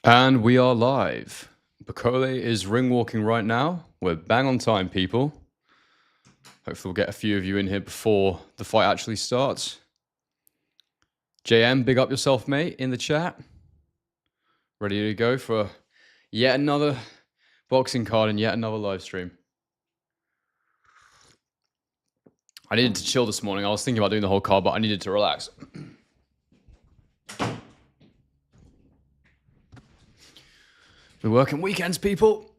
And we are live. Bakole is ring walking right now. We're bang on time, people. Hopefully we'll get a few of you in here before the fight actually starts. JM, big up yourself, mate, in the chat. Ready to go for yet another boxing card and yet another live stream. I needed to chill this morning. I was thinking about doing the whole card, but I needed to relax. We're working weekends, people.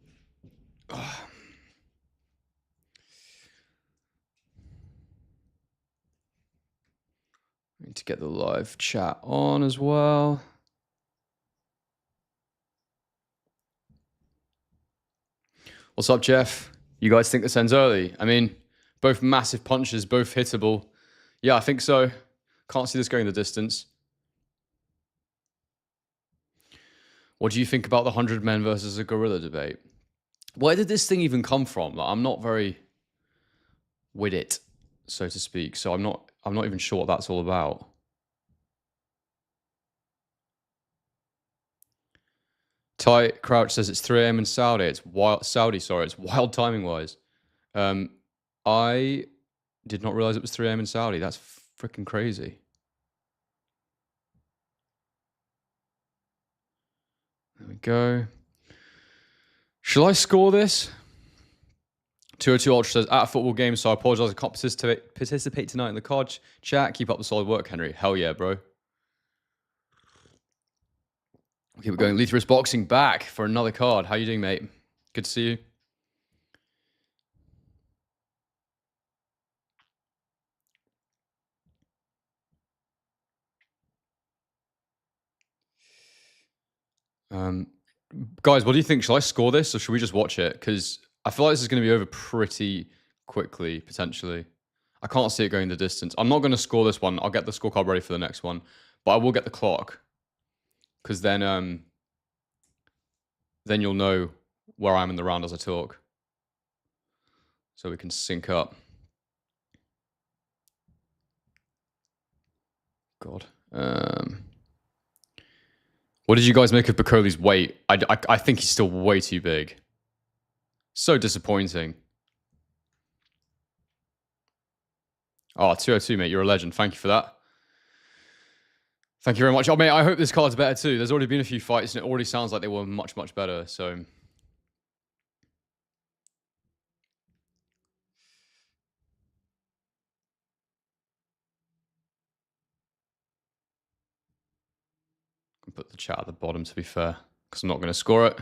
Need to get the live chat on as well. What's up, Jeff? You guys think this ends early? I mean, both massive punches, both hittable. Yeah, I think so. Can't see this going the distance. What do you think about the 100 men versus a gorilla debate? Where did this thing even come from? Like, I'm not very with it, so to speak. So I'm not even sure what that's all about. Ty Crouch says it's 3 a.m. in Saudi. It's wild. It's wild timing wise. I did not realize it was 3 a.m. in Saudi. That's freaking crazy. There we go. Shall I score this? 202 Ultra says, at a football game, so I apologize. I can't participate tonight in the card chat. Keep up the solid work, Henry. Hell yeah, bro. Okay, we're going Lethrus Boxing back for another card. How you doing, mate? Good to see you. Guys, what do you think? Shall I score this or should we just watch it? Because I feel like this is going to be over pretty quickly, potentially. I can't see it going the distance. I'm not going to score this one. I'll get the scorecard ready for the next one. But I will get the clock. Because then you'll know where I am in the round as I talk. So we can sync up. God. What did you guys make of Bakole's weight? I think he's still way too big. So disappointing. Oh, 202, mate. You're a legend. Thank you for that. Thank you very much. Oh, mate, I hope this card's better too. There's already been a few fights and it already sounds like they were much, much better. So... put the chat at the bottom, to be fair, because I'm not going to score it.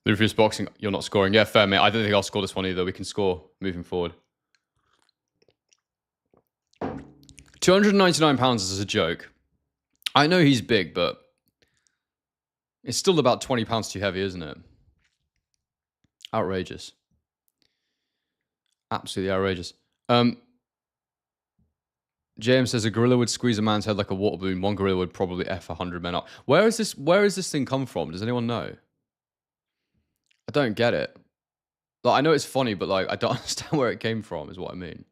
Lethrus Boxing, you're not scoring. Yeah, fair, mate. I don't think I'll score this one either. We can score moving forward. £299 is a joke. I know he's big, but it's still about 20 pounds too heavy, isn't it? Outrageous. Absolutely outrageous. James says a gorilla would squeeze a man's head like a water balloon. One gorilla would probably F 100 men up. Where is this thing come from? Does anyone know? I don't get it. Like, I know it's funny, but like I don't understand where it came from, is what I mean.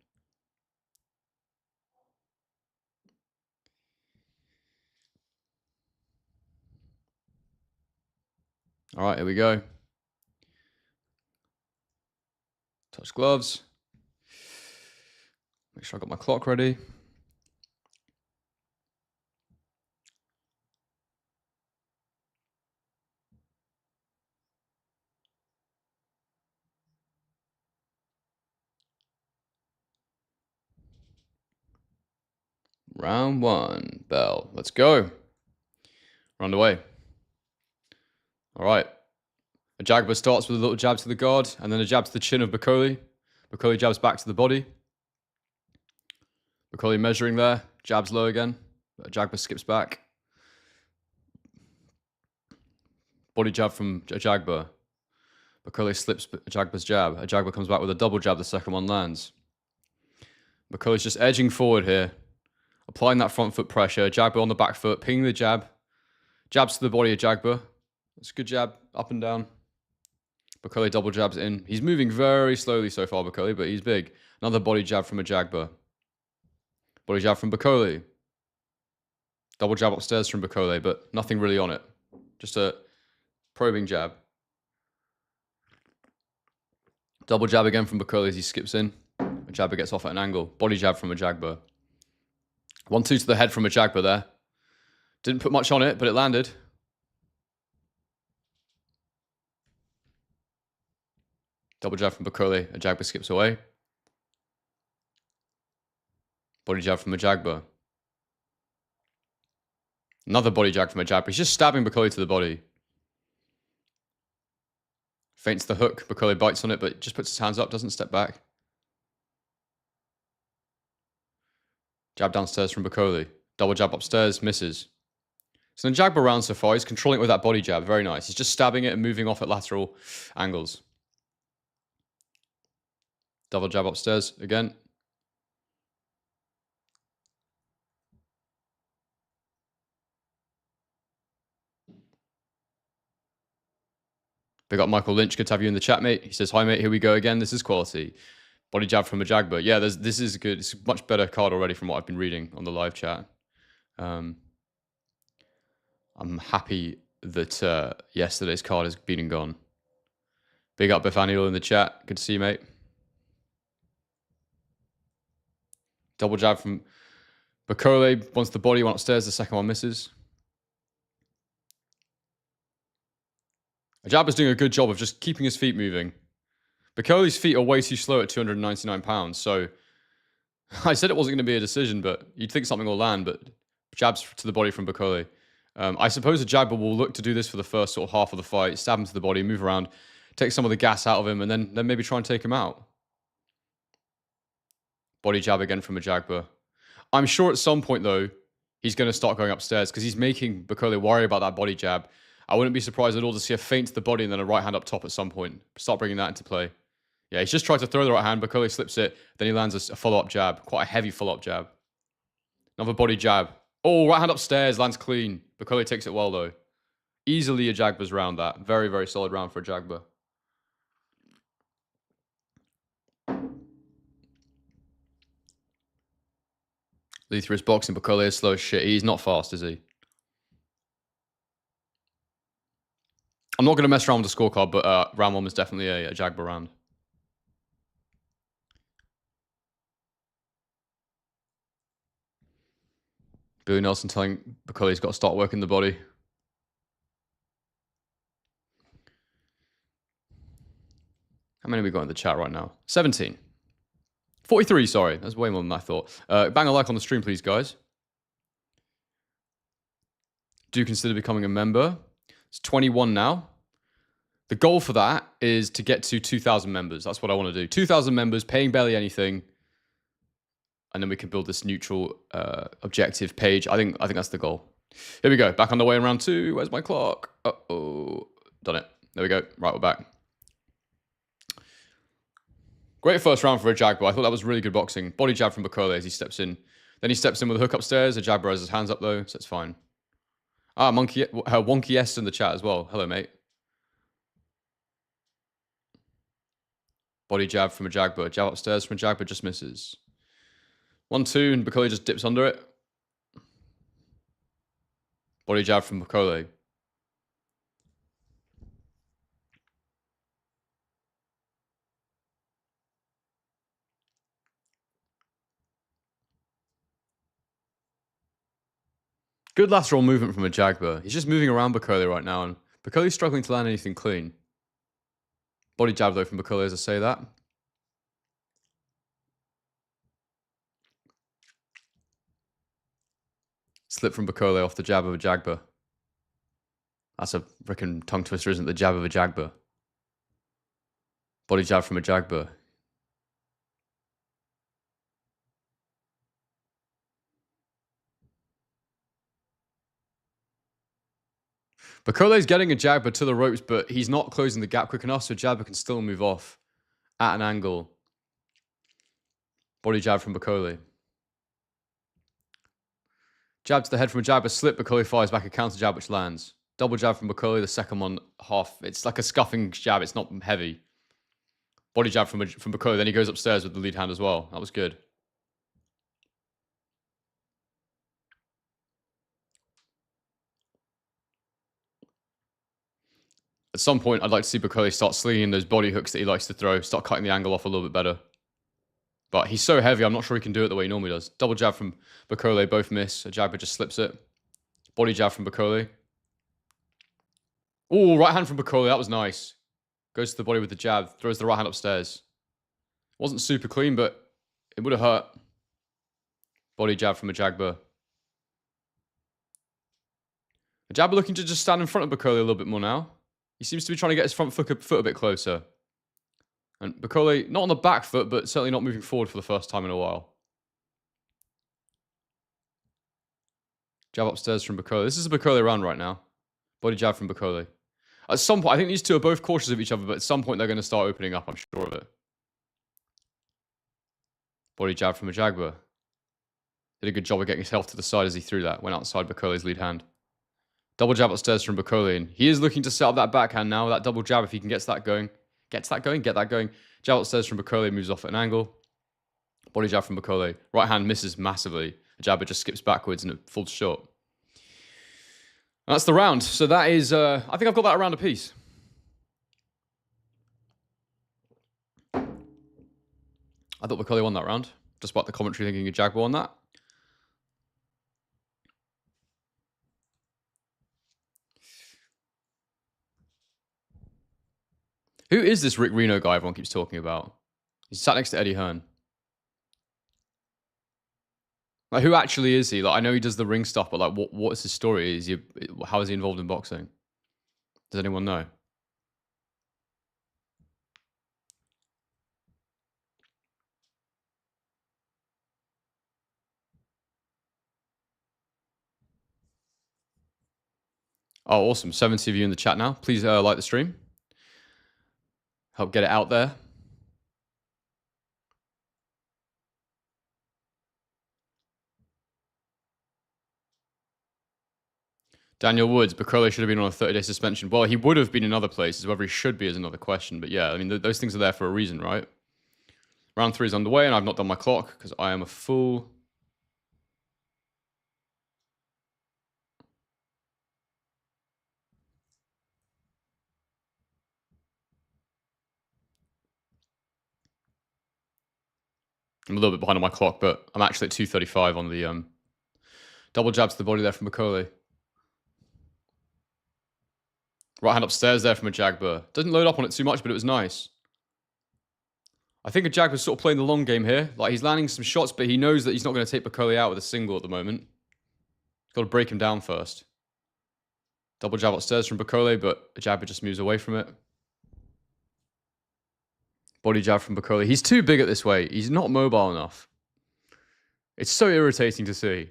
All right, here we go. Touch gloves. Make sure I got my clock ready. Round one, bell. Let's go. We're underway. All right. Ajagba starts with a little jab to the guard, and then a jab to the chin of Bakole. Bakole jabs back to the body. Bakole measuring there. Jabs low again. Ajagba skips back. Body jab from Ajagba. Bakole slips Ajagba's jab. Ajagba comes back with a double jab. The second one lands. Bakole's just edging forward here. Applying that front foot pressure. Ajagba on the back foot. Pinging the jab. Jabs to the body of Ajagba. It's a good jab. Up and down. Bakole double jabs in. He's moving very slowly so far, Bakole, but he's big. Another body jab from Ajagba. Body jab from Bakole. Double jab upstairs from Bakole, but nothing really on it. Just a probing jab. Double jab again from Bakole as he skips in. Ajagba gets off at an angle. Body jab from Ajagba. 1-2 to the head from Ajagba there. Didn't put much on it, but it landed. Double jab from Bakole. Ajagba skips away. Body jab from Ajagba. Another body jab from Ajagba. He's just stabbing Bakole to the body. Feints the hook. Bakole bites on it, but just puts his hands up, doesn't step back. Jab downstairs from Bakole. Double jab upstairs, misses. It's an Ajagba round so far. He's controlling it with that body jab. Very nice. He's just stabbing it and moving off at lateral angles. Double jab upstairs again. Big up Michael Lynch. Good to have you in the chat, mate. He says, hi, mate. Here we go again. This is quality. Body jab from Ajagba. Yeah, this is good. It's a much better card already from what I've been reading on the live chat. I'm happy that yesterday's card has been and gone. Big up Bethaniel in the chat. Good to see you, mate. Double jab from Bakole. Wants the body, went upstairs. The second one misses. Ajagba's doing a good job of just keeping his feet moving. Bakole's feet are way too slow at 299 pounds, so I said it wasn't going to be a decision, but you'd think something will land, but jabs to the body from Bakole. I suppose Ajagba will look to do this for the first sort of half of the fight, stab him to the body, move around, take some of the gas out of him, and then maybe try and take him out. Body jab again from Ajagba. I'm sure at some point, though, he's going to start going upstairs because he's making Bakole worry about that body jab. I wouldn't be surprised at all to see a feint to the body and then a right hand up top at some point. Start bringing that into play. Yeah, he's just tried to throw the right hand. Bakole slips it. Then he lands a follow-up jab. Quite a heavy follow-up jab. Another body jab. Oh, right hand upstairs. Lands clean. Bakole takes it well, though. Easily Ajagba's round that. Very, very solid round for Ajagba. Lead through his boxing. Bakole is slow as shit. He's not fast, is he? I'm not going to mess around with the scorecard, but round one was definitely a Ajagba round. Billy Nelson telling Bakole he's got to start working the body. How many have we got in the chat right now? 17. 43, sorry. That's way more than I thought. Bang a like on the stream, please, guys. Do consider becoming a member. It's 21 now. The goal for that is to get to 2,000 members. That's what I want to do. 2,000 members, paying barely anything. And then we can build this neutral objective page. I think that's the goal. Here we go. Back on the way in round two. Where's my clock? Uh-oh. Done it. There we go. Right, we're back. Great first round for Ajagba. I thought that was really good boxing. Body jab from Bakole as he steps in. Then he steps in with a hook upstairs. Ajagba has his hands up though, so it's fine. Ah, Wonky S in the chat as well. Hello, mate. Body jab from Ajagba. Jab upstairs from Ajagba, just misses. 1-2, and Bakole just dips under it. Body jab from Bakole. Good lateral movement from Ajagba. He's just moving around Bakole right now, and Bakole's struggling to land anything clean. Body jab, though, from Bakole as I say that. Slip from Bakole off the jab of Ajagba. That's a freaking tongue twister, isn't it? The jab of Ajagba. Body jab from Ajagba. Bakole's getting Ajagba to the ropes, but he's not closing the gap quick enough, so Ajagba can still move off at an angle. Body jab from Bakole. Jab to the head from Ajagba, slip, Bakole fires back a counter jab which lands. Double jab from Bakole, the second one half. It's like a scuffing jab, it's not heavy. Body jab from Bakole, then he goes upstairs with the lead hand as well. That was good. At some point, I'd like to see Bakole start slinging those body hooks that he likes to throw, start cutting the angle off a little bit better. But he's so heavy, I'm not sure he can do it the way he normally does. Double jab from Bakole, both miss. Ajagba just slips it. Body jab from Bakole. Oh, right hand from Bakole, that was nice. Goes to the body with the jab, throws the right hand upstairs. Wasn't super clean, but it would have hurt. Body jab from Ajagba. Ajagba looking to just stand in front of Bakole a little bit more now. He seems to be trying to get his front foot a bit closer. And Bakole, not on the back foot, but certainly not moving forward for the first time in a while. Jab upstairs from Bakole. This is a Bakole round right now. Body jab from Bakole. At some point, I think these two are both cautious of each other, but at some point they're going to start opening up, I'm sure of it. Body jab from Ajagba. Did a good job of getting himself to the side as he threw that. Went outside Bakole's lead hand. Double jab upstairs from Bakole. And he is looking to set up that backhand now. That double jab, if he can get that going. Get that going. Jab upstairs from Bakole, moves off at an angle. Body jab from Bakole. Right hand misses massively. Ajagba just skips backwards and it falls short. That's the round. So that is, I think I've got that around a piece. I thought Bakole won that round. Despite the commentary thinking Ajagba won that. Who is this Rick Reno guy everyone keeps talking about? He's sat next to Eddie Hearn. Like, who actually is he? Like, I know he does the ring stuff, but like, what is his story? How is he involved in boxing? Does anyone know? Oh, awesome. 70 of you in the chat now. Please like the stream. Help get it out there. Daniel Woods, Bakole should have been on a 30-day suspension. Well, he would have been in other places. Whether he should be is another question. But yeah, I mean, those things are there for a reason, right? Round 3 is underway, and I've not done my clock because I am a fool. I'm a little bit behind on my clock, but I'm actually at 2:35 on the double jab to the body there from Bakole. Right hand upstairs there from Ajagba. Doesn't load up on it too much, but it was nice. I think Ajagba's sort of playing the long game here. Like, he's landing some shots, but he knows that he's not going to take Bakole out with a single at the moment. He's got to break him down first. Double jab upstairs from Bakole, but Ajagba just moves away from it. Body jab from Bakole. He's too big at this weight. He's not mobile enough. It's so irritating to see.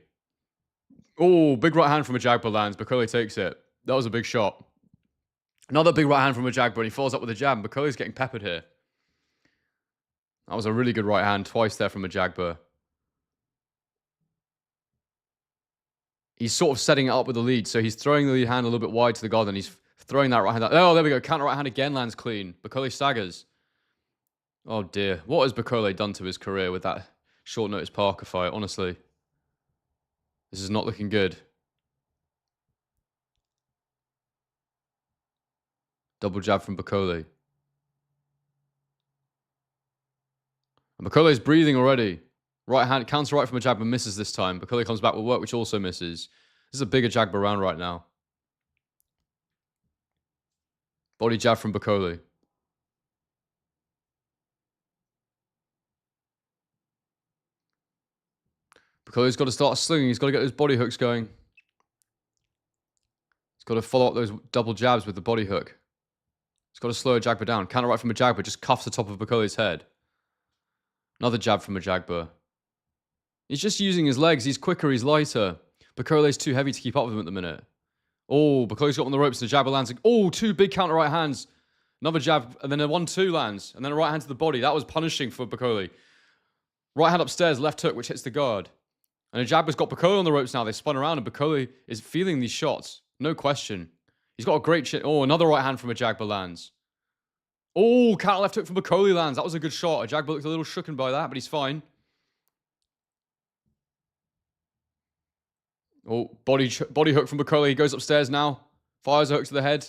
Oh, big right hand from Ajagba lands. Bakole takes it. That was a big shot. Another big right hand from Ajagba, and he follows up with a jab. And Bakole's getting peppered here. That was a really good right hand. Twice there from Ajagba. He's sort of setting it up with the lead. So he's throwing the lead hand a little bit wide to the guard, and he's throwing that right hand out. Oh, there we go. Counter right hand again lands clean. Bakole staggers. Oh dear. What has Bakole done to his career with that short notice Parker fight? Honestly. This is not looking good. Double jab from Bakole. And Bakole's breathing already. Right hand, counter right from Ajagba, misses this time. Bakole comes back with work, which also misses. This is a big Ajagba round right now. Body jab from Bakole. Bakole's got to start slinging. He's got to get those body hooks going. He's got to follow up those double jabs with the body hook. He's got to slow Ajagba down. Counter right from Ajagba, just cuffs the top of Bakole's head. Another jab from Ajagba. He's just using his legs. He's quicker, he's lighter. Bakole's too heavy to keep up with him at the minute. Oh, Bakole's got on the ropes and Ajagba lands. Oh, 2 big counter right hands. Another jab, and then a 1-2 lands. And then a right hand to the body. That was punishing for Bakole. Right hand upstairs, left hook, which hits the guard. And Ajagba's got Bakole on the ropes now. They spun around, and Bakole is feeling these shots. No question. He's got a great chin. Oh, another right hand from Ajagba lands. Oh, counter left hook from Bakole lands. That was a good shot. Ajagba looked a little shooken by that, but he's fine. Oh, body hook from Bakole. He goes upstairs now. Fires a hook to the head.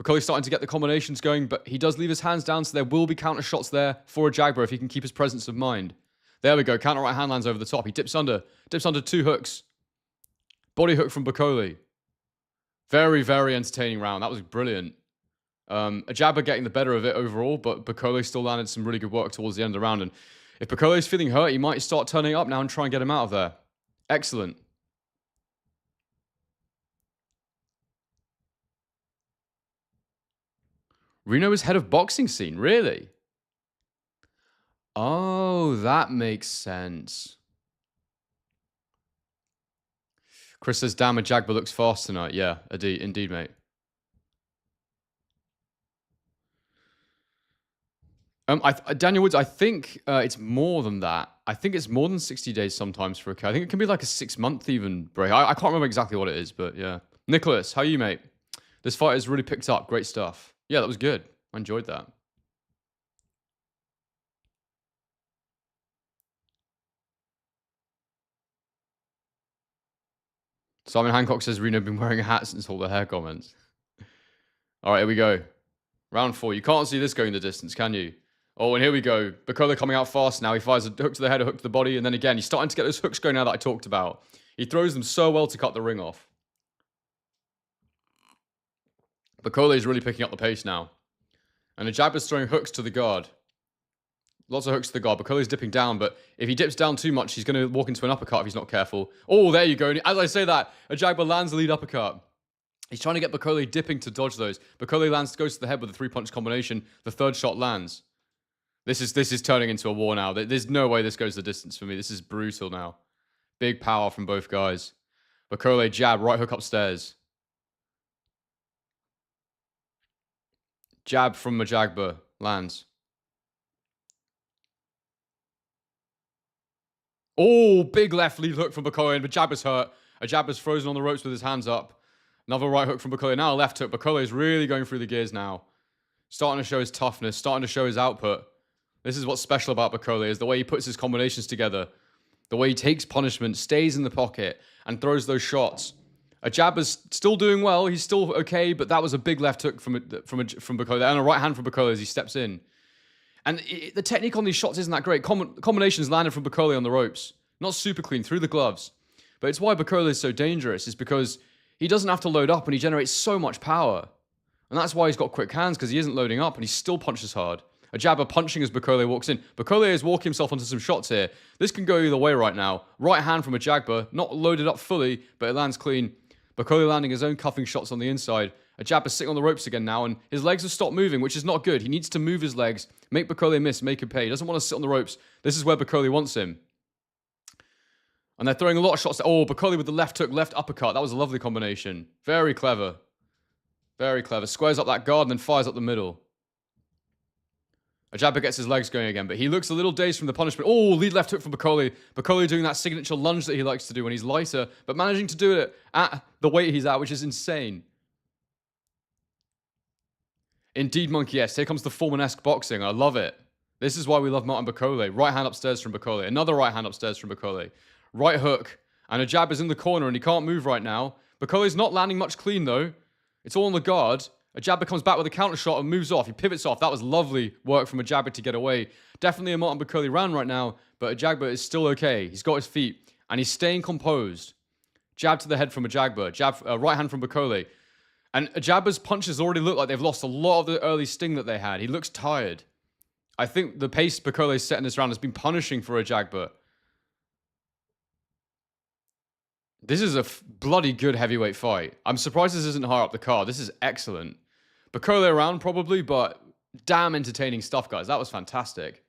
Bakole's starting to get the combinations going, but he does leave his hands down, so there will be counter shots there for Ajagba if he can keep his presence of mind. There we go. Counter right hand lands over the top. He dips under 2 hooks. Body hook from Bakole. Very, very entertaining round. That was brilliant. Ajagba getting the better of it overall, but Bakole still landed some really good work towards the end of the round. And if Bakole is feeling hurt, he might start turning up now and try and get him out of there. Excellent. Reno is head of boxing scene, really? Oh, that makes sense. Chris says, damn, Ajagba looks fast tonight. Yeah, indeed, mate. Daniel Woods, I think it's more than that. I think it's more than 60 days sometimes for a cat. I think it can be like a 6-month even break. I can't remember exactly what it is, but yeah. Nicholas, how are you, mate? This fight has really picked up. Great stuff. Yeah, that was good. I enjoyed that. Simon Hancock says Reno been wearing a hat since all the hair comments. All right, here we go. Round 4. You can't see this going the distance, can you? Oh, and here we go. Bakole coming out fast now. He fires a hook to the head, a hook to the body, and then again, he's starting to get those hooks going now that I talked about. He throws them so well to cut the ring off. Bakole is really picking up the pace now. And Ajagba's throwing hooks to the guard. Lots of hooks to the guard. Bakole's dipping down, but if he dips down too much, he's going to walk into an uppercut if he's not careful. Oh, there you go. And as I say that, Ajagba lands the lead uppercut. He's trying to get Bakole dipping to dodge those. Bakole goes to the head with a 3-punch combination. The third shot lands. This is turning into a war now. There's no way this goes the distance for me. This is brutal now. Big power from both guys. Bakole jab, right hook upstairs. Jab from Ajagba lands. Oh, big left lead hook from Bakole, and Ajagba's hurt. Ajagba's frozen on the ropes with his hands up. Another right hook from Bakole. Now a left hook. Bakole is really going through the gears now. Starting to show his toughness, starting to show his output. This is what's special about Bakole, is the way he puts his combinations together. The way he takes punishment, stays in the pocket, and throws those shots. Ajagba's still doing well. He's still okay, but that was a big left hook from Bakole. And a right hand from Bakole as he steps in. And the technique on these shots isn't that great. Combinations landed from Bakole on the ropes. Not super clean, through the gloves. But it's why Bakole is so dangerous, is because he doesn't have to load up and he generates so much power. And that's why he's got quick hands, because he isn't loading up and he still punches hard. Ajagba punching as Bakole walks in. Bakole is walking himself onto some shots here. This can go either way right now. Right hand from Ajagba, not loaded up fully, but it lands clean. Bakole landing his own cuffing shots on the inside. Ajagba sitting on the ropes again now, and his legs have stopped moving, which is not good. He needs to move his legs, make Bakole miss, make him pay. He doesn't want to sit on the ropes. This is where Bakole wants him. And they're throwing a lot of shots. Oh, Bakole with the left hook, left uppercut. That was a lovely combination. Very clever. Very clever. Squares up that guard and then fires up the middle. Ajagba gets his legs going again, but he looks a little dazed from the punishment. Oh, lead left hook from Bakole. Bakole doing that signature lunge that he likes to do when he's lighter, but managing to do it at the weight he's at, which is insane. Indeed, Monkey, yes. Here comes the Foreman-esque boxing. I love it. This is why we love Martin Bakole. Right hand upstairs from Bakole. Another right hand upstairs from Bakole. Right hook. And Ajagba's in the corner and he can't move right now. Bakole's not landing much clean, though. It's all on the guard. Ajagba comes back with a counter shot and moves off. He pivots off. That was lovely work from Ajagba to get away. Definitely a Martin Bakole round right now, but Ajagba is still okay. He's got his feet and he's staying composed. Jab to the head from Ajagba. Jab, right hand from Bakole. And Ajagba's punches already look like they've lost a lot of the early sting that they had. He looks tired. I think the pace Bakole's set in this round has been punishing for Ajagba. This is a bloody good heavyweight fight. I'm surprised this isn't higher up the card. This is excellent. Bakole around probably, but damn entertaining stuff, guys. That was fantastic.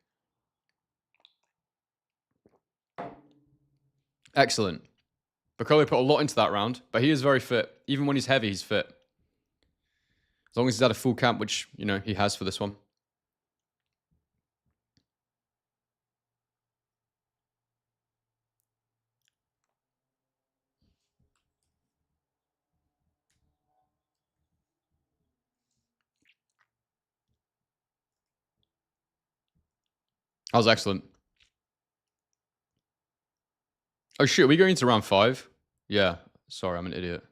Excellent. Bakole put a lot into that round, but he is very fit. Even when he's heavy, he's fit. As long as he's had a full camp, which, you know, he has for this one. That was excellent. Oh, shit. Are we going into round 5? Yeah. Sorry, I'm an idiot.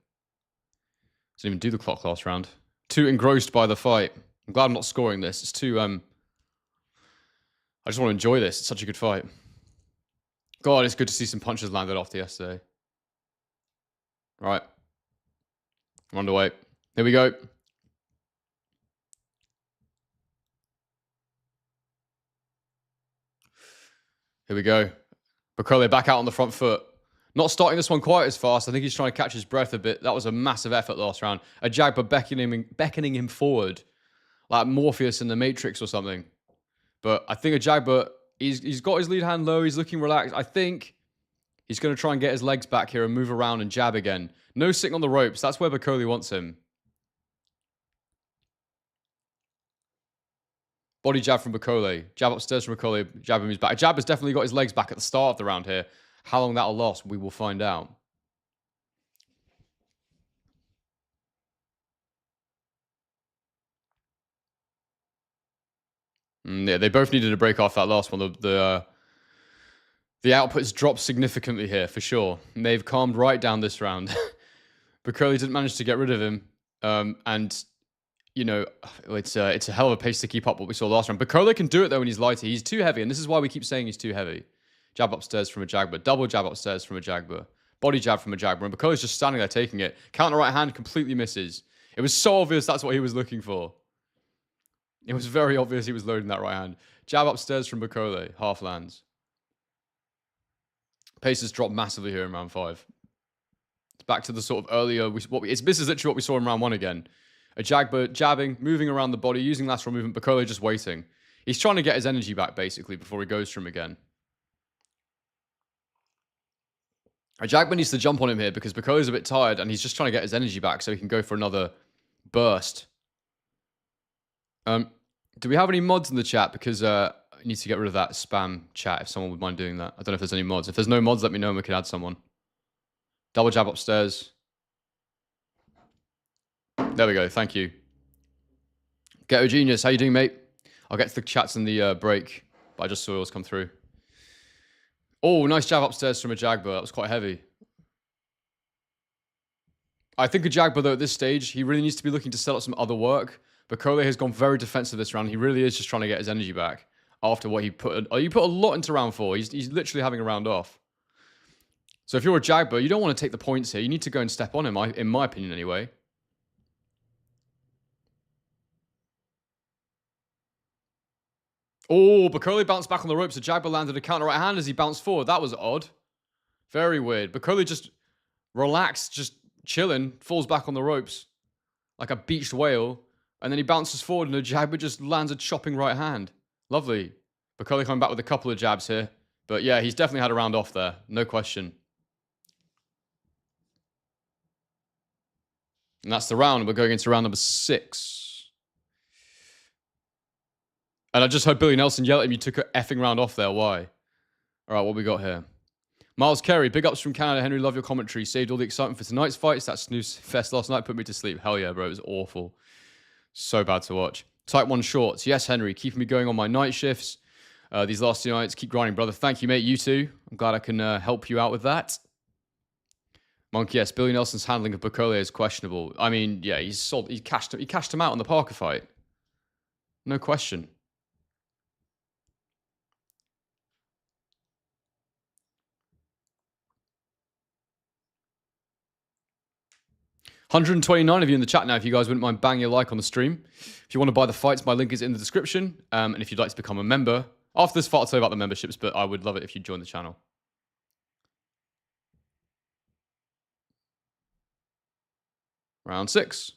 Didn't even do the clock last round. too engrossed by the fight. I'm glad I'm not scoring this. It's too... I just want to enjoy this. It's such a good fight. God, it's good to see some punches landed off yesterday. Right. I'm underway. Here we go. Here we go. Bakole back out on the front foot. Not starting this one quite as fast. I think he's trying to catch his breath a bit. That was a massive effort last round. Ajagba beckoning him forward. Like Morpheus in the Matrix or something. But I think Ajagba, he's got his lead hand low. He's looking relaxed. I think he's going to try and get his legs back here and move around and jab again. No sitting on the ropes. That's where Bakole wants him. Body jab from Bakole. Jab upstairs from Bakole. Jab him his back. Ajagba's definitely got his legs back at the start of the round here. How long that'll last, we will find out. Yeah, they both needed a break off that last one. The output has dropped significantly here, for sure. And they've calmed right down this round. Bakole didn't manage to get rid of him. And, you know, it's a hell of a pace to keep up what we saw last round. Bakole can do it, though, when he's lighter. He's too heavy, and this is why we keep saying he's too heavy. Jab upstairs from Ajagba. Double jab upstairs from Ajagba. Body jab from Ajagba. And Bakole's just standing there taking it. Counter right hand completely misses. It was so obvious that's what he was looking for. It was very obvious he was loading that right hand. Jab upstairs from Bakole. Half lands. Pace has dropped massively here in round 5. It's back to the sort of earlier... This is literally what we saw in round 1 again. Ajagba jabbing, moving around the body, using lateral movement. Bakole just waiting. He's trying to get his energy back, basically, before he goes for him again. Ajagba needs to jump on him here because Bakole's a bit tired and he's just trying to get his energy back so he can go for another burst. Do we have any mods in the chat? Because I need to get rid of that spam chat if someone would mind doing that. I don't know if there's any mods. If there's no mods, let me know and we can add someone. Double jab upstairs. There we go. Thank you. Ghetto Genius, how you doing, mate? I'll get to the chats in the break, but I just saw yours come through. Oh, nice jab upstairs from Ajagba. That was quite heavy. I think Ajagba, though, at this stage, he really needs to be looking to set up some other work. Bakole has gone very defensive this round. He really is just trying to get his energy back after what he put. He put a lot into round 4. He's literally having a round off. So if you're Ajagba, you don't want to take the points here. You need to go and step on him, in my opinion, anyway. Oh, Bakole bounced back on the ropes. Ajagba landed a counter right hand as he bounced forward. That was odd. Very weird. Bakole just relaxed, just chilling, falls back on the ropes like a beached whale. And then he bounces forward and Ajagba just lands a chopping right hand. Lovely. Bakole coming back with a couple of jabs here. But yeah, he's definitely had a round off there. No question. And that's the round. We're going into round number 6. And I just heard Billy Nelson yell at him, you took a effing round off there. Why? All right, what we got here? Miles Carey, big ups from Canada. Henry, love your commentary. Saved all the excitement for tonight's fights. That snooze fest last night put me to sleep. Hell yeah, bro. It was awful. So bad to watch. Type 1 shorts. Yes, Henry. Keeping me going on my night shifts. These last 2 nights. Keep grinding, brother. Thank you, mate. You too. I'm glad I can help you out with that. Monk, yes. Billy Nelson's handling of Bakole is questionable. I mean, yeah, he cashed him out in the Parker fight. No question. $129 of you in the chat now. If you guys wouldn't mind banging a like on the stream. If you want to buy the fights, my link is in the description. And if you'd like to become a member, after this fight, I'll tell you about the memberships, but I would love it if you join the channel. Round 6.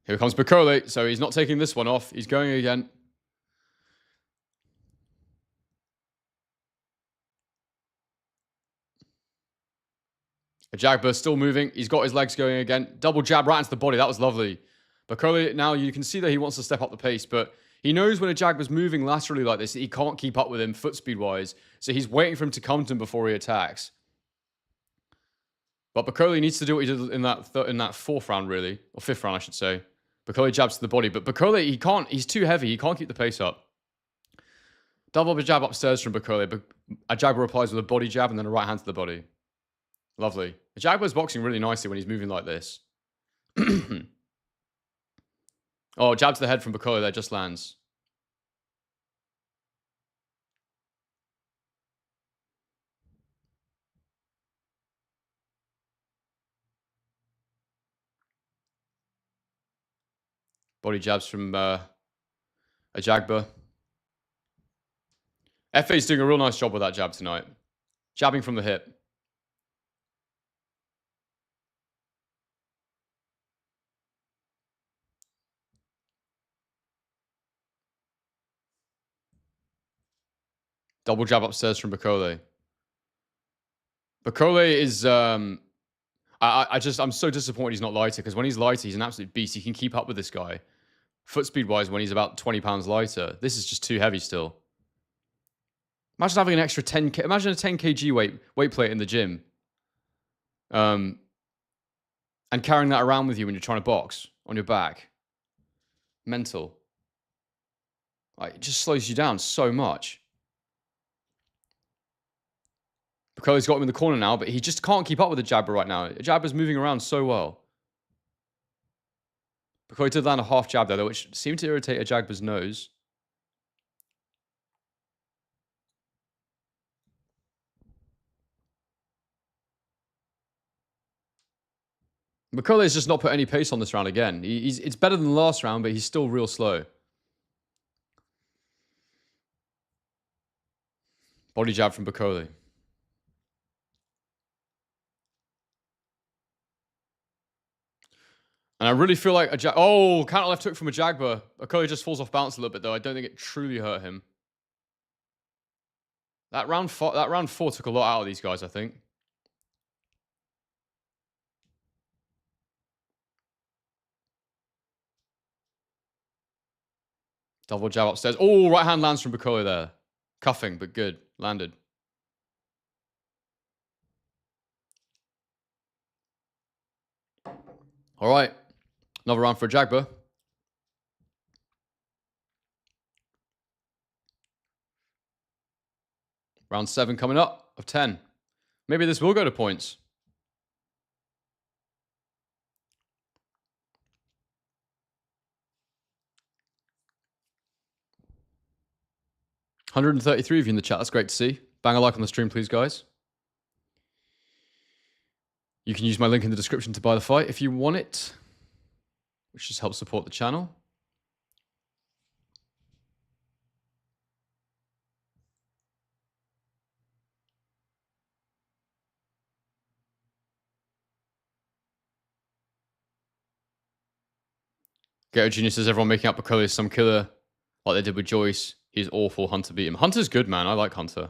Here comes Bakole. So he's not taking this one off. He's going again. Ajagba still moving. He's got his legs going again. Double jab right into the body. That was lovely. Bakole, now you can see that he wants to step up the pace, but he knows when Ajagba's moving laterally like this, he can't keep up with him foot speed-wise, so he's waiting for him to come to him before he attacks. But Bakole needs to do what he did in that 4th round, really. Or 5th round, I should say. Bakole jabs to the body, but Bakole, he can't. He's too heavy. He can't keep the pace up. Double jab upstairs from Bakole. Ajagba replies with a body jab and then a right hand to the body. Lovely. Ajagba's boxing really nicely when he's moving like this. Oh, jab to the head from Bakole there, just lands. Body jabs from Ajagba. FA's doing a real nice job with that jab tonight. Jabbing from the hip. Double jab upstairs from Bakole. Bakole is I'm so disappointed he's not lighter, because when he's lighter, he's an absolute beast. He can keep up with this guy. Foot speed wise, when he's about 20 pounds lighter. This is just too heavy still. Imagine having an extra 10k. Imagine a 10 kg weight plate in the gym. And carrying that around with you when you're trying to box on your back. Mental. Like, it just slows you down so much. Bakole's got him in the corner now, but he just can't keep up with the jabber right now. Jabber's moving around so well. Bakole did land a half jab there, which seemed to irritate Ajagba's nose. Bakole's just not put any pace on this round again. It's better than the last round, but he's still real slow. Body jab from Bakole. And I really feel like counter left hook from Ajagba. Bakole just falls off balance a little bit, though. I don't think it truly hurt him. That round four took a lot out of these guys, I think. Double jab upstairs. Oh, right hand lands from Bakole there. Cuffing, but good. Landed. All right. Another round for Ajagba. Round 7 coming up of 10. Maybe this will go to points. $133 of you in the chat. That's great to see. Bang a like on the stream, please, guys. You can use my link in the description to buy the fight if you want it, which just helps support the channel. Gato Junior says everyone making up Bakole is some killer like they did with Joyce. He's awful. Hunter beat him. Hunter's good, man. I like Hunter.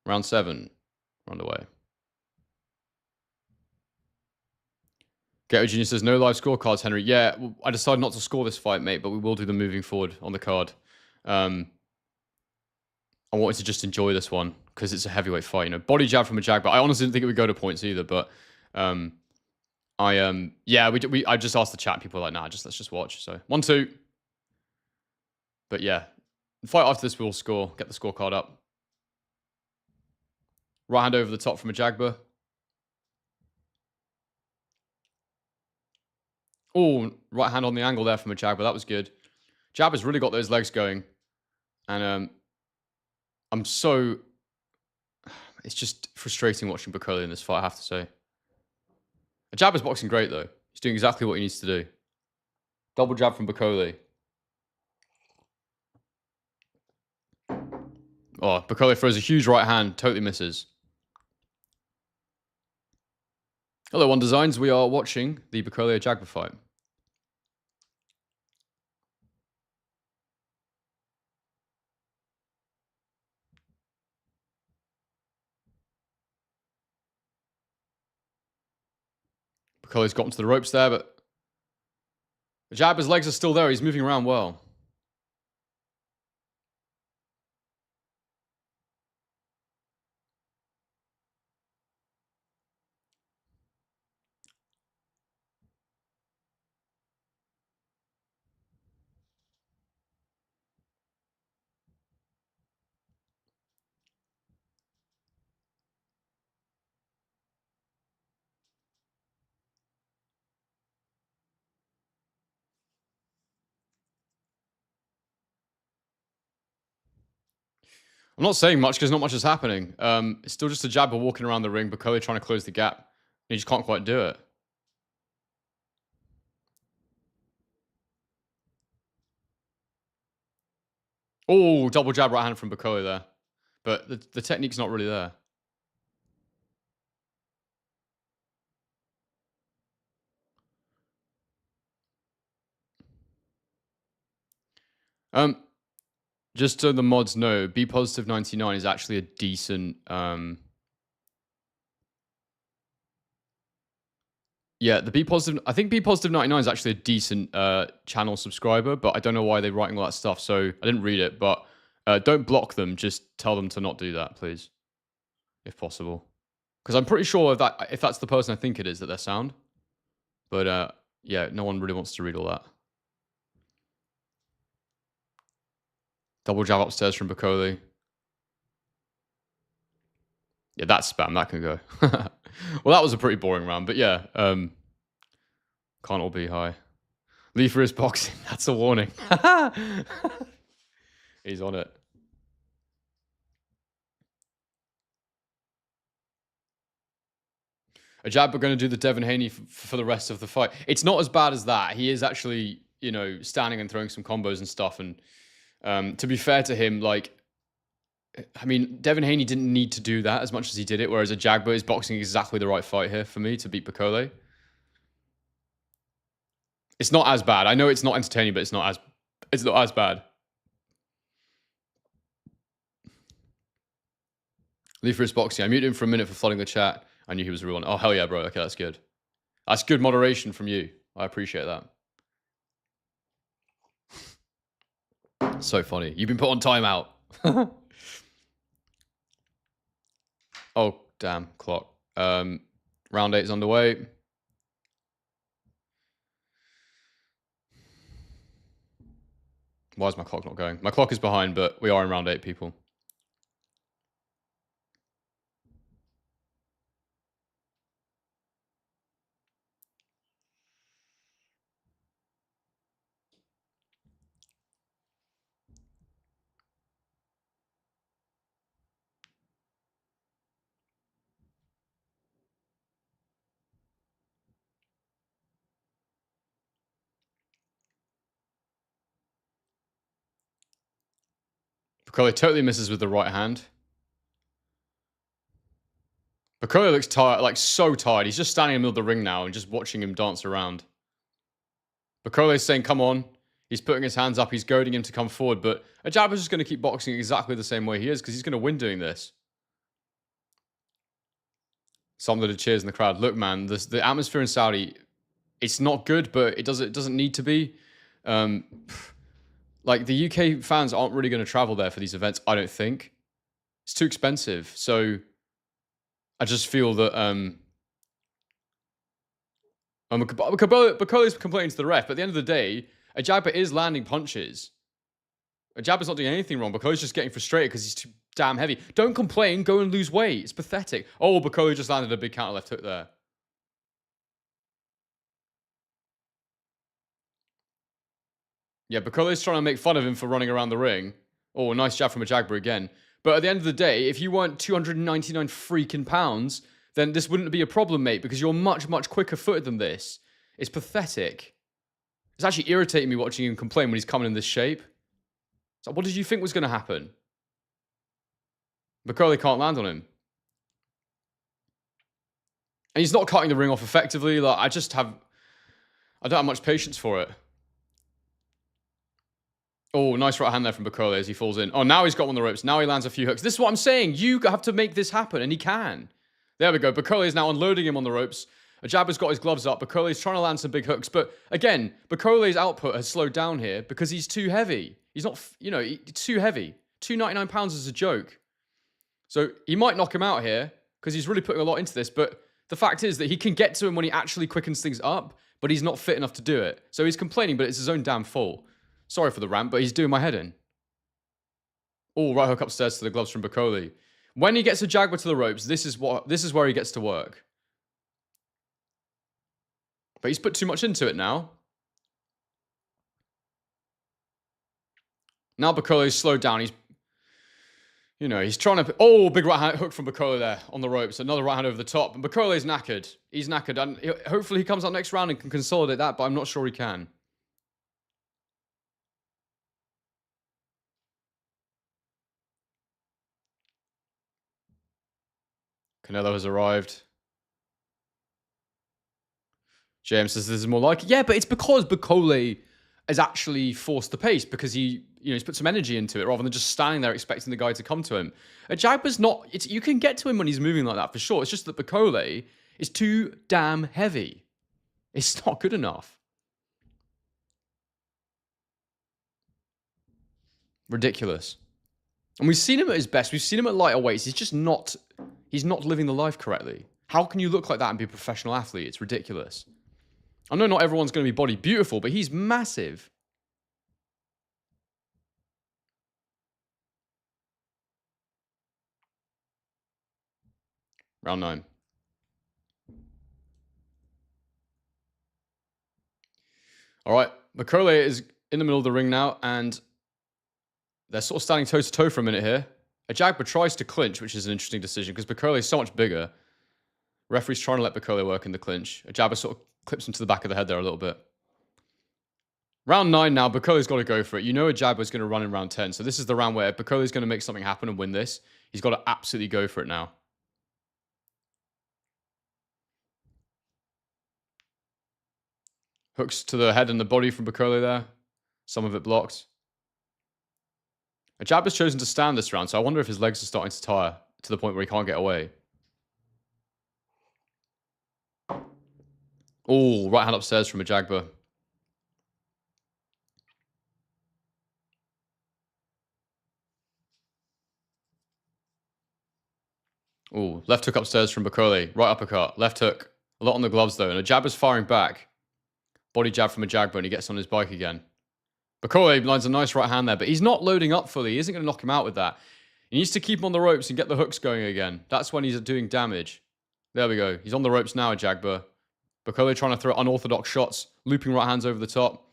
Round 7. Round away. Gato Junior says no live scorecards, Henry. Yeah, I decided not to score this fight, mate, but we will do them moving forward on the card. I wanted to just enjoy this one because it's a heavyweight fight. You know, body jab from Ajagba. I honestly didn't think it would go to points either, but I just asked the chat. People were like, nah, let's just watch. So 1-2. But yeah, the fight after this we'll score. Get the scorecard up. Right hand over the top from Ajagba. Oh, right hand on the angle there from Ajagba. That was good. Jabber's really got those legs going. And it's just frustrating watching Bakole in this fight, I have to say. Ajagba's boxing great, though. He's doing exactly what he needs to do. Double jab from Bakole. Oh, Bakole throws a huge right hand. Totally misses. Hello, One Designs. We are watching the Bakole Ajagba fight. Bakole's gotten to the ropes there, but Ajagba's legs are still there. He's moving around well. I'm not saying much because not much is happening. It's still just Ajagba walking around the ring, Bakole trying to close the gap. He just can't quite do it. Oh, double jab right hand from Bakole there. But the technique's not really there. Just so the mods know, B positive 99 is actually a decent yeah, the B positive, I think B positive 99 is actually a decent channel subscriber, but I don't know why they're writing all that stuff, so I didn't read it, but don't block them, just tell them to not do that, please, if possible. Because I'm pretty sure if that's the person I think it is, that they're sound. But yeah, no one really wants to read all that. Double jab upstairs from Bakole. Yeah, that's spam. That can go. Well, that was a pretty boring round, but yeah. Can't all be high. Lee for his boxing. That's a warning. He's on it. Ajagba going to do the Devin Haney for the rest of the fight. It's not as bad as that. He is actually, you know, standing and throwing some combos and stuff. And to be fair to him, like, I mean, Devin Haney didn't need to do that as much as he did it, whereas Ajagba is boxing exactly the right fight here for me to beat Bakole. It's not as bad. I know it's not entertaining, but it's not as bad. Lee for his boxing. I muted him for a minute for flooding the chat. I knew he was a real one. Oh, hell yeah, bro. Okay, that's good. That's good moderation from you. I appreciate that. So funny. You've been put on timeout. Oh, damn. Clock. Round 8 is underway. Why is my clock not going? My clock is behind, but we are in round 8, people. Bakole totally misses with the right hand. Bakole looks tired, like so tired. He's just standing in the middle of the ring now and just watching him dance around. Bakole's saying, come on. He's putting his hands up. He's goading him to come forward. But Ajagba's just going to keep boxing exactly the same way he is because he's going to win doing this. Some of the cheers in the crowd. Look, man, the atmosphere in Saudi, it's not good, but it doesn't need to be. Like, the UK fans aren't really going to travel there for these events, I don't think. It's too expensive. So I just feel that Bakole's complaining to the ref, but at the end of the day, Ajagba is landing punches. Ajagba's not doing anything wrong. Bakole's just getting frustrated because he's too damn heavy. Don't complain. Go and lose weight. It's pathetic. Oh, Bakole just landed a big counter left hook there. Yeah, Bakole's trying to make fun of him for running around the ring. Oh, nice jab from Ajagba again. But at the end of the day, if you weren't 299 freaking pounds, then this wouldn't be a problem, mate, because you're much, much quicker footed than this. It's pathetic. It's actually irritating me watching him complain when he's coming in this shape. So what did you think was going to happen? Bakole can't land on him. And he's not cutting the ring off effectively. Like, I don't have much patience for it. Oh, nice right hand there from Bakole as he falls in. Oh, now he's got one on the ropes. Now he lands a few hooks. This is what I'm saying. You have to make this happen, and he can. There we go. Bakole is now unloading him on the ropes. Ajagba's got his gloves up. Bakole is trying to land some big hooks. But again, Bakole's output has slowed down here because he's too heavy. He's not, you know, he's too heavy. 299 pounds is a joke. So he might knock him out here because he's really putting a lot into this. But the fact is that he can get to him when he actually quickens things up, but he's not fit enough to do it. So he's complaining, but it's his own damn fault. Sorry for the rant, but he's doing my head in. Oh, right hook upstairs to the gloves from Bakole. When he gets Ajagba to the ropes, this is where he gets to work. But he's put too much into it now. Now Bakole's slowed down. You know, he's trying to... Oh, big right hand hook from Bakole there on the ropes. Another right hand over the top. And Bakole's knackered. He's knackered. And hopefully he comes out next round and can consolidate that, but I'm not sure he can. Canelo has arrived. James says this is more like it. Yeah, but it's because Bakole has actually forced the pace because he's put some energy into it rather than just standing there expecting the guy to come to him. Ajagba's not... You can get to him when he's moving like that for sure. It's just that Bakole is too damn heavy. It's not good enough. Ridiculous. And we've seen him at his best. We've seen him at lighter weights. He's just not... He's not living the life correctly. How can you look like that and be a professional athlete? It's ridiculous. I know not everyone's going to be body beautiful, but he's massive. Round 9. All right. Bakole is in the middle of the ring now, and they're sort of standing toe-to-toe for a minute here. Ajagba tries to clinch, which is an interesting decision because Bakole is so much bigger. Referee's trying to let Bakole work in the clinch. Ajagba sort of clips him to the back of the head there a little bit. Round 9 now. Bakole's got to go for it. You know Ajagba's going to run in round 10. So this is the round where Bakole's going to make something happen and win this. He's got to absolutely go for it now. Hooks to the head and the body from Bakole there. Some of it blocked. Ajagba's chosen to stand this round, so I wonder if his legs are starting to tire to the point where he can't get away. Oh, right hand upstairs from Ajagba. Oh, left hook upstairs from Bakole. Right uppercut. Left hook. A lot on the gloves, though. And Ajagba's firing back. Body jab from Ajagba, and he gets on his bike again. Bakole lines a nice right hand there, but he's not loading up fully. He isn't going to knock him out with that. He needs to keep him on the ropes and get the hooks going again. That's when he's doing damage. There we go. He's on the ropes now, Ajagba. Bakole trying to throw unorthodox shots, looping right hands over the top.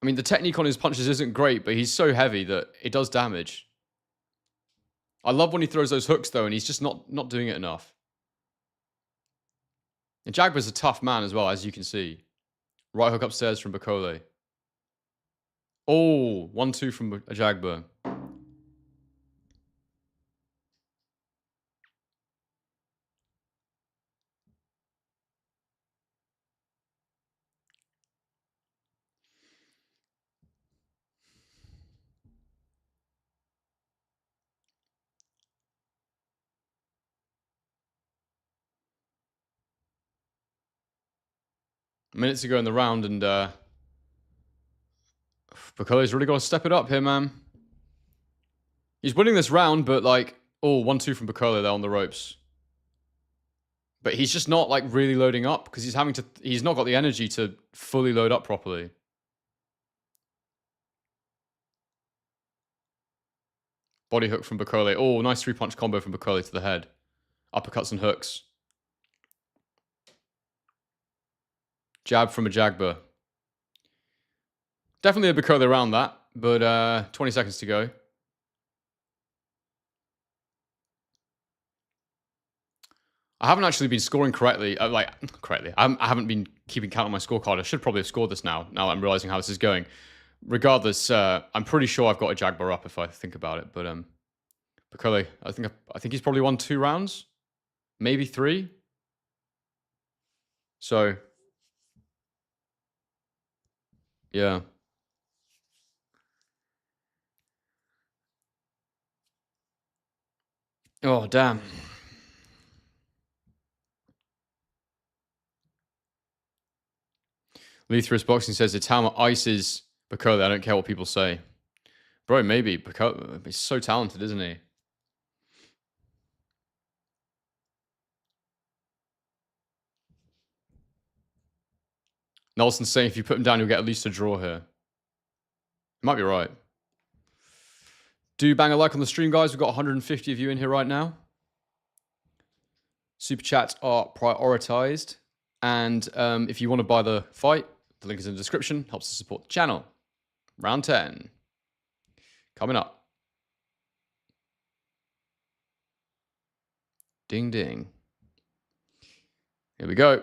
I mean, the technique on his punches isn't great, but he's so heavy that it does damage. I love when he throws those hooks, though, and he's just not doing it enough. And Ajagba's a tough man as well, as you can see. Right hook upstairs from Bakole. Oh, 1-2 from Ajagba. Minutes ago in the round, and Bakole's really got to step it up here, man. He's winning this round, but like, oh, 1-2 from Bakole there on the ropes. But he's just not like really loading up because he's not got the energy to fully load up properly. Body hook from Bakole. Oh, nice 3-punch combo from Bakole to the head. Uppercuts and hooks. Jab from Ajagba. Definitely a Bakole around that, but 20 seconds to go. I haven't actually been scoring correctly. I haven't been keeping count on my scorecard. I should probably have scored this now that I'm realizing how this is going. Regardless, I'm pretty sure I've got Ajagba up if I think about it. But Bakole, I think he's probably won 2 rounds, maybe 3. So, yeah. Oh, damn. Lethrus Boxing says it's how ices Bakole. I don't care what people say. Bro, maybe. Bakole, he's so talented, isn't he? Nelson's saying if you put him down, you'll get at least a draw here. Might be right. Do bang a like on the stream, guys. We've got 150 of you in here right now. Super chats are prioritized. And if you want to buy the fight, the link is in the description. Helps to support the channel. Round 10. Coming up. Ding, ding. Here we go.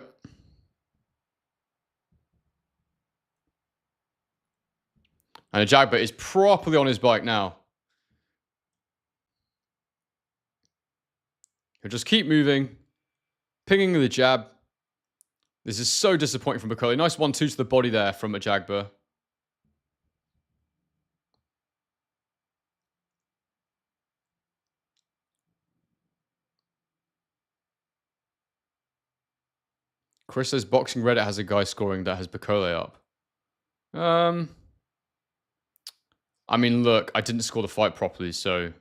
And Ajagba is properly on his bike now. He'll just keep moving, pinging the jab. This is so disappointing from Bakole. Nice 1-2 to the body there from Ajagba. Chris says Boxing Reddit has a guy scoring that has Bakole up. I mean, look, I didn't score the fight properly, so...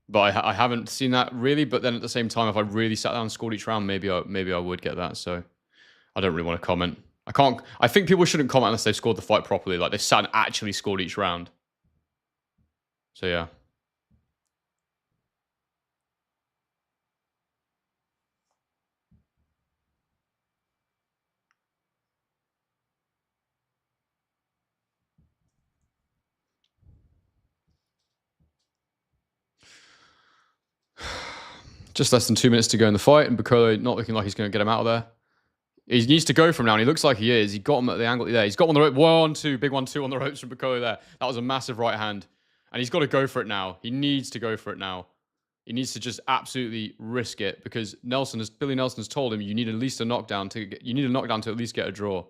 But I haven't seen that really. But then at the same time, if I really sat down and scored each round, maybe I would get that. So I don't really want to comment. I can't. I think people shouldn't comment unless they've scored the fight properly. Like they sat and actually scored each round. So yeah. Just less than 2 minutes to go in the fight, and Bakole not looking like he's going to get him out of there. He needs to go from now, and he looks like he is. He got him at the angle there. He's got him on the rope. 1-2, big 1-2 on the ropes from Bakole there. That was a massive right hand. And he's got to go for it now. He needs to go for it now. He needs to just absolutely risk it because Billy Nelson has told him you need at least a knockdown to at least get a draw.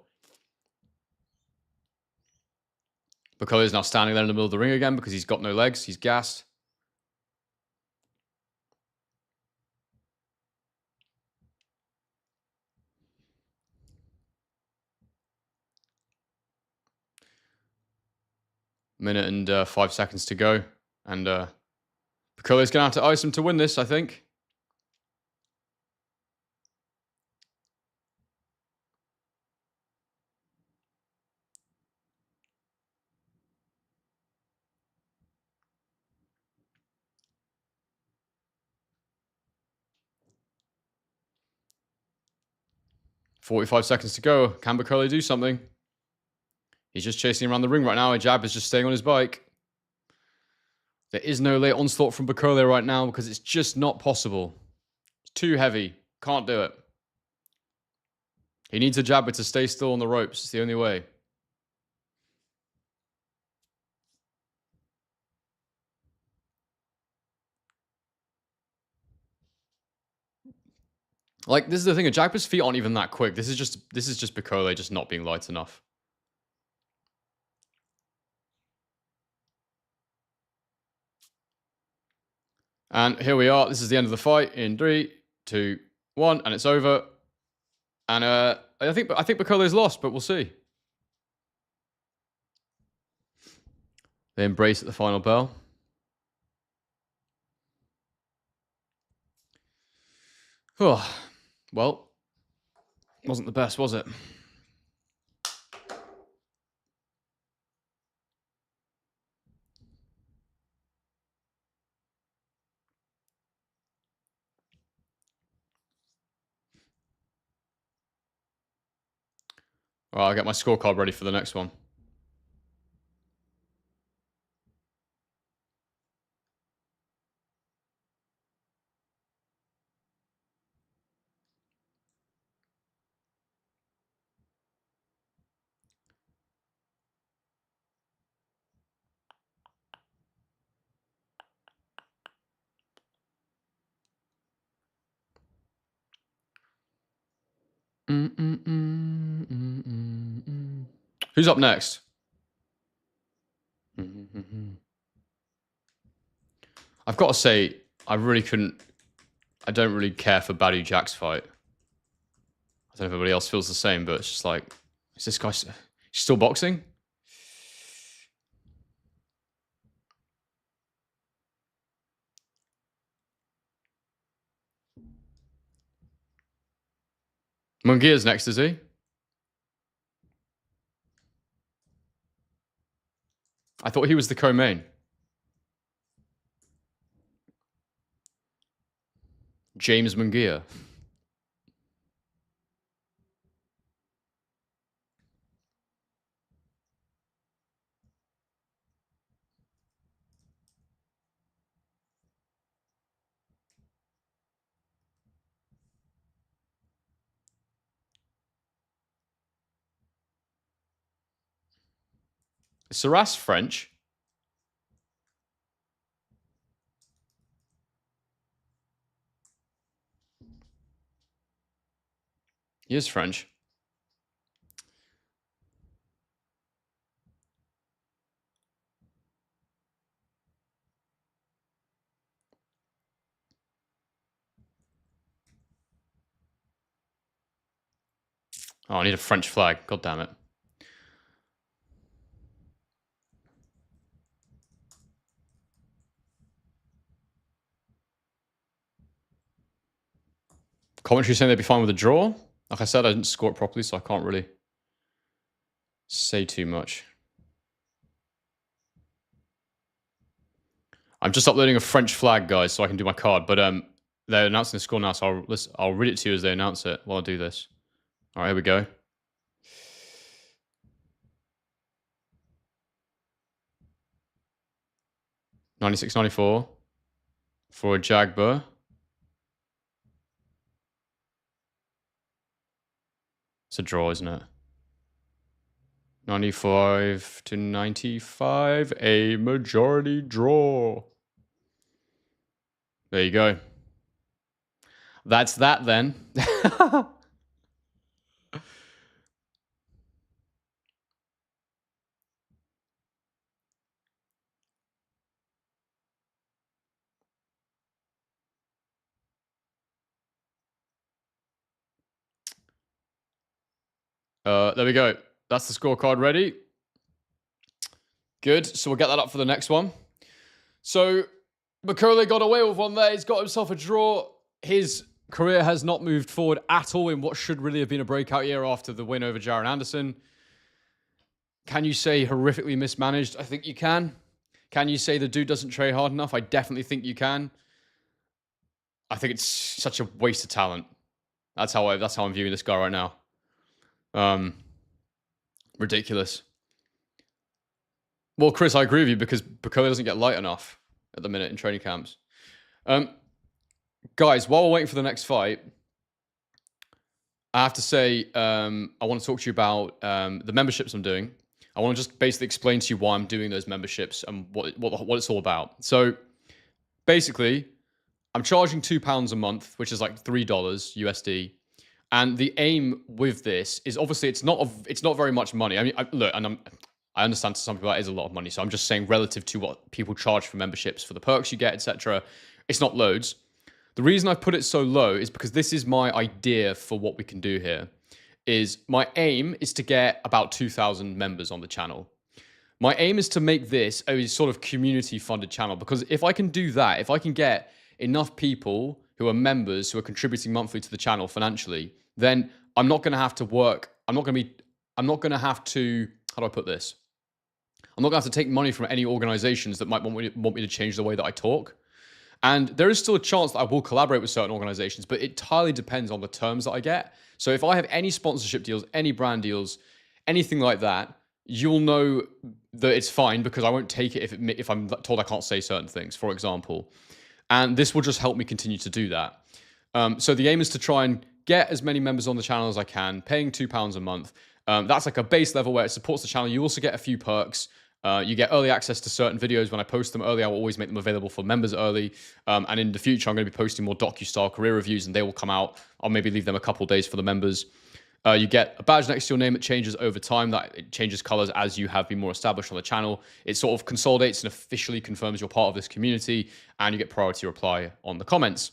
Bakole is now standing there in the middle of the ring again because he's got no legs. He's gassed. Minute and 5 seconds to go. And Bakole's going to have to ice him to win this, I think. .45 seconds to go. Can Bakole do something? He's just chasing around the ring right now. Ajagba is just staying on his bike. There is no late onslaught from Bakole right now because it's just not possible. It's too heavy. Can't do it. He needs Ajagba to stay still on the ropes. It's the only way. Like, this is the thing. Ajagba's feet aren't even that quick. This is just Bakole just not being light enough. And here we are. This is the end of the fight in 3, 2, 1, and it's over. And I think Bakole's lost, but we'll see. They embrace at the final bell. Oh, well, wasn't the best, was it? All right, I'll get my scorecard ready for the next one. Who's up next? I've got to say, I don't really care for Badou Jack's fight. I don't know if everybody else feels the same, but it's just like, is this guy still boxing? Munguia's next, is he? I thought he was the co-main. James Munguia. Saras French. He is French. Oh, I need a French flag. God damn it. Commentary saying they'd be fine with a draw. Like I said, I didn't score it properly, so I can't really say too much. I'm just uploading a French flag, guys, so I can do my card. But they're announcing the score now, so I'll read it to you as they announce it while I do this. All right, here we go. $96.94 for Ajagba. It's a draw, isn't it? 95-95, a majority draw. There you go. That's that then. There we go. That's the scorecard ready. Good. So we'll get that up for the next one. So Bakole got away with one there. He's got himself a draw. His career has not moved forward at all in what should really have been a breakout year after the win over Jaron Anderson. Can you say horrifically mismanaged? I think you can. Can you say the dude doesn't train hard enough? I definitely think you can. I think it's such a waste of talent. That's how I'm viewing this guy right now. Ridiculous. Well, Chris, I agree with you because Bakole doesn't get light enough at the minute in training camps. Guys, while we're waiting for the next fight, I have to say I want to talk to you about the memberships I'm doing. I want to just basically explain to you why I'm doing those memberships and what it's all about. So basically, I'm charging £2 a month, which is like $3 USD. And the aim with this is obviously it's not very much money. I mean, I understand to some people that is a lot of money. So I'm just saying relative to what people charge for memberships, for the perks you get, etc. It's not loads. The reason I put it so low is because this is my idea for what we can do here. Is my aim is to get about 2,000 members on the channel. My aim is to make this a sort of community-funded channel because if I can do that, if I can get enough people who are members who are contributing monthly to the channel financially, then I'm not going to have to work. I'm not going to have to, how do I put this? I'm not going to have to take money from any organizations that might want me to change the way that I talk. And there is still a chance that I will collaborate with certain organizations, but it entirely depends on the terms that I get. So if I have any sponsorship deals, any brand deals, anything like that, you'll know that it's fine because I won't take it if I'm told I can't say certain things, for example. And this will just help me continue to do that. So the aim is to try and get as many members on the channel as I can, paying £2 a month. That's like a base level where it supports the channel. You also get a few perks. You get early access to certain videos. When I post them early, I will always make them available for members early. And in the future, I'm going to be posting more docu-style career reviews, and they will come out. I'll maybe leave them a couple days for the members. You get a badge next to your name that changes over time. That it changes colors as you have been more established on the channel. It sort of consolidates and officially confirms you're part of this community, and you get priority reply on the comments.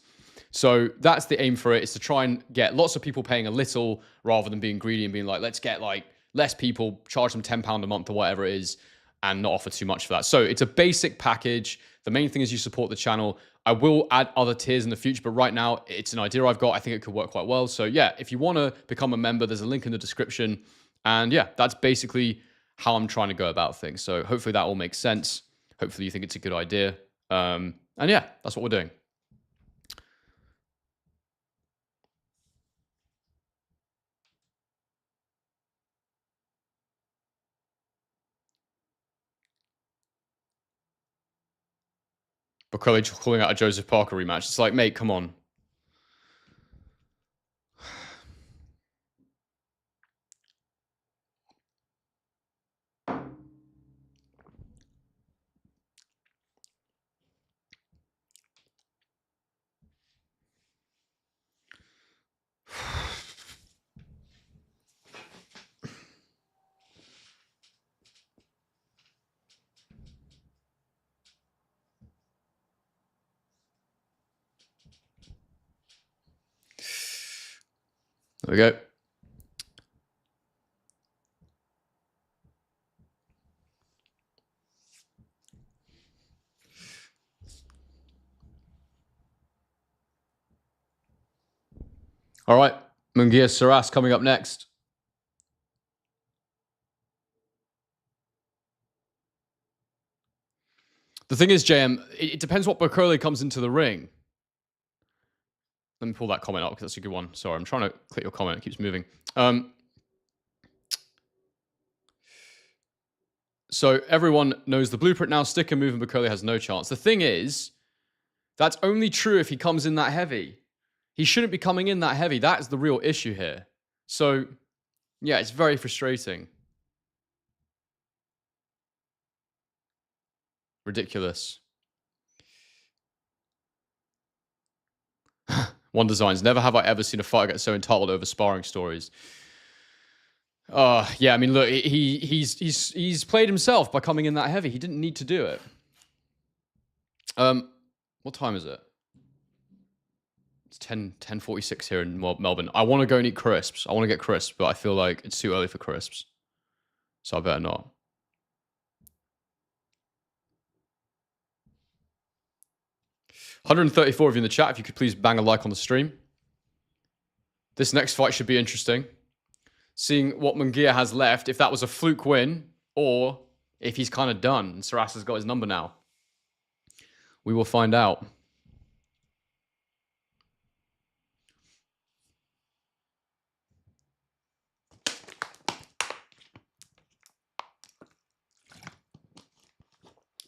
So that's the aim for it, is to try and get lots of people paying a little rather than being greedy and being like, let's get like less people, charge them £10 a month or whatever it is, and not offer too much for that. So it's a basic package. The main thing is you support the channel. I will add other tiers in the future, but right now it's an idea I've got. I think it could work quite well. So yeah, if you want to become a member, there's a link in the description. And yeah, that's basically how I'm trying to go about things. So hopefully that all makes sense. Hopefully you think it's a good idea. And yeah, that's what we're doing. Bakole calling out a Joseph Parker rematch. It's like, mate, come on. we go. All right, Munguia Saras coming up next. The thing is, JM, it depends what Bakole comes into the ring. Let me pull that comment up because that's a good one. Sorry, I'm trying to click your comment. It keeps moving. So everyone knows the blueprint now. Stick and move and Bakole has no chance. The thing is, that's only true if he comes in that heavy. He shouldn't be coming in that heavy. That is the real issue here. So, yeah, it's very frustrating. Ridiculous. One Designs. Never have I ever seen a fighter get so entitled over sparring stories. Yeah, I mean, look, he's played himself by coming in that heavy. He didn't need to do it. What time is it? It's 10:46 here in Melbourne. I want to go and eat crisps. I want to get crisps, but I feel like it's too early for crisps. So I better not. $134 of you in the chat. If you could please bang a like on the stream. This next fight should be interesting. Seeing what Munguia has left, if that was a fluke win, or if he's kind of done and Saras has got his number now. We will find out.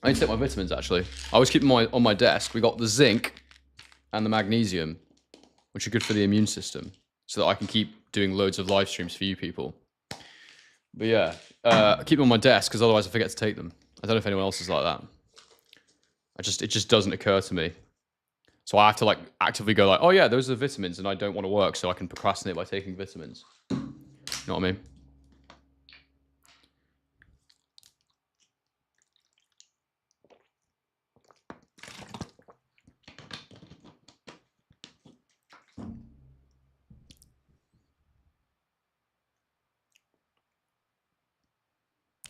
I need to take my vitamins, actually. I always keep them on my desk. We got the zinc and the magnesium, which are good for the immune system, so that I can keep doing loads of live streams for you people. But yeah, I keep them on my desk, because otherwise I forget to take them. I don't know if anyone else is like that. It just doesn't occur to me. So I have to, like, actively go like, oh yeah, those are the vitamins, and I don't want to work, so I can procrastinate by taking vitamins. You know what I mean?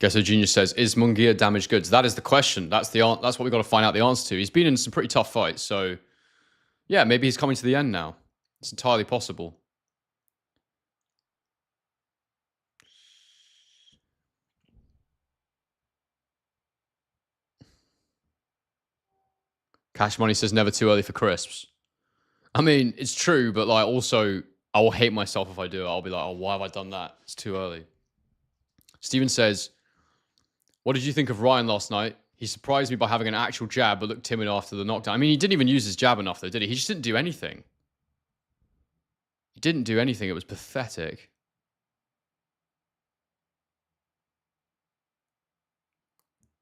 Guess who Genius says, is Munguia damaged goods? That is the question. That's what we've got to find out the answer to. He's been in some pretty tough fights, so yeah, maybe he's coming to the end now. It's entirely possible. Cash Money says never too early for crisps. I mean, it's true, but like also, I will hate myself if I do it. I'll be like, oh, why have I done that? It's too early. Steven says, what did you think of Ryan last night? He surprised me by having an actual jab, but looked timid after the knockdown. I mean, he didn't even use his jab enough, though, did he? He just didn't do anything. He didn't do anything. It was pathetic.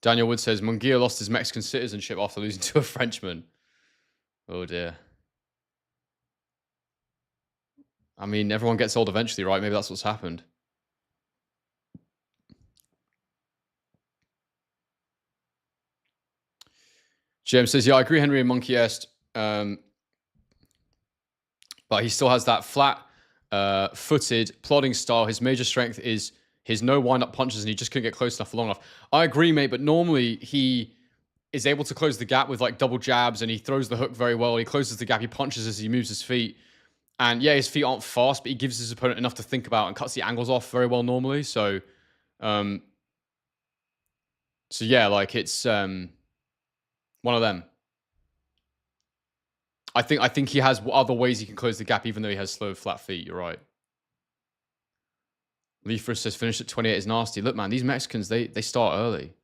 Daniel Wood says, Munguia lost his Mexican citizenship after losing to a Frenchman. Oh, dear. I mean, everyone gets old eventually, right? Maybe that's what's happened. James says, yeah, I agree, Henry and Monkey Est. But he still has that flat-footed, plodding style. His major strength is his no wind-up punches, and he just couldn't get close enough for long enough. I agree, mate, but normally he is able to close the gap with like double jabs, and he throws the hook very well. He closes the gap. He punches as he moves his feet. And yeah, his feet aren't fast, but he gives his opponent enough to think about and cuts the angles off very well normally. So yeah, like it's one of them. I think he has other ways he can close the gap, even though he has slow, flat feet. You're right. Leafrus says, finish at 28 is nasty. Look, man, these Mexicans, they start early.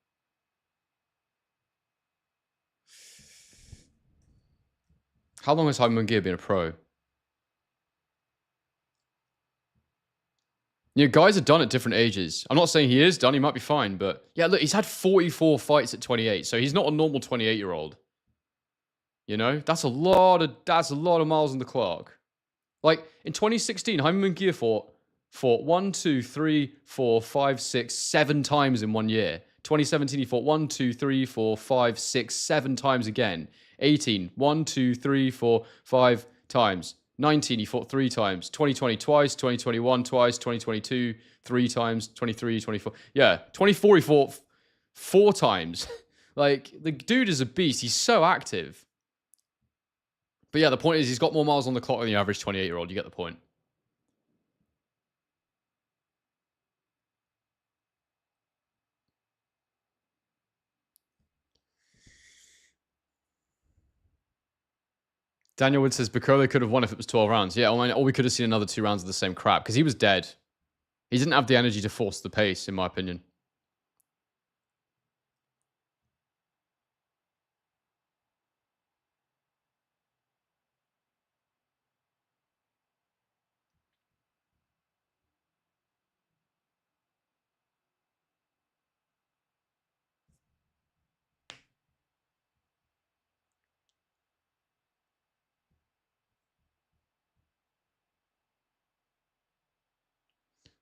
How long has Jaime Munguia been a pro? You know, guys are done at different ages. I'm not saying he is done. He might be fine. But yeah, look, he's had 44 fights at 28. So he's not a normal 28-year-old. You know, that's a lot of miles on the clock. Like in 2016, Jaime Munguia fought 1, 2, 3, 4, 5, 6, 7 times in 1 year. 2017, he fought 1, 2, 3, 4, 5, 6, 7 times again. 18, 1, 2, 3, 4, 5 times. 19, he fought 3 times. 2020 twice, 2021 twice, 2022 3 times, 23, 24. Yeah, 24 he fought 4 times. Like, the dude is a beast. He's so active. But yeah, the point is he's got more miles on the clock than the average 28-year-old. You get the point. Daniel Wood says Bakole could have won if it was 12 rounds. Yeah, or we could have seen another 2 rounds of the same crap because he was dead. He didn't have the energy to force the pace, in my opinion.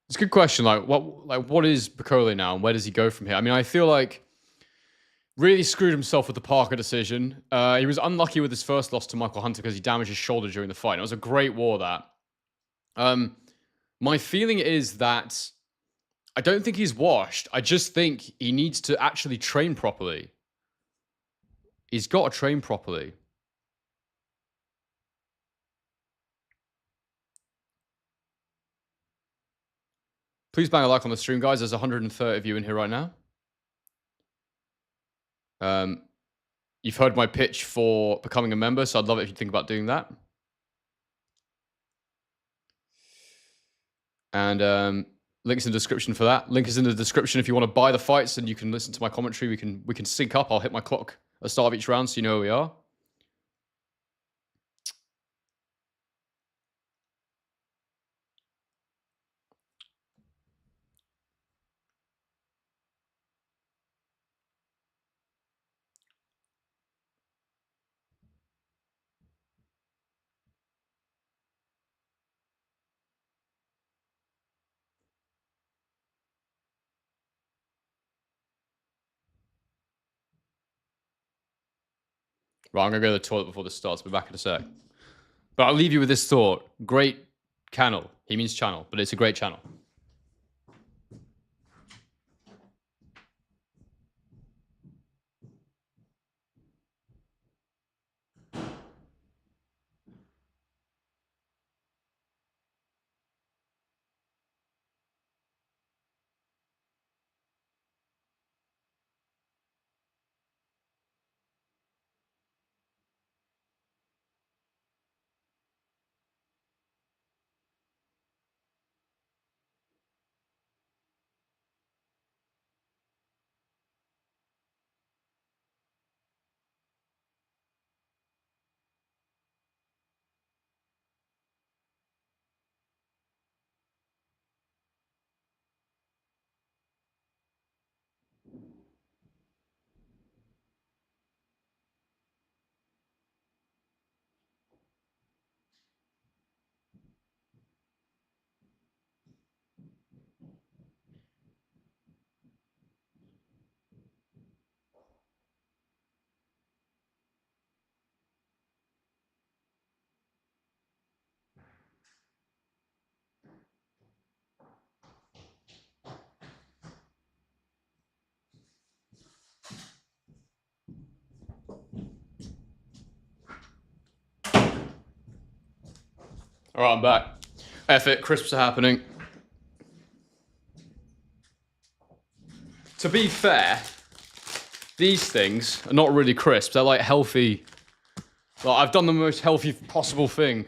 It's a good question. What is Bakole now, and where does he go from here? I mean, I feel like really screwed himself with the Parker decision. He was unlucky with his first loss to Michael Hunter because he damaged his shoulder during the fight. It was a great war, that. My feeling is that I don't think he's washed. I just think he needs to actually train properly. He's got to train properly. Please bang a like on the stream, guys. There's 130 of you in here right now. You've heard my pitch for becoming a member, so I'd love it if you think about doing that. And links in the description for that. Link is in the description if you want to buy the fights and you can listen to my commentary. We can sync up. I'll hit my clock at the start of each round so you know where we are. Right, I'm going to go to the toilet before this starts. I'll be back in a sec. But I'll leave you with this thought. Great channel. He means channel, but it's a great channel. All right, I'm back. F it, crisps are happening. To be fair, these things are not really crisps. They're like healthy. Well, I've done the most healthy possible thing.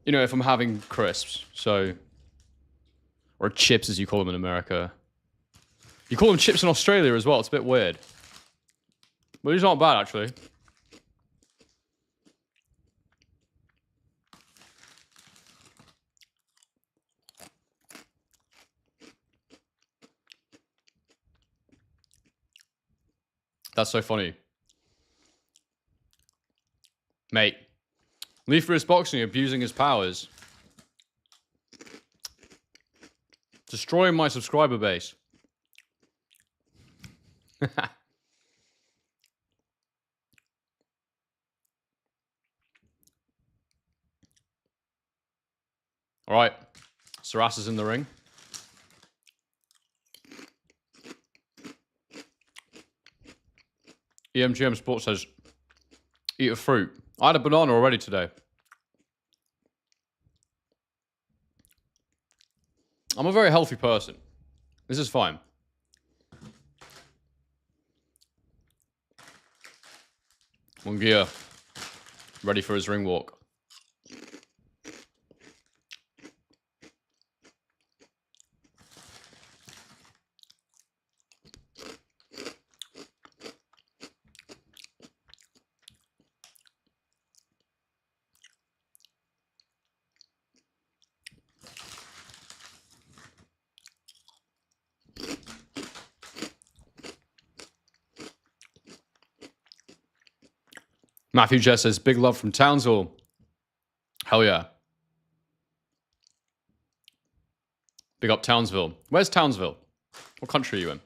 You know, if I'm having crisps, so. Or chips, as you call them in America. You call them chips in Australia as well. It's a bit weird. But these aren't bad, actually. That's so funny. Mate. Leave for his boxing, abusing his powers. Destroying my subscriber base. All right. Saras is in the ring. EMGM Sports says, eat a fruit. I had a banana already today. I'm a very healthy person. This is fine. Munguia, ready for his ring walk. Matthew Jess says, big love from Townsville. Hell yeah. Big up Townsville. Where's Townsville? What country are you in?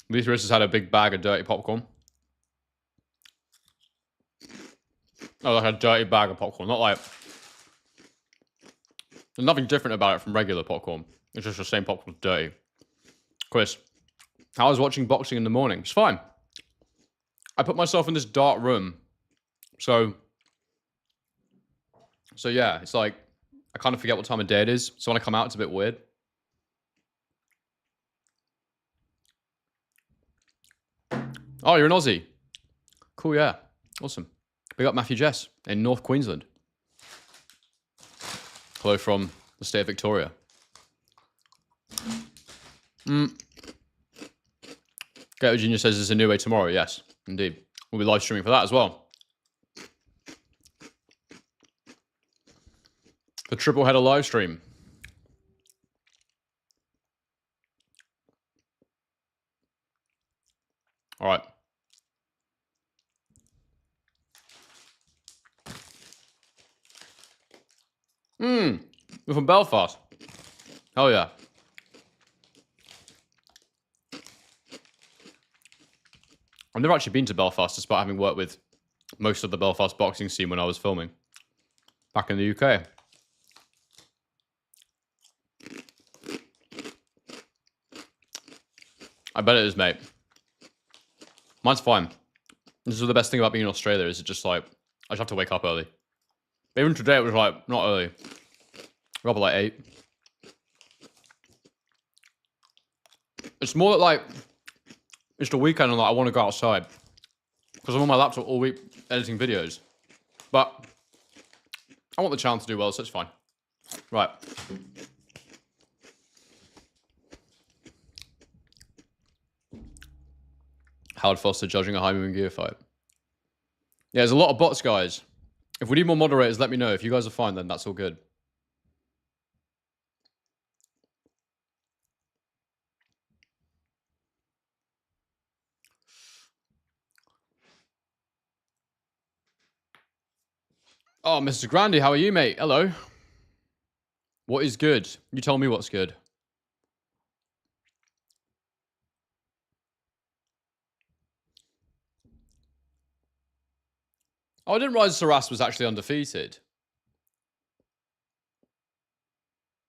Lisa has had a big bag of dirty popcorn. Oh, like a dirty bag of popcorn. Not like... There's nothing different about it from regular popcorn. It's just the same popcorn, dirty. Chris, how was watching boxing in the morning? It's fine. I put myself in this dark room. So yeah, it's like, I kind of forget what time of day it is. So when I come out, it's a bit weird. Oh, you're an Aussie. Cool, yeah. Awesome. Big up Matthew Jess in North Queensland. Hello from the state of Victoria. Gabriel Jr. says there's a new way tomorrow. Yes, indeed. We'll be live streaming for that as well. The triple header live stream. All right. You're from Belfast. Hell yeah. I've never actually been to Belfast, despite having worked with most of the Belfast boxing scene when I was filming back in the UK. I bet it is, mate. Mine's fine. This is the best thing about being in Australia, is it just like, I just have to wake up early. But even today, it was like, not early. I got up at like 8. It's more that like, it's the weekend and like, I want to go outside. Because I'm on my laptop all week editing videos. But I want the channel to do well, so it's fine. Right. Howard Foster judging a Jaime Munguia fight. Yeah, there's a lot of bots, guys. If we need more moderators, let me know. If you guys are fine, then that's all good. Oh, Mr. Grandy, how are you, mate? Hello. What is good? You tell me what's good. Oh, I didn't realize Saras was actually undefeated.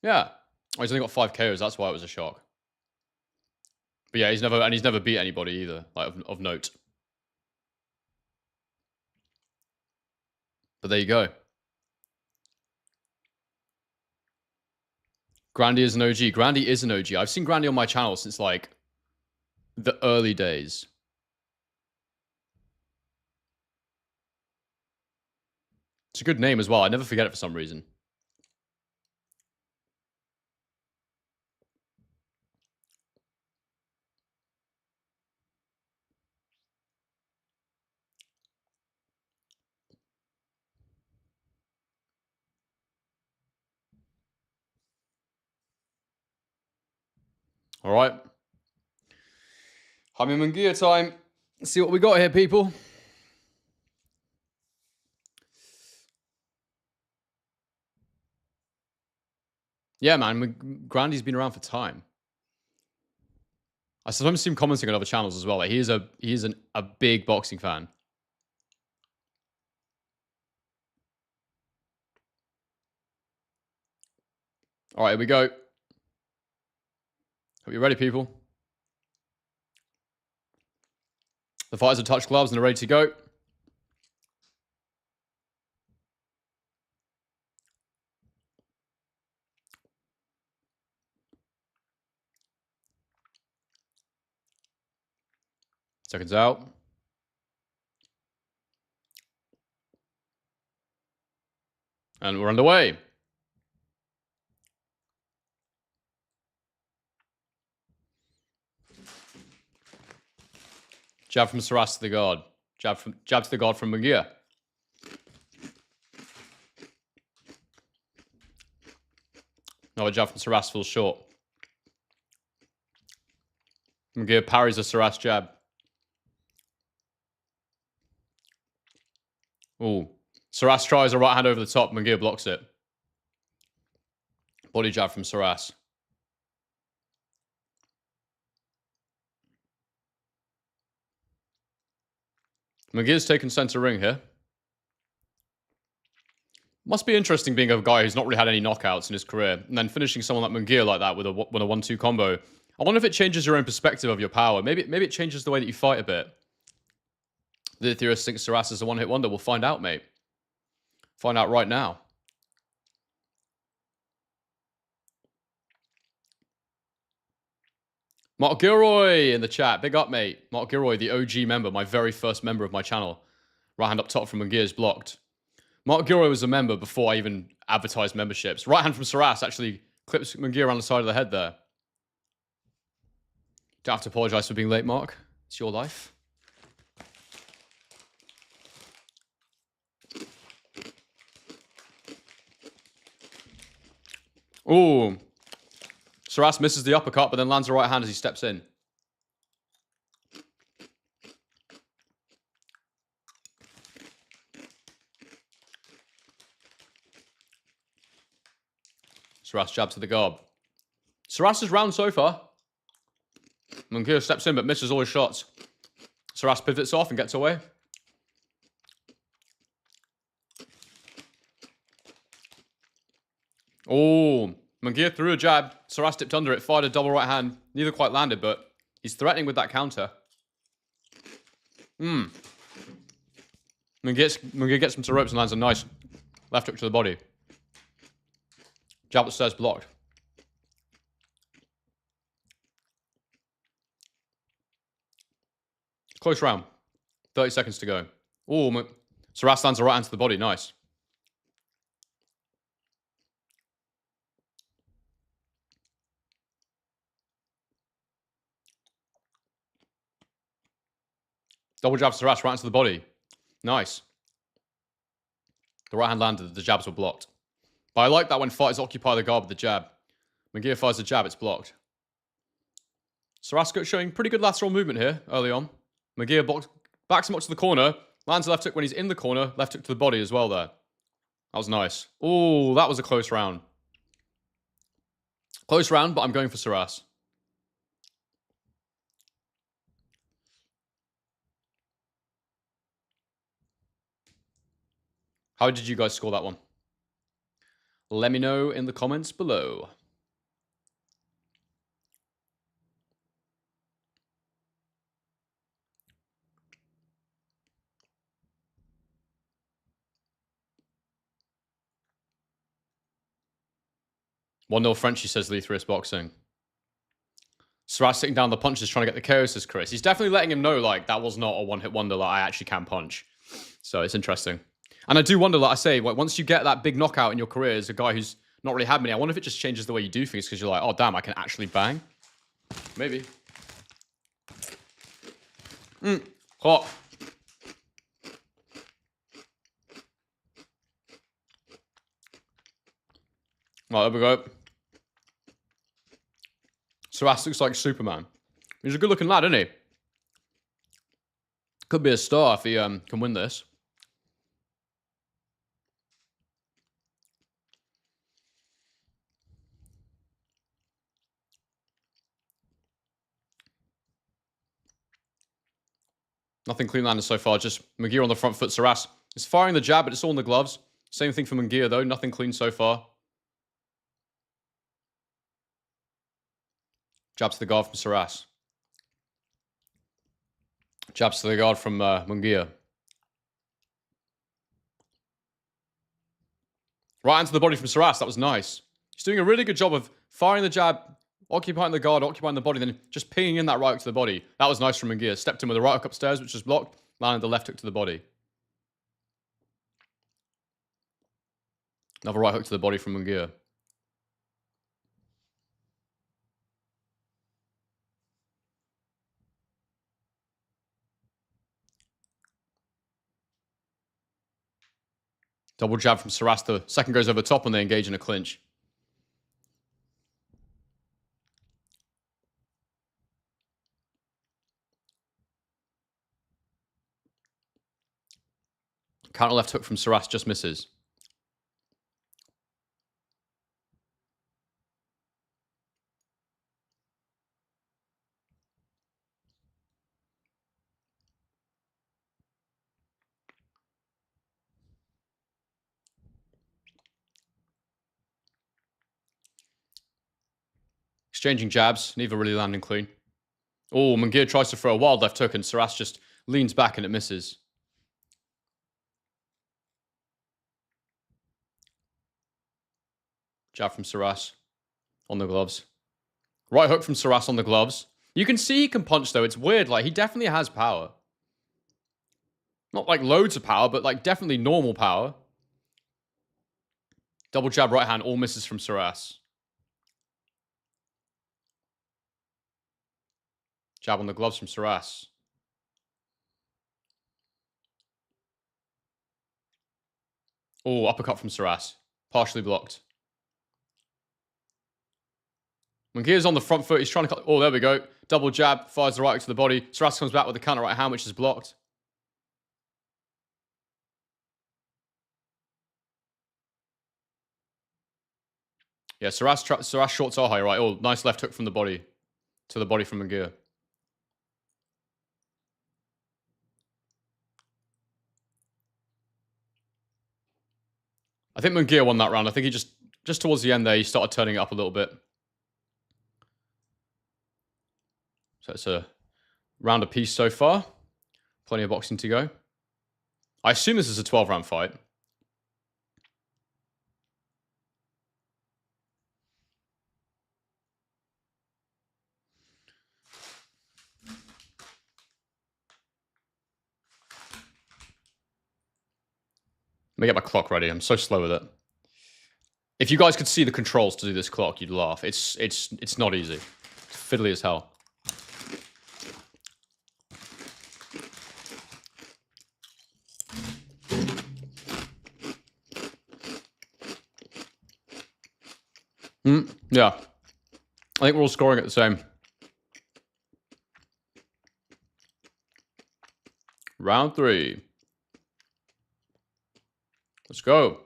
Yeah. Oh, he's only got 5 KOs. That's why it was a shock. But yeah, he's never beat anybody either, like of note. But there you go. Grandy is an OG. Grandy is an OG. I've seen Grandy on my channel since like the early days. It's a good name as well. I never forget it for some reason. All right. Jaime Munguia time. Let's see what we got here, people. Yeah, man. Grandy's been around for time. I sometimes see him commenting on other channels as well. Like he is a big boxing fan. All right, here we go. Hope you're ready, people. The fighters have touched gloves and they're ready to go. Seconds out. And we're underway. Jab from Saras to the guard. Jab to the guard from Munguia. Another jab from Saras falls short. Munguia parries a Saras jab. Ooh. Saras tries a right hand over the top. Munguia blocks it. Body jab from Saras. Munguia's taken center ring here. Must be interesting being a guy who's not really had any knockouts in his career, and then finishing someone like Munguia like that with a 1-2 combo. I wonder if it changes your own perspective of your power. Maybe it changes the way that you fight a bit. The theorist thinks Saras is a one-hit wonder. We'll find out, mate. Find out right now. Mark Gilroy in the chat. Big up, mate. Mark Gilroy, the OG member, my very first member of my channel. Right hand up top from Munguia is blocked. Mark Gilroy was a member before I even advertised memberships. Right hand from Saras actually clips Munguia around the side of the head there. Don't have to apologize for being late, Mark. It's your life. Ooh. Saras misses the uppercut, but then lands a right hand as he steps in. Saras jabs to the guard. Saras' round so far. Munguia steps in but misses all his shots. Saras pivots off and gets away. Oh, Munguia threw a jab. Saras dipped under it, fired a double right hand. Neither quite landed, but he's threatening with that counter. Munguia gets him to ropes and lands a nice left hook to the body. Jab that says blocked. Close round. 30 seconds to go. Oh, Saras lands a right hand to the body. Nice. Double jab to Saras right into the body. Nice. The right hand landed. The jabs were blocked. But I like that when fighters occupy the guard with the jab. Munguia fires the jab. It's blocked. Saras showing pretty good lateral movement here early on. Munguia backs him up to the corner. Lands a left hook when he's in the corner. Left hook to the body as well there. That was nice. Oh, that was a close round. Close round, but I'm going for Saras. How did you guys score that one? Let me know in the comments below. One 0 Frenchie says Lee Thriss Boxing. Saras sitting down the punches trying to get the KO, says Chris. He's definitely letting him know, like, that was not a one-hit wonder, like, I actually can punch. So it's interesting. And I do wonder, like I say, like, once you get that big knockout in your career as a guy who's not really had many, I wonder if it just changes the way you do things because you're like, oh, damn, I can actually bang. Maybe. Hot. Right, there we go. Saras looks like Superman. He's a good-looking lad, isn't he? Could be a star if he can win this. Nothing clean landed so far. Just Munguia on the front foot. Saras is firing the jab, but it's all in the gloves. Same thing for Munguia, though. Nothing clean so far. Jabs to the guard from Saras. Jabs to the guard from Munguia. Right into the body from Saras. That was nice. He's doing a really good job of firing the jab, occupying the guard, occupying the body, then just pinging in that right hook to the body. That was nice from Munguia. Stepped in with a right hook upstairs, which was blocked. Landed the left hook to the body. Another right hook to the body from Munguia. Double jab from Saras. The second goes over top and they engage in a clinch. Counter left hook from Saras just misses. Exchanging jabs, neither really landing clean. Oh, Munguia tries to throw a wild left hook and Saras just leans back and it misses. Jab from Saras on the gloves. Right hook from Saras on the gloves. You can see he can punch, though. It's weird. Like, he definitely has power. Not like loads of power, but like definitely normal power. Double jab right hand, all misses from Saras. Jab on the gloves from Saras. Oh, uppercut from Saras. Partially blocked. Munguia's on the front foot. He's trying to cut. Oh, there we go. Double jab. Fires the right hook to the body. Saras comes back with the counter right hand, which is blocked. Yeah, Saras shorts are high, right? Oh, nice left hook from the body to the body from Munguia. I think Munguia won that round. I think he just towards the end there, he started turning it up a little bit. So it's a round apiece so far. Plenty of boxing to go. I assume this is a 12-round fight. Let me get my clock ready. I'm so slow with it. If you guys could see the controls to do this clock, you'd laugh. It's not easy. It's fiddly as hell. Yeah. I think we're all scoring at the same. Round 3. Let's go.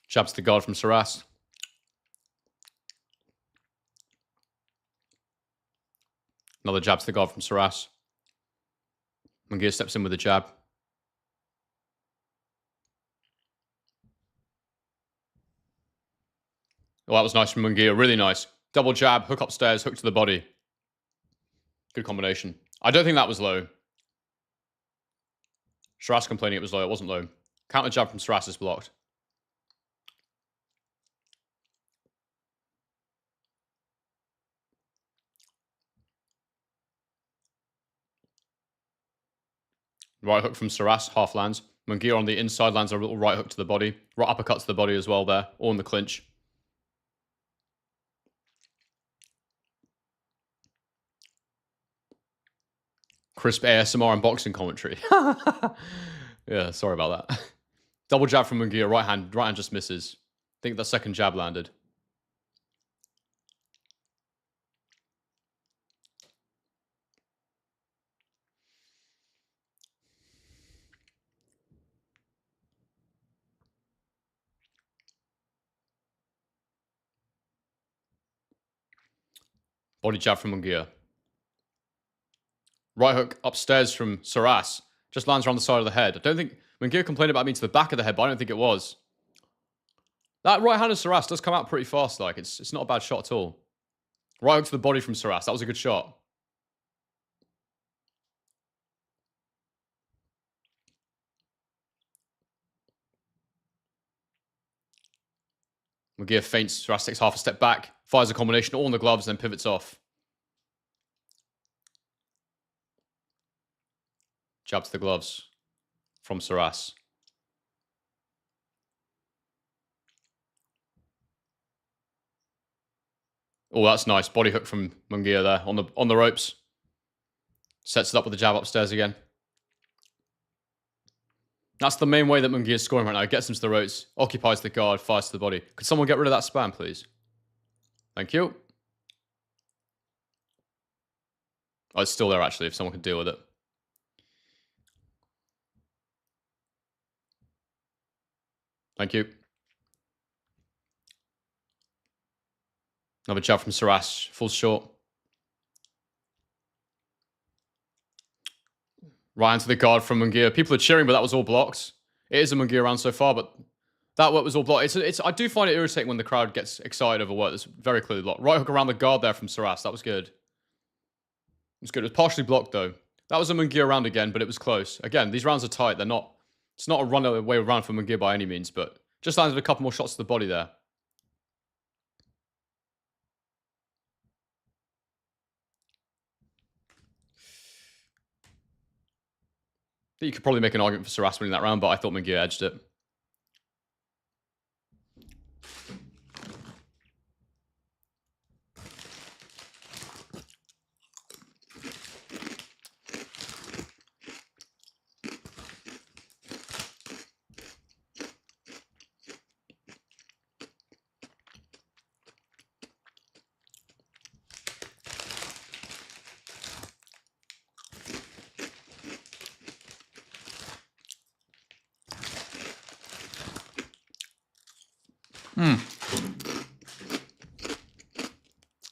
Jabs to the guard from Saras. Another jab to the guard from Saras. Munguia steps in with a jab. Oh, that was nice from Munguia. Really nice. Double jab, hook upstairs, hook to the body. Good combination. I don't think that was low. Saras complaining it was low. It wasn't low. Counter jab from Saras is blocked. Right hook from Saras, half lands. Munguia on the inside lands a little right hook to the body. Right uppercut to the body as well there. All in the clinch. Crisp ASMR and boxing commentary. Yeah, sorry about that. Double jab from Munguia, right hand just misses. I think that second jab landed. Body jab from Munguia. Right hook upstairs from Saras. Just lands around the side of the head. I don't think... Munguia complained about me to the back of the head, but I don't think it was. That right hand of Saras does come out pretty fast. Like, it's not a bad shot at all. Right hook to the body from Saras. That was a good shot. Munguia feints. Saras takes half a step back. Fires a combination all in the gloves, then pivots off. Jab to the gloves from Saras. Oh, that's nice. Body hook from Munguia there on the ropes. Sets it up with the jab upstairs again. That's the main way that Munguia is scoring right now. Gets him to the ropes, occupies the guard, fires to the body. Could someone get rid of that spam, please? Thank you. Oh, it's still there, actually, if someone could deal with it. Thank you. Another jab from Saras. Falls short. Right into the guard from Munguia. People are cheering, but that was all blocked. It is a Munguia round so far, but that work was all blocked. I do find it irritating when the crowd gets excited over work that's very clearly blocked. Right hook around the guard there from Saras. That was good. It was good. It was partially blocked, though. That was a Munguia round again, but it was close. Again, these rounds are tight. They're not... It's not a runaway round for Munguia by any means, but just landed a couple more shots to the body there. You could probably make an argument for Saras winning that round, but I thought Munguia edged it.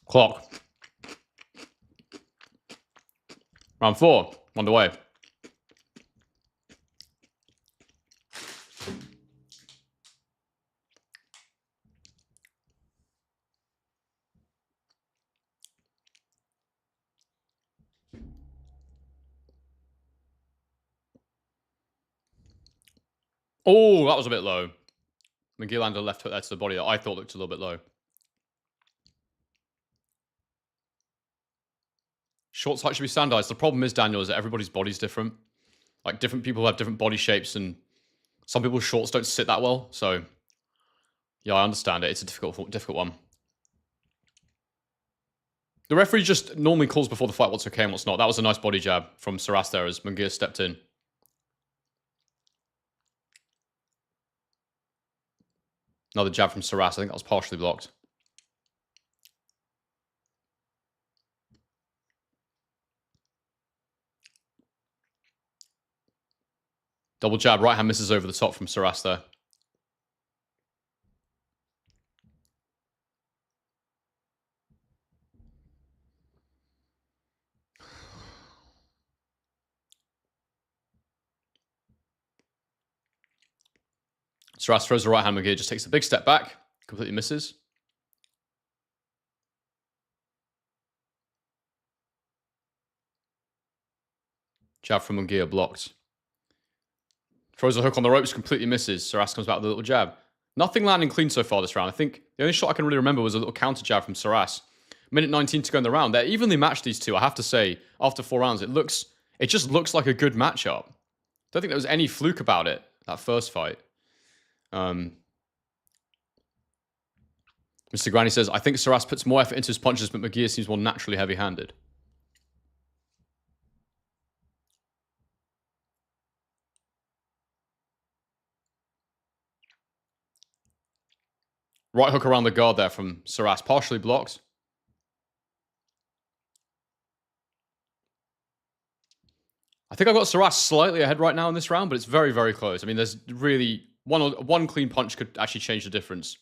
Clock. Round 4. Underway. Oh, that was a bit low. Munguia landed a left hook there to the body that I thought looked a little bit low. Short height should be standardized. The problem is, Daniel, is that everybody's body's different. Like, different people have different body shapes, and some people's shorts don't sit that well. So, yeah, I understand it. It's a difficult one. The referee just normally calls before the fight what's okay and what's not. That was a nice body jab from Saras there as Munguia stepped in. Another jab from Saras. I think that was partially blocked. Double jab, right hand misses over the top from Saras there. Saras throws the right hand, Munguia just takes a big step back, completely misses. Jab from Munguia blocked. Throws a hook on the ropes, completely misses. Saras comes back with a little jab. Nothing landing clean so far this round. I think the only shot I can really remember was a little counter jab from Saras. Minute 19 to go in the round. They're evenly matched, these two. I have to say, after 4 rounds, it just looks like a good matchup. Don't think there was any fluke about it, that first fight. Mr. Granny says, I think Saras puts more effort into his punches, but Munguia seems more naturally heavy-handed. Right hook around the guard there from Saras, partially blocked. I think I've got Saras slightly ahead right now in this round, but it's very, very close. I mean, there's really... One clean punch could actually change the difference.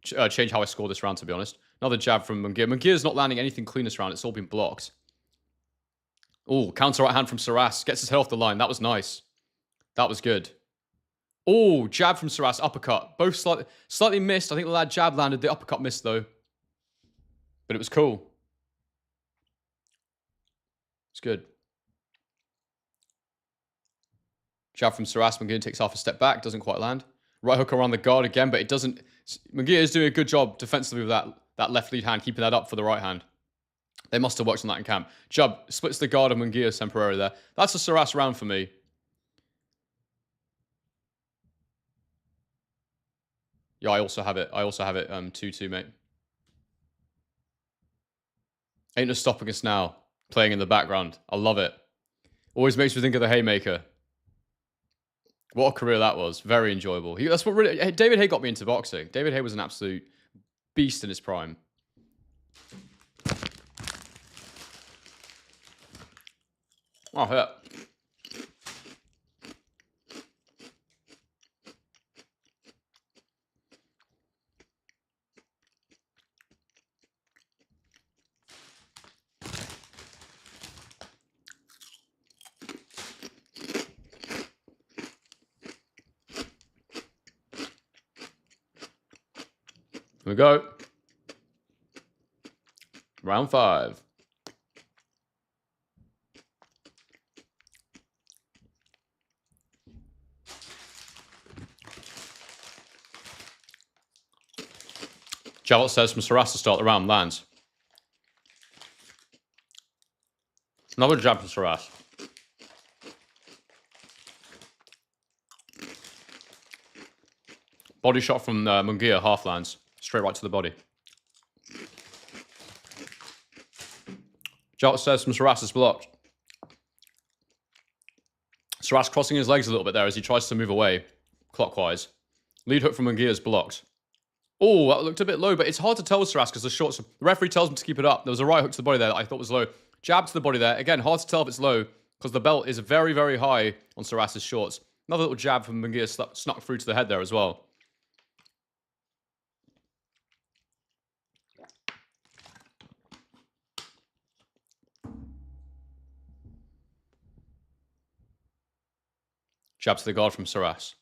Change how I score this round, to be honest. Another jab from Munguia. Munguia's not landing anything clean this round. It's all been blocked. Oh, counter right hand from Saras. Gets his head off the line. That was nice. That was good. Oh, jab from Saras. Uppercut. Both slightly missed. I think the lad jab landed. The uppercut missed, though. But it was cool. It's good. Jab from Saras. Munguia takes half a step back. Doesn't quite land. Right hook around the guard again, but it doesn't. Munguia is doing a good job defensively with that left lead hand, keeping that up for the right hand. They must have worked on that in camp. Jab splits the guard of Munguia temporarily there. That's a Saras round for me. Yeah, I also have it. 2-2, mate. Ain't no stopping us now. Playing in the background. I love it. Always makes me think of the Haymaker. What a career that was. Very enjoyable. That's what really... David Haye got me into boxing. David Haye was an absolute beast in his prime. Oh, yeah. Here we go. Round 5. Jab says from Saras to start the round, lands. Another jab from Saras. Body shot from Munguia, half lands. Straight right to the body. Jab says from Saras is blocked. Saras crossing his legs a little bit there as he tries to move away clockwise. Lead hook from Munguia is blocked. Oh, that looked a bit low, but it's hard to tell with Saras because the shorts. The referee tells him to keep it up. There was a right hook to the body there that I thought was low. Jab to the body there. Again, hard to tell if it's low because the belt is very, very high on Saras's shorts. Another little jab from Munguia snuck through to the head there as well. Jab to the guard from Saras.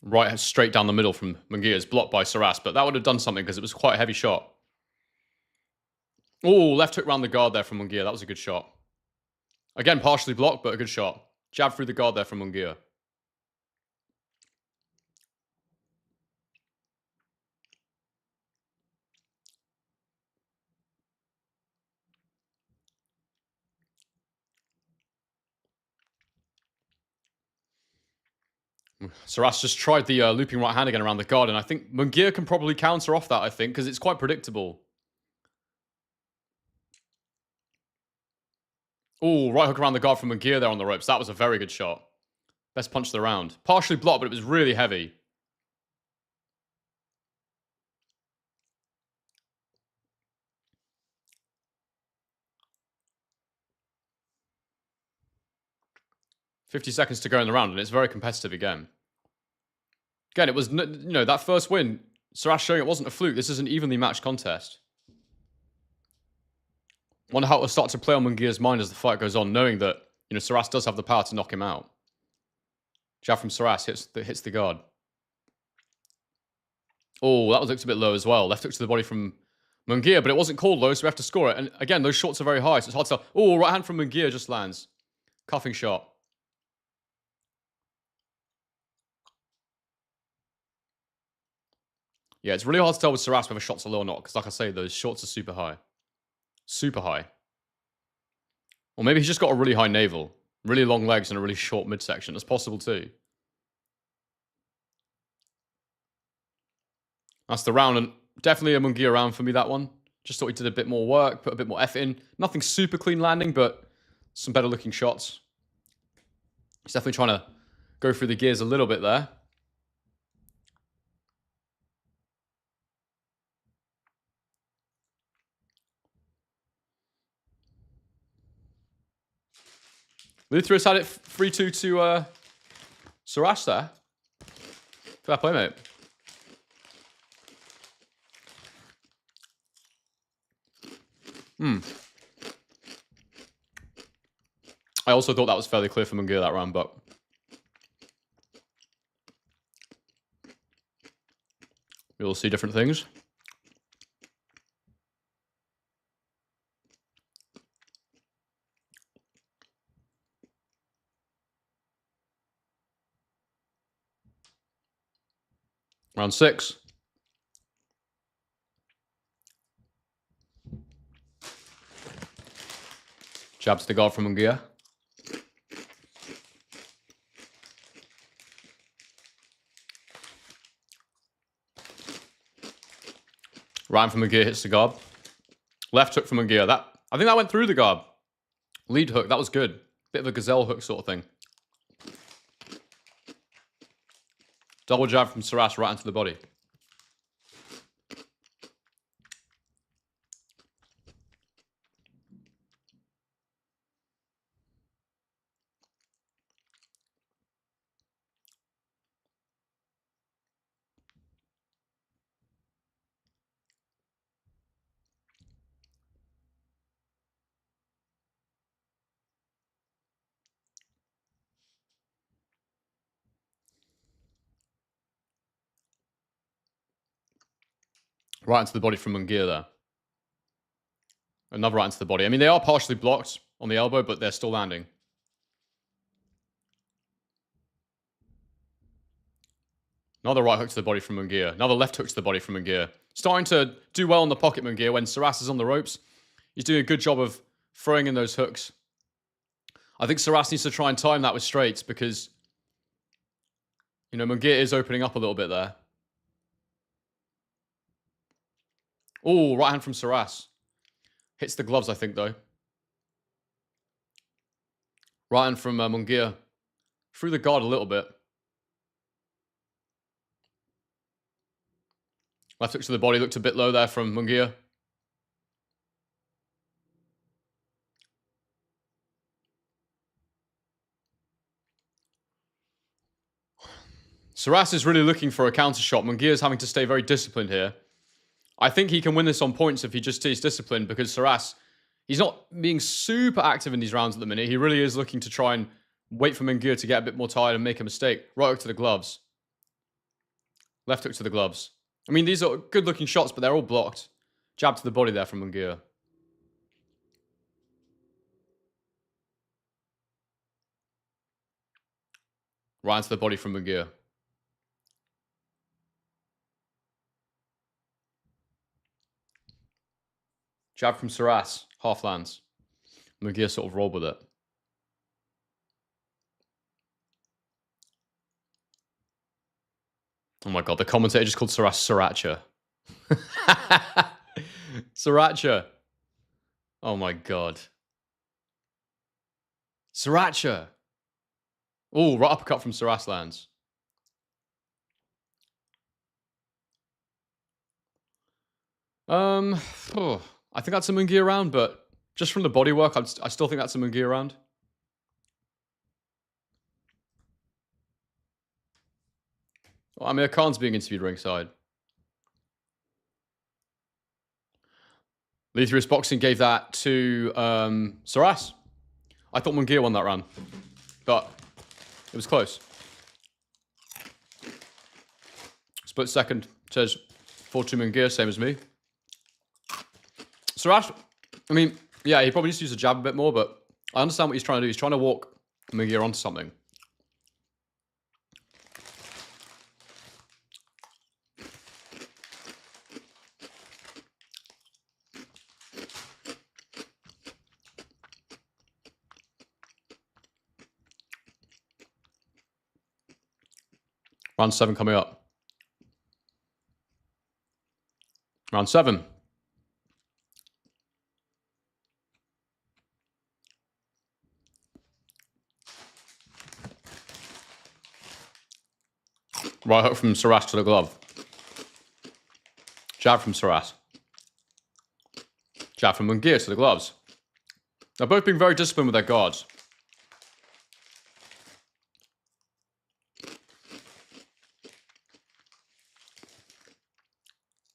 Right straight down the middle from Munguia is blocked by Saras, but that would have done something because it was quite a heavy shot. Oh, left hook round the guard there from Munguia. That was a good shot. Again, partially blocked, but a good shot. Jab through the guard there from Munguia. Saras just tried the looping right hand again around the guard, and I think Munguia can probably counter off that, I think, because it's quite predictable. Oh, right hook around the guard from Munguia there on the ropes. That was a very good shot. Best punch of the round. Partially blocked, but it was really heavy. .50 seconds to go in the round, and it's very competitive again. Again, it was, that first win, Saras showing it wasn't a fluke. This is an evenly matched contest. Wonder how it will start to play on Munguia's mind as the fight goes on, knowing that, Saras does have the power to knock him out. Jab from Saras hits the guard. Oh, that looked a bit low as well. Left hook to the body from Munguia, but it wasn't called low, so we have to score it. And again, those shots are very high, so it's hard to tell. Oh, right hand from Munguia just lands. Cuffing shot. Yeah, it's really hard to tell with Saras whether shots are low or not, because like I say, those shots are super high. Super high. Or maybe he's just got a really high navel. Really long legs and a really short midsection. That's possible too. That's the round, and definitely a Munguia round for me, that one. Just thought he did a bit more work, put a bit more effort in. Nothing super clean landing, but some better looking shots. He's definitely trying to go through the gears a little bit there. Luthor's had it 3-2 to Sarash there. Fair play, mate. I also thought that was fairly clear for Munguia that round, but we'll see different things. Round 6. Jab to the guard from Munguia. Right from Munguia hits the guard. Left hook from Munguia. I think that went through the guard. Lead hook, that was good. Bit of a gazelle hook sort of thing. Double jab from Sarash right into the body. Right into the body from Munguia there. Another right into the body. I mean, they are partially blocked on the elbow, but they're still landing. Another right hook to the body from Munguia. Another left hook to the body from Munguia. Starting to do well in the pocket, Munguia. When Sarash is on the ropes, he's doing a good job of throwing in those hooks. I think Sarash needs to try and time that with straights because, you know, Munguia is opening up a little bit there. Oh, right hand from Sarash. Hits the gloves, I think, though. Right hand from Munguia. Through the guard a little bit. Left hook to the body. Looked a bit low there from Munguia. Sarash is really looking for a counter shot. Munguia is having to stay very disciplined here. I think he can win this on points if he just stays disciplined because Sarash, he's not being super active in these rounds at the minute. He really is looking to try and wait for Munguia to get a bit more tired and make a mistake. Right hook to the gloves. Left hook to the gloves. I mean, these are good-looking shots, but they're all blocked. Jab to the body there from Munguia. Right into the body from Munguia. Jab from Sarash. Half lands. Munguia sort of rolled with it. Oh my god, the commentator just called Sarash Sriracha. Sriracha. Oh my god. Sriracha. Oh, right uppercut from Sarash lands. I think that's a Munguia round, but just from the bodywork, I still think that's a Munguia round. Well, Amir Khan's being interviewed ringside. Lethrius Boxing gave that to Sarash. I thought Munguia won that round, but it was close. Split second says 4-2 Munguia, same as me. Sarash, I mean, yeah, he probably needs to use the jab a bit more, but I understand what he's trying to do. He's trying to walk Munguia onto something. Round 7 coming up. Round 7. Right hook from Sarash to the glove. Jab from Sarash. Jab from Munguia to the gloves. They're both being very disciplined with their guards.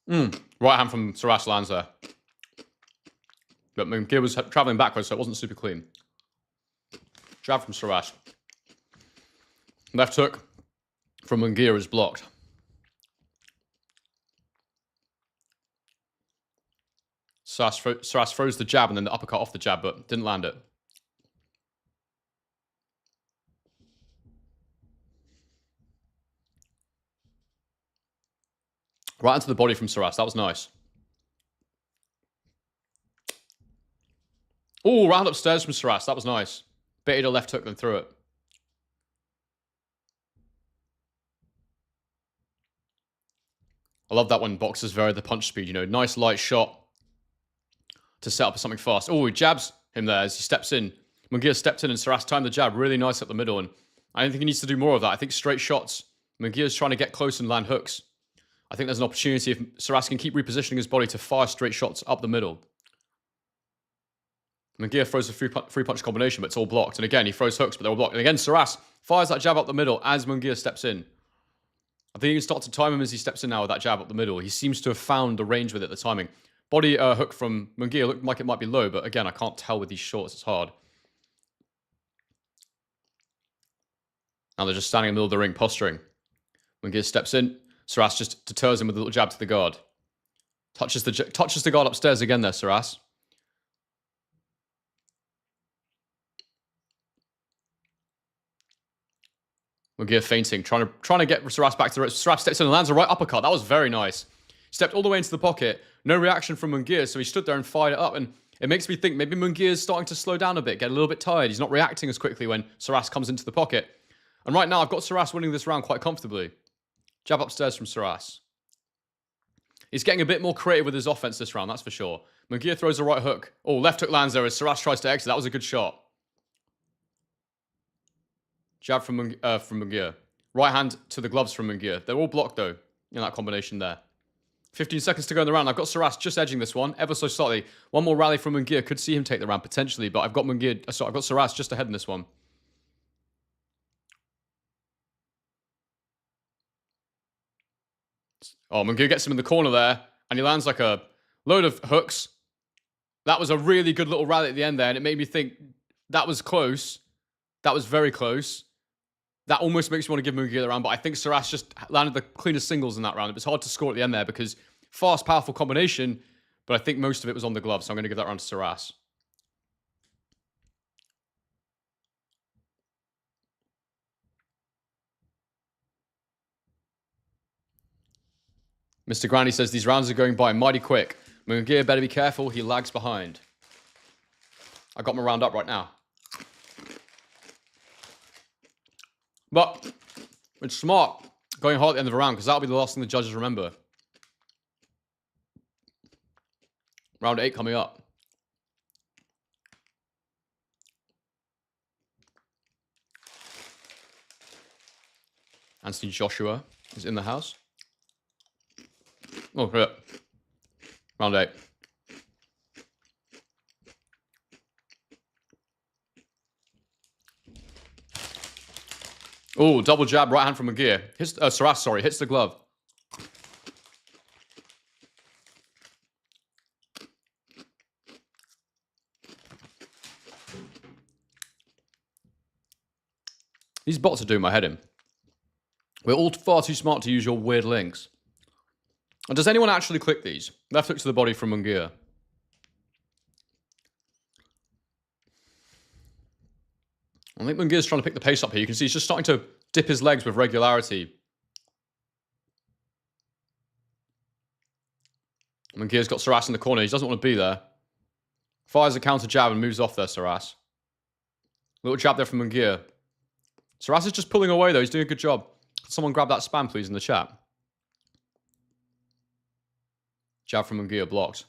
Right hand from Saras lands there. But Munguia was traveling backwards, so it wasn't super clean. Jab from Saras. Left hook from Munguia is blocked. Saras throws the jab and then the uppercut off the jab, but didn't land it. Right into the body from Saras. That was nice. Oh, round upstairs from Saras. That was nice. Baited a left hook, then threw it. I love that when boxers vary the punch speed. You know, nice light shot to set up something fast. Oh, he jabs him there as he steps in. Munguia stepped in and Saras timed the jab really nice up the middle. And I don't think he needs to do more of that. I think straight shots. Munguia's trying to get close and land hooks. I think there's an opportunity if Saras can keep repositioning his body to fire straight shots up the middle. Munguia throws a three-punch combination, but it's all blocked. And again, he throws hooks, but they're all blocked. And again, Saras fires that jab up the middle as Munguia steps in. I think you can start to time him as he steps in now with that jab up the middle. He seems to have found the range with it, the timing. Body hook from Munguia looked like it might be low, but again, I can't tell with these shorts. It's hard. Now they're just standing in the middle of the ring, posturing. Munguia steps in. Saras just deters him with a little jab to the guard. Touches the guard upstairs again there, Saras. Munguia feinting, trying to get Saras back to the ropes. Saras steps in and lands a right uppercut. That was very nice. Stepped all the way into the pocket. No reaction from Munguia, so he stood there and fired it up. And it makes me think maybe Munguia is starting to slow down a bit, get a little bit tired. He's not reacting as quickly when Saras comes into the pocket. And right now, I've got Saras winning this round quite comfortably. Jab upstairs from Saras. He's getting a bit more creative with his offense this round, that's for sure. Munguia throws a right hook. Oh, left hook lands there as Saras tries to exit. That was a good shot. Jab from Munguia. Right hand to the gloves from Munguia. They're all blocked, though, in that combination there. 15 seconds to go in the round. I've got Saras just edging this one, ever so slightly. One more rally from Munguia. Could see him take the round, potentially, but I've got Saras just ahead in this one. Oh, Munguia gets him in the corner there, and he lands like a load of hooks. That was a really good little rally at the end there, and it made me think that was close. That was very close. That almost makes me want to give Munguia the round, but I think Saras just landed the cleanest singles in that round. It was hard to score at the end there because fast, powerful combination, but I think most of it was on the glove, so I'm going to give that round to Saras. Mr. Granny says these rounds are going by mighty quick. Munguia better be careful. He lags behind. I got my round up right now. But it's smart going hard at the end of the round because that'll be the last thing the judges remember. Round 8 coming up. Anthony Joshua is in the house. Oh, yeah. Round 8. Oh, double jab, right hand from Munguia. Saras, hits the glove. These bots are doing my head in. We're all far too smart to use your weird links. And does anyone actually click these? Left hook to the body from Munguia. I think Munguia's trying to pick the pace up here. You can see he's just starting to dip his legs with regularity. Munguia's got Saras in the corner. He doesn't want to be there. Fires a counter jab and moves off there, Saras. Little jab there from Munguia. Saras is just pulling away, though. He's doing a good job. Can someone grab that spam, please, in the chat? Jab from Munguia blocked.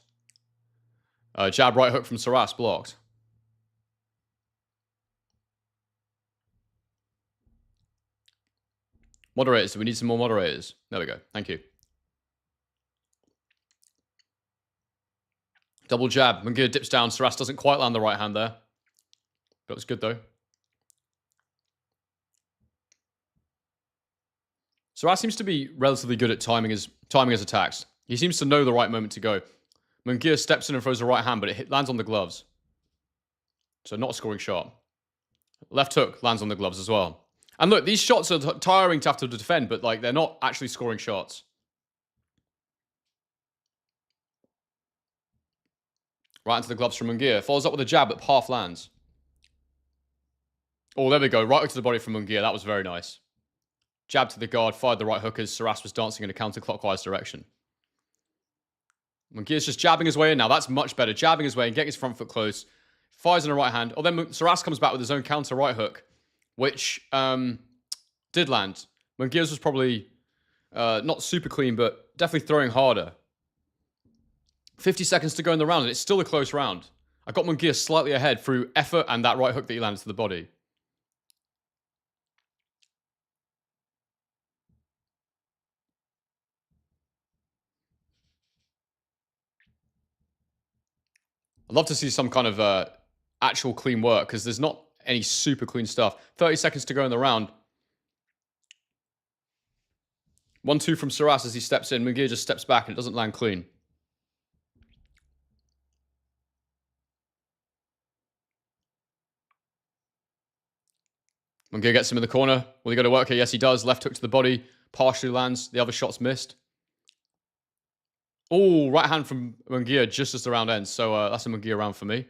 Jab right hook from Saras blocked. Moderators. Do we need some more moderators? There we go. Thank you. Double jab. Munguia dips down. Saras doesn't quite land the right hand there. But it's good, though. Saras seems to be relatively good at timing his attacks. He seems to know the right moment to go. Munguia steps in and throws a right hand, but it lands on the gloves. So not a scoring shot. Left hook lands on the gloves as well. And look, these shots are tiring to have to defend, but like they're not actually scoring shots. Right into the gloves from Munguia. Follows up with a jab that half lands. Oh, there we go. Right hook to the body from Munguia. That was very nice. Jab to the guard, fired the right hook as Saras was dancing in a counterclockwise direction. Munguia's just jabbing his way in now. That's much better. Jabbing his way in, getting his front foot close. Fires in a right hand. Oh, then Saras comes back with his own counter right hook, which did land. Munguia's was probably not super clean, but definitely throwing harder. 50 seconds to go in the round, and it's still a close round. I got Munguia slightly ahead through effort and that right hook that he landed to the body. I'd love to see some kind of actual clean work, because there's not any super clean stuff. 30 seconds to go in the round. 1-2 from Saras as he steps in. Munguia just steps back and it doesn't land clean. Munguia gets him in the corner. Will he go to work here? Yes, he does. Left hook to the body. Partially lands. The other shot's missed. Oh, right hand from Munguia just as the round ends. So that's a Munguia round for me.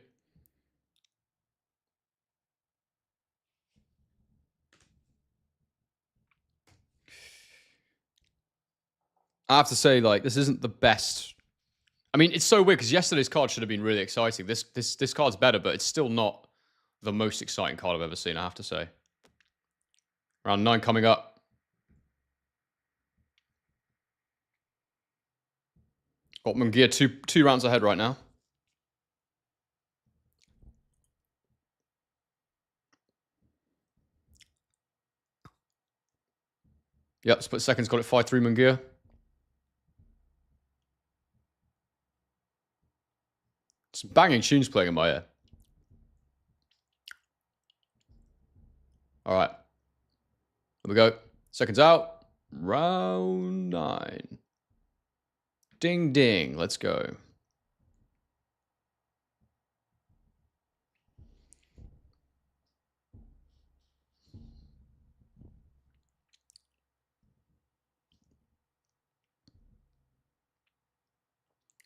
I have to say, like, this isn't the best. I mean, it's so weird because yesterday's card should have been really exciting. This card's better, but it's still not the most exciting card I've ever seen, I have to say. Round 9 coming up. Got Munguia two rounds ahead right now. Yep, split seconds, got it 5-3 Munguia. Some banging tunes playing in my ear. All right. Here we go. Seconds out. Round 9. Ding, ding. Let's go.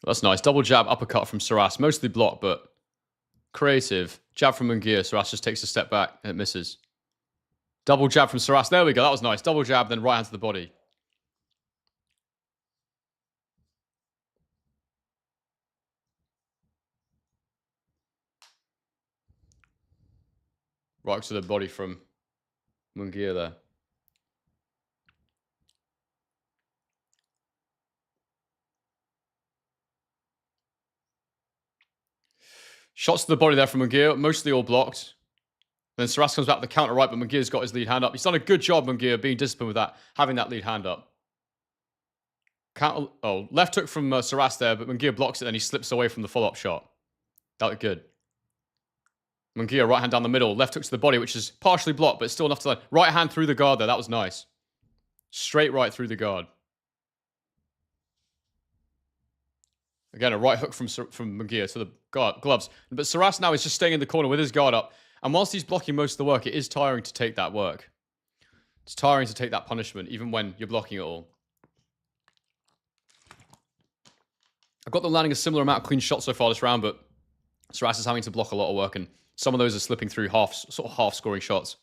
That's nice. Double jab, uppercut from Saras. Mostly blocked, but creative. Jab from Munguia. Saras just takes a step back and it misses. Double jab from Saras. There we go. That was nice. Double jab, then right hand to the body. Right to the body from Munguia there. Shots to the body there from Munguia. Mostly all blocked. Then Saras comes back with the counter right, but Munguia's got his lead hand up. He's done a good job, Munguia, being disciplined with that, having that lead hand up. Left hook from Saras there, but Munguia blocks it, and he slips away from the follow-up shot. That looked good. Munguia, right hand down the middle. Left hook to the body, which is partially blocked, but still enough to land. Right hand through the guard there. That was nice. Straight right through the guard. Again, a right hook from Munguia to the gloves. But Saras now is just staying in the corner with his guard up. And whilst he's blocking most of the work, it is tiring to take that work. It's tiring to take that punishment, even when you're blocking it all. I've got them landing a similar amount of clean shots so far this round, but Saras is having to block a lot of work, and some of those are slipping through half scoring shots.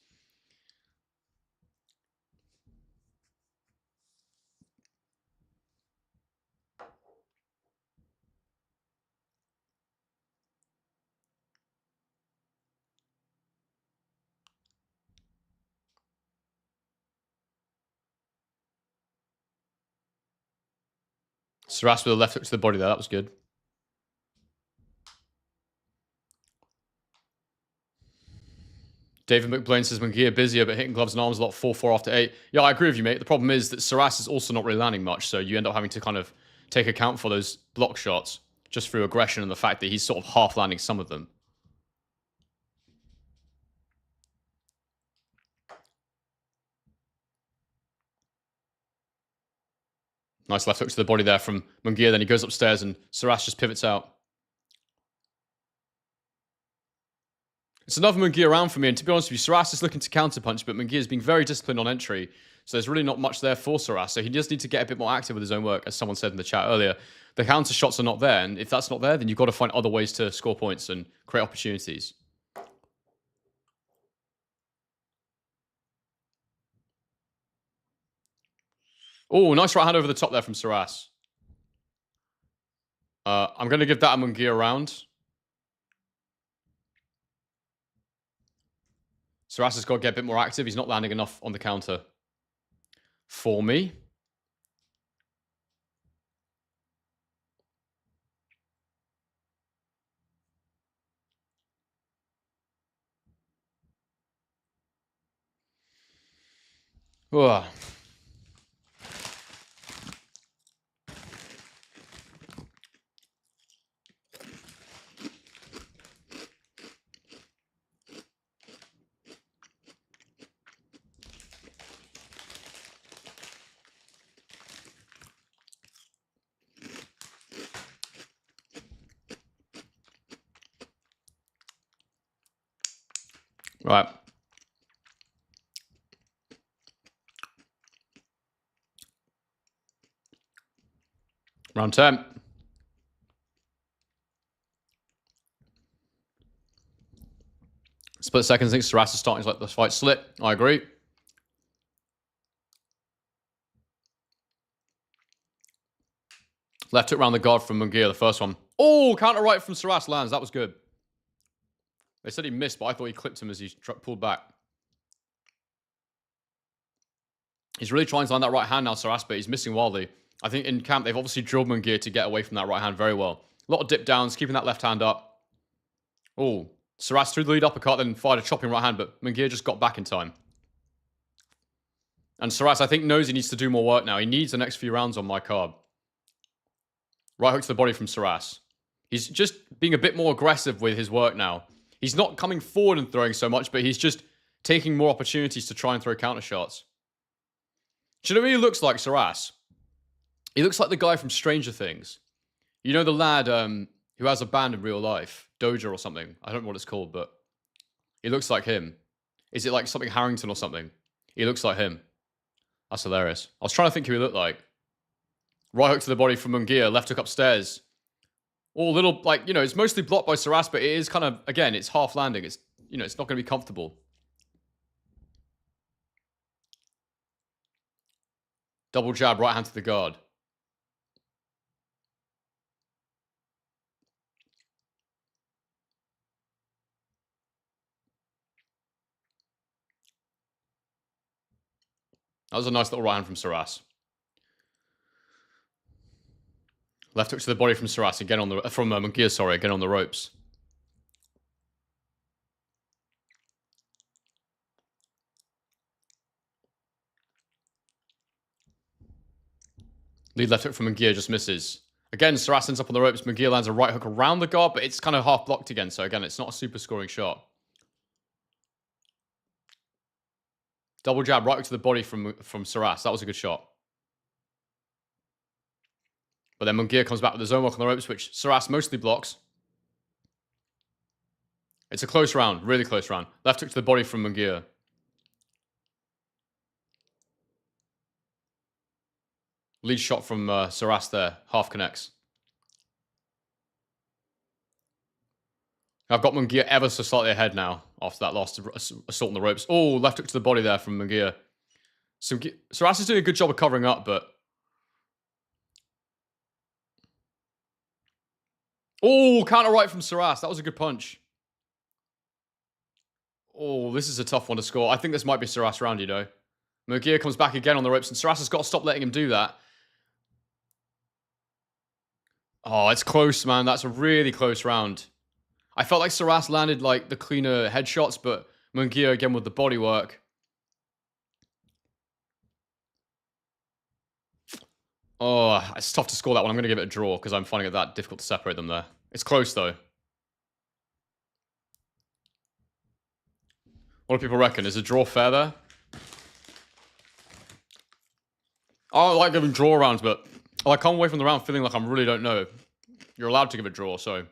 Saras with a left hook to the body there. That was good. David McBlain says Munguia busier, but hitting gloves and arms a lot. 4-4 after 8. Yeah, I agree with you, mate. The problem is that Saras is also not really landing much, so you end up having to kind of take account for those block shots just through aggression and the fact that he's sort of half landing some of them. Nice left hook to the body there from Munguia. Then he goes upstairs and Saras just pivots out. It's another Munguia round for me. And to be honest with you, Saras is looking to counterpunch, but Munguia is being very disciplined on entry. So there's really not much there for Saras. So he does need to get a bit more active with his own work, as someone said in the chat earlier. The counter shots are not there. And if that's not there, then you've got to find other ways to score points and create opportunities. Oh, nice right hand over the top there from Saras. I'm going to give that a Munguia round. Saras has got to get a bit more active. He's not landing enough on the counter for me. Ugh. Right. Round 10. Split seconds. I think Saras is starting to let this fight slip. I agree. Left hook around the guard from Munguia, the first one. Oh, counter right from Saras lands. That was good. They said he missed, but I thought he clipped him as he pulled back. He's really trying to land that right hand now, Saras, but he's missing wildly. I think in camp, they've obviously drilled Munguia to get away from that right hand very well. A lot of dip downs, keeping that left hand up. Oh, Saras threw the lead uppercut, then fired a chopping right hand, but Munguia just got back in time. And Saras, I think, knows he needs to do more work now. He needs the next few rounds on my card. Right hook to the body from Saras. He's just being a bit more aggressive with his work now. He's not coming forward and throwing so much, but he's just taking more opportunities to try and throw counter shots. Do you know who he looks like, Saras? He looks like the guy from Stranger Things. You know the lad who has a band in real life? Doja or something. I don't know what it's called, but he looks like him. Is it like something Harrington or something? He looks like him. That's hilarious. I was trying to think who he looked like. Right hook to the body from Munguia. Left hook upstairs. All little, like, you know, it's mostly blocked by Saras, but it is kind of, again, it's half landing. It's, you know, it's not going to be comfortable. Double jab, right hand to the guard. That was a nice little right hand from Saras. Left hook to the body from Saras again on the from Munguia, sorry, again on the ropes. Lead left hook from Munguia just misses. Again, Saras ends up on the ropes. Munguia lands a right hook around the guard, but it's kind of half blocked again. So again, it's not a super scoring shot. Double jab, right hook to the body from Saras. That was a good shot. But then Munguia comes back with his own work on the ropes, which Saras mostly blocks. It's a close round, really close round. Left hook to the body from Munguia. Lead shot from Saras there. Half connects. I've got Munguia ever so slightly ahead now after that last assault on the ropes. Oh, left hook to the body there from Munguia. So Saras is doing a good job of covering up, but... Oh, counter right from Saras. That was a good punch. Oh, this is a tough one to score. I think this might be Saras round, you know. Munguia comes back again on the ropes, and Saras has got to stop letting him do that. Oh, it's close, man. That's a really close round. I felt like Saras landed like the cleaner headshots, but Munguia again with the body work. Oh, it's tough to score that one. I'm going to give it a draw because I'm finding it that difficult to separate them there. It's close, though. What do people reckon? Is a draw fair there? I don't like giving draw rounds, but Oh, I come away from the round feeling like I really don't know. You're allowed to give a draw, so.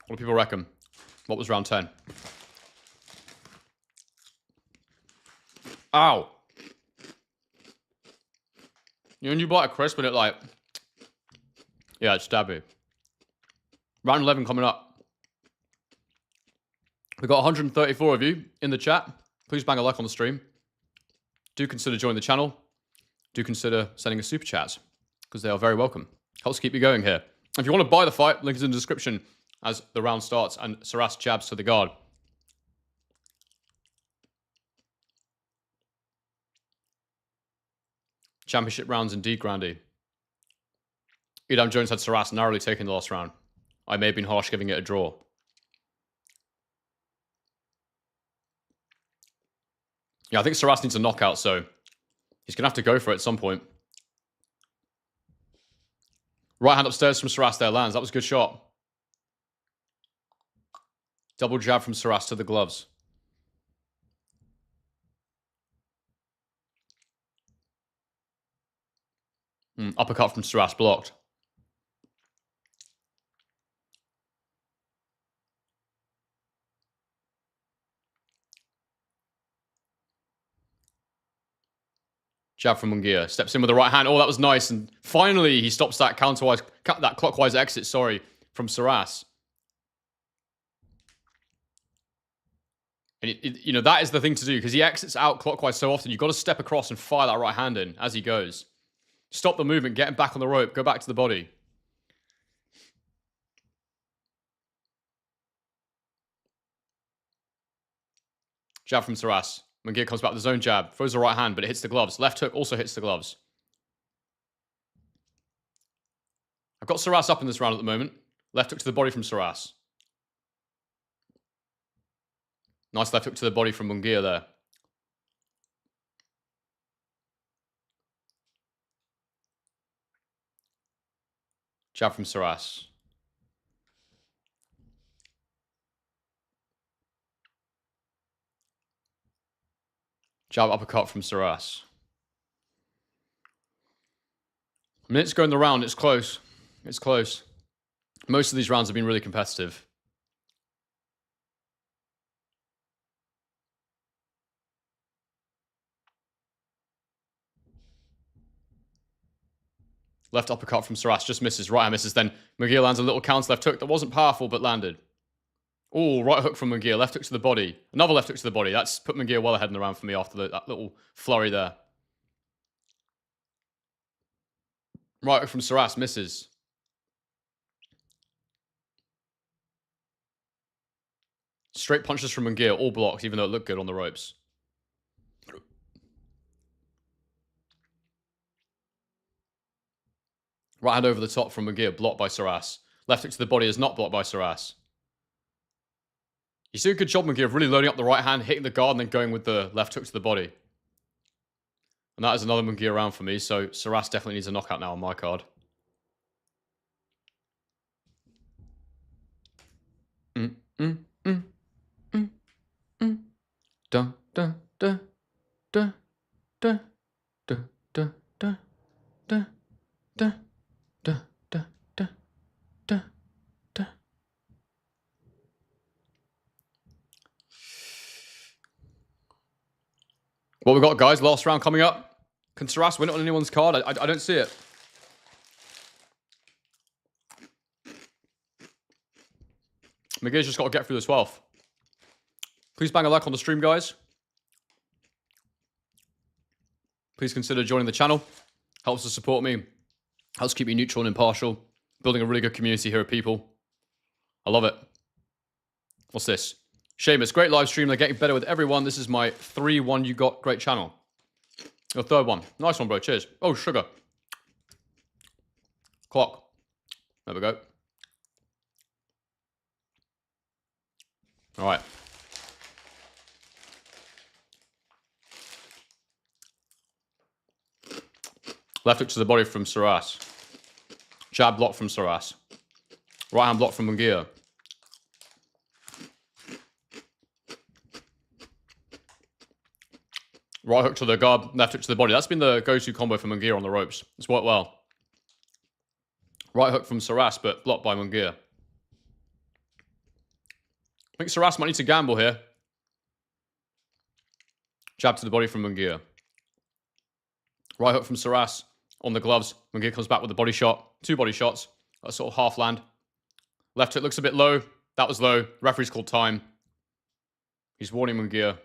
What do people reckon? What was round 10? Ow. You know when you bite a crisp and it like... Yeah, it's stabby. Round 11 coming up. We've got 134 of you in the chat. Please bang a like on the stream. Do consider joining the channel. Do consider sending a super chat, because they are very welcome. Helps keep you going here. If you want to buy the fight, link is in the description as the round starts, and Saras jabs to the guard. Championship rounds indeed, Grandy. Edam Jones had Saras narrowly taking the last round. I may have been harsh giving it a draw. Yeah, I think Saras needs a knockout, so he's going to have to go for it at some point. Right hand upstairs from Saras there lands. That was a good shot. Double jab from Saras to the gloves. Uppercut from Saras blocked. Jab from Munguia. Steps in with the right hand. Oh, that was nice. And finally, he stops that that clockwise exit, from Saras. And, you know, that is the thing to do, because he exits out clockwise so often. You've got to step across and fire that right hand in as he goes. Stop the movement. Get him back on the rope. Go back to the body. Jab from Saras. Munguia comes back with his own jab. Throws the right hand, but it hits the gloves. Left hook also hits the gloves. I've got Saras up in this round at the moment. Left hook to the body from Saras. Nice left hook to the body from Munguia there. Jab from Saras. Jab uppercut from Saras. Minutes going the round. It's close. It's close. Most of these rounds have been really competitive. Left uppercut from Saras just misses. Right hand misses. Then Munguia lands a little counter left hook that wasn't powerful but landed. Oh, right hook from Munguia. Left hook to the body. Another left hook to the body. That's put Munguia well ahead in the round for me after that little flurry there. Right hook from Saras misses. Straight punches from Munguia, all blocked, even though it looked good on the ropes. Right hand over the top from Munguia, blocked by Saras. Left hook to the body is not blocked by Saras. You see a good job, Munguia, of really loading up the right hand, hitting the guard, and then going with the left hook to the body. And that is another Munguia round for me, so Saras definitely needs a knockout now on my card. Dun, dun, dun, dun, dun, dun, dun, dun, dun, dun, dun, dun, dun, dun, dun. What we got, guys? Last round coming up. Can Saras win it on anyone's card? I don't see it. Munguia's just got to get through the 12th. Please bang a like on the stream, guys. Please consider joining the channel. Helps to support me. Helps keep me neutral and impartial. Building a really good community here of people. I love it. What's this? Seamus, great live stream. They're getting better with everyone. This is my 3-1 you got. Great channel. Your third one. Nice one, bro. Cheers. Oh, sugar. Clock. There we go. All right. Left hook to the body from Saras. Jab block from Saras. Right hand block from Munguia. Right hook to the guard, left hook to the body. That's been the go-to combo for Munguia on the ropes. It's worked well. Right hook from Saras, but blocked by Munguia. I think Saras might need to gamble here. Jab to the body from Munguia. Right hook from Saras on the gloves. Munguia comes back with a body shot. 2 body shots. A sort of half land. Left hook looks a bit low. That was low. Referee's called time. He's warning Munguia.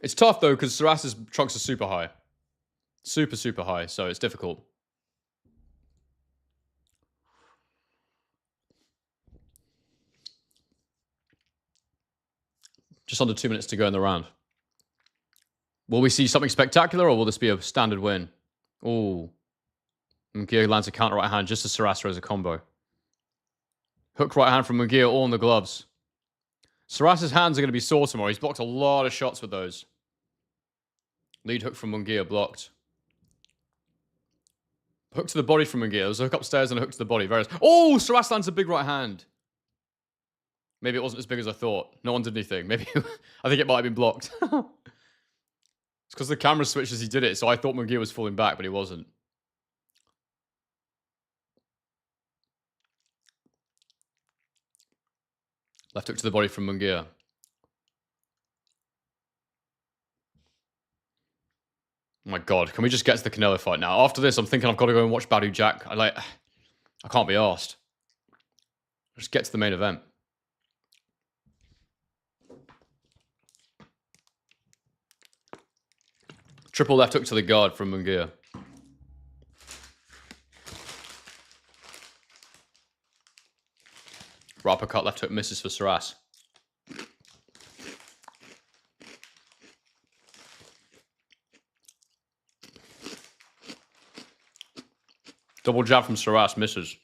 It's tough, though, because Saras's trunks are super high. Super, super high, so it's difficult. Just under 2 minutes to go in the round. Will we see something spectacular, or will this be a standard win? Ooh. Munguia lands a counter right hand just as Saras throws a combo. Hook right hand from Munguia, all in the gloves. Saras's hands are going to be sore tomorrow. He's blocked a lot of shots with those. Lead hook from Munguia blocked. Hook to the body from Munguia. There's a hook upstairs and a hook to the body. Oh, Saras lands a big right hand. Maybe it wasn't as big as I thought. No one did anything. Maybe I think it might have been blocked. It's because the camera switched as he did it, so I thought Munguia was falling back, but he wasn't. Left hook to the body from Munguia. Oh my god, can we just get to the Canelo fight now? After this, I'm thinking I've got to go and watch Badou Jack. I can't be arsed. Just get to the main event. Triple left hook to the guard from Munguia. Right uppercut left hook misses for Saras. Double jab from Saras misses.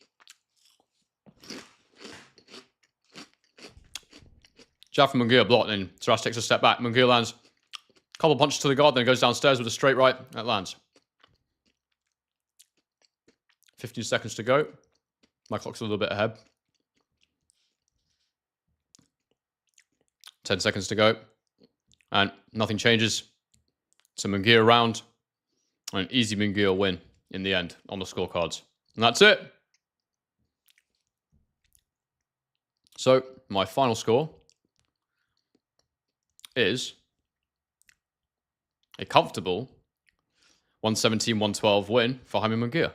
Jab from Munguia blocked, and Saras takes a step back. Munguia lands a couple punches to the guard, then goes downstairs with a straight right. That lands. 15 seconds to go. My clock's a little bit ahead. 10 seconds to go. And nothing changes. It's a Munguia round. An easy Munguia win in the end on the scorecards. And that's it. So, my final score is a comfortable 117-112 win for Jaime Munguia.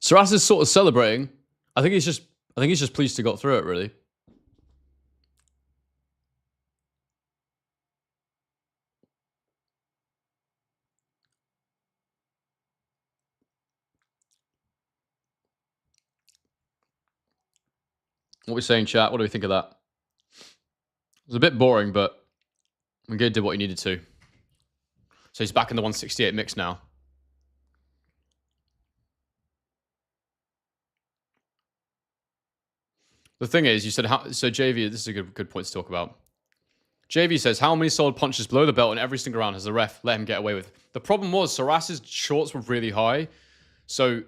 Saras is sort of celebrating. I think he's just pleased to got through it, really. What are we saying, chat? What do we think of that? It was a bit boring, but Munguia did what he needed to. So he's back in the 168 mix now. The thing is, you said, so JV, this is a good point to talk about. JV says, how many solid punches below the belt in every single round has the ref let him get away with? The problem was, Saras's shorts were really high, so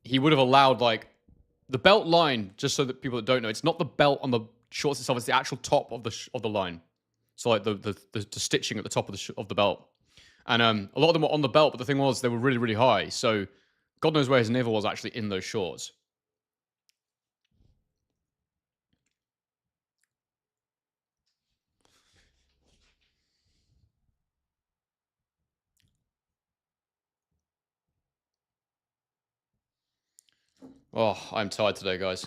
he would have allowed, like, the belt line, just so that people that don't know, it's not the belt on the shorts itself, it's the actual top of the line. So, like, the stitching at the top of the belt. And a lot of them were on the belt, but the thing was, they were really, really high, so God knows where his navel was actually in those shorts. Oh, I'm tired today, guys.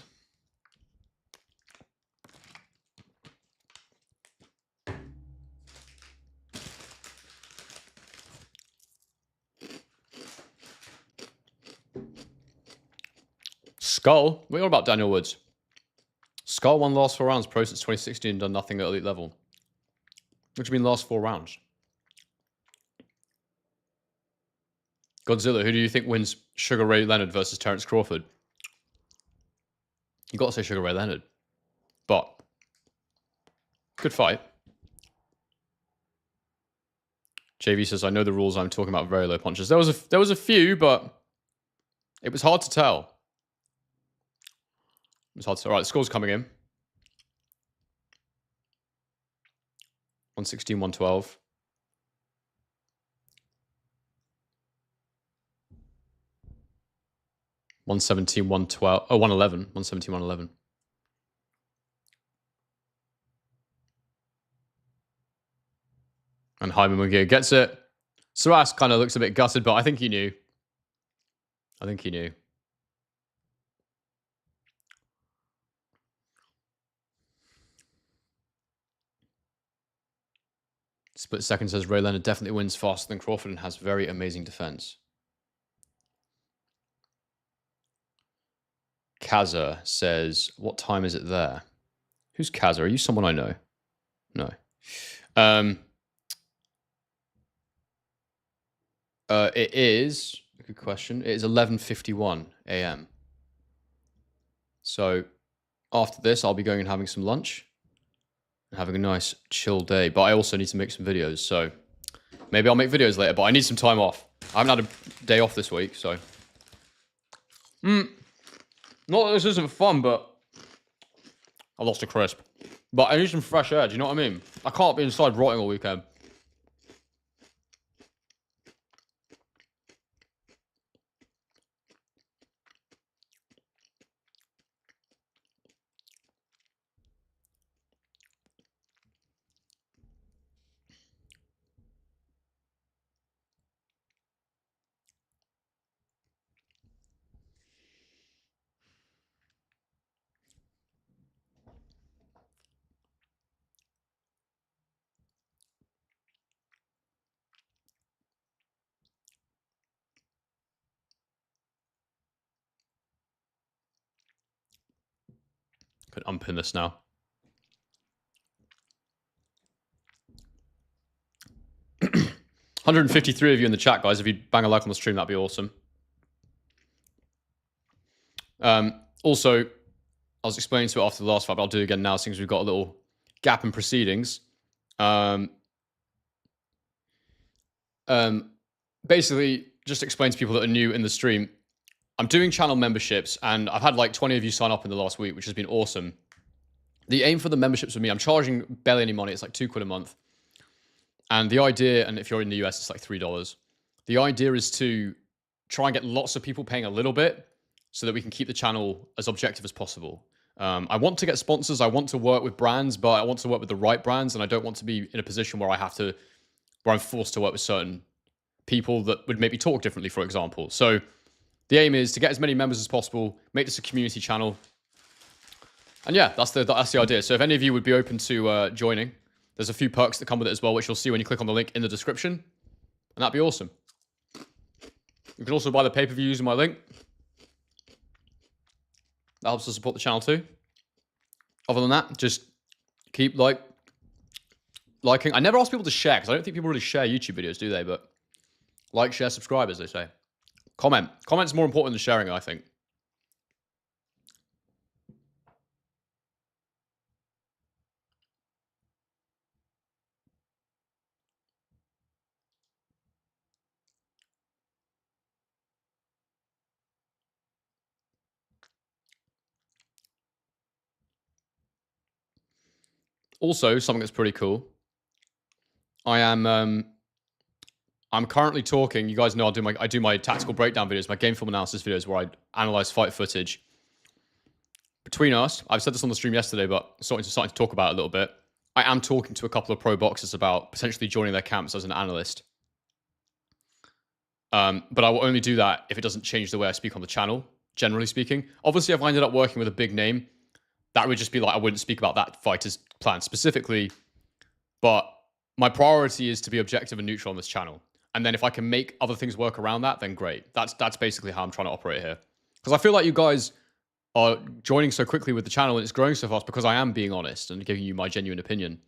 Scull? What about Daniel Woods? Scull won last 4 rounds, pro since 2016, and done nothing at elite level. What do you mean last 4 rounds? Godzilla, who do you think wins Sugar Ray Leonard versus Terence Crawford? You got to say Sugar Ray Leonard. But Good fight. JV says, I know the rules. I'm talking about very low punches. There was a few, but it was hard to tell. It was hard to tell. All right, the score's coming in. 116, 112. Oh, 111. 117, 111. And Jaime Munguia gets it. Suras kind of looks a bit gutted, but I think he knew. I think he knew. Split Second says Ray Leonard definitely wins faster than Crawford and has very amazing defense. Kaza says, what time is it there? Who's Kaza? Are you someone I know? No. It is, a good question, it is 11:51 a.m. So after this, I'll be going and having some lunch and having a nice chill day. But I also need to make some videos, so maybe I'll make videos later, but I need some time off. I haven't had a day off this week, so. Not that this isn't fun, but I lost a crisp. But I need some fresh air, do you know what I mean? I can't be inside rotting all weekend. Could unpin this now. $153 of you in the chat, guys. If you bang a like on the stream, that'd be awesome. Also, I was explaining to it after the last fight, but I'll do it again now since we've got a little gap in proceedings. Basically, just explain to people that are new in the stream. I'm doing channel memberships, and I've had like 20 of you sign up in the last week, which has been awesome. The aim for the memberships with me, I'm charging barely any money. It's like £2 a month. And the idea, and if you're in the US, it's like $3. The idea is to try and get lots of people paying a little bit so that we can keep the channel as objective as possible. I want to get sponsors. I want to work with brands, but I want to work with the right brands. And I don't want to be in a position where I'm forced to work with certain people that would make me talk differently, for example. So the aim is to get as many members as possible, make this a community channel. And yeah, that's the idea. So if any of you would be open to joining, there's a few perks that come with it as well, which you'll see when you click on the link in the description. And that'd be awesome. You can also buy the pay-per-view using my link. That helps to support the channel too. Other than that, just keep liking. I never ask people to share, because I don't think people really share YouTube videos, do they? But like, share, subscribe, as they say. Comment. Comment's more important than sharing, I think. Also, something that's pretty cool. I'm currently talking. You guys know I do my tactical breakdown videos, my game film analysis videos, where I analyze fight footage. Between us, I've said this on the stream yesterday, but starting to talk about it a little bit. I am talking to a couple of pro boxers about potentially joining their camps as an analyst. But I will only do that if it doesn't change the way I speak on the channel, generally speaking. Obviously, if I ended up working with a big name, that would just be like, I wouldn't speak about that fighter's plan specifically. But my priority is to be objective and neutral on this channel. And then if I can make other things work around that, then great. That's basically how I'm trying to operate here. Because I feel like you guys are joining so quickly with the channel and it's growing so fast because I am being honest and giving you my genuine opinion.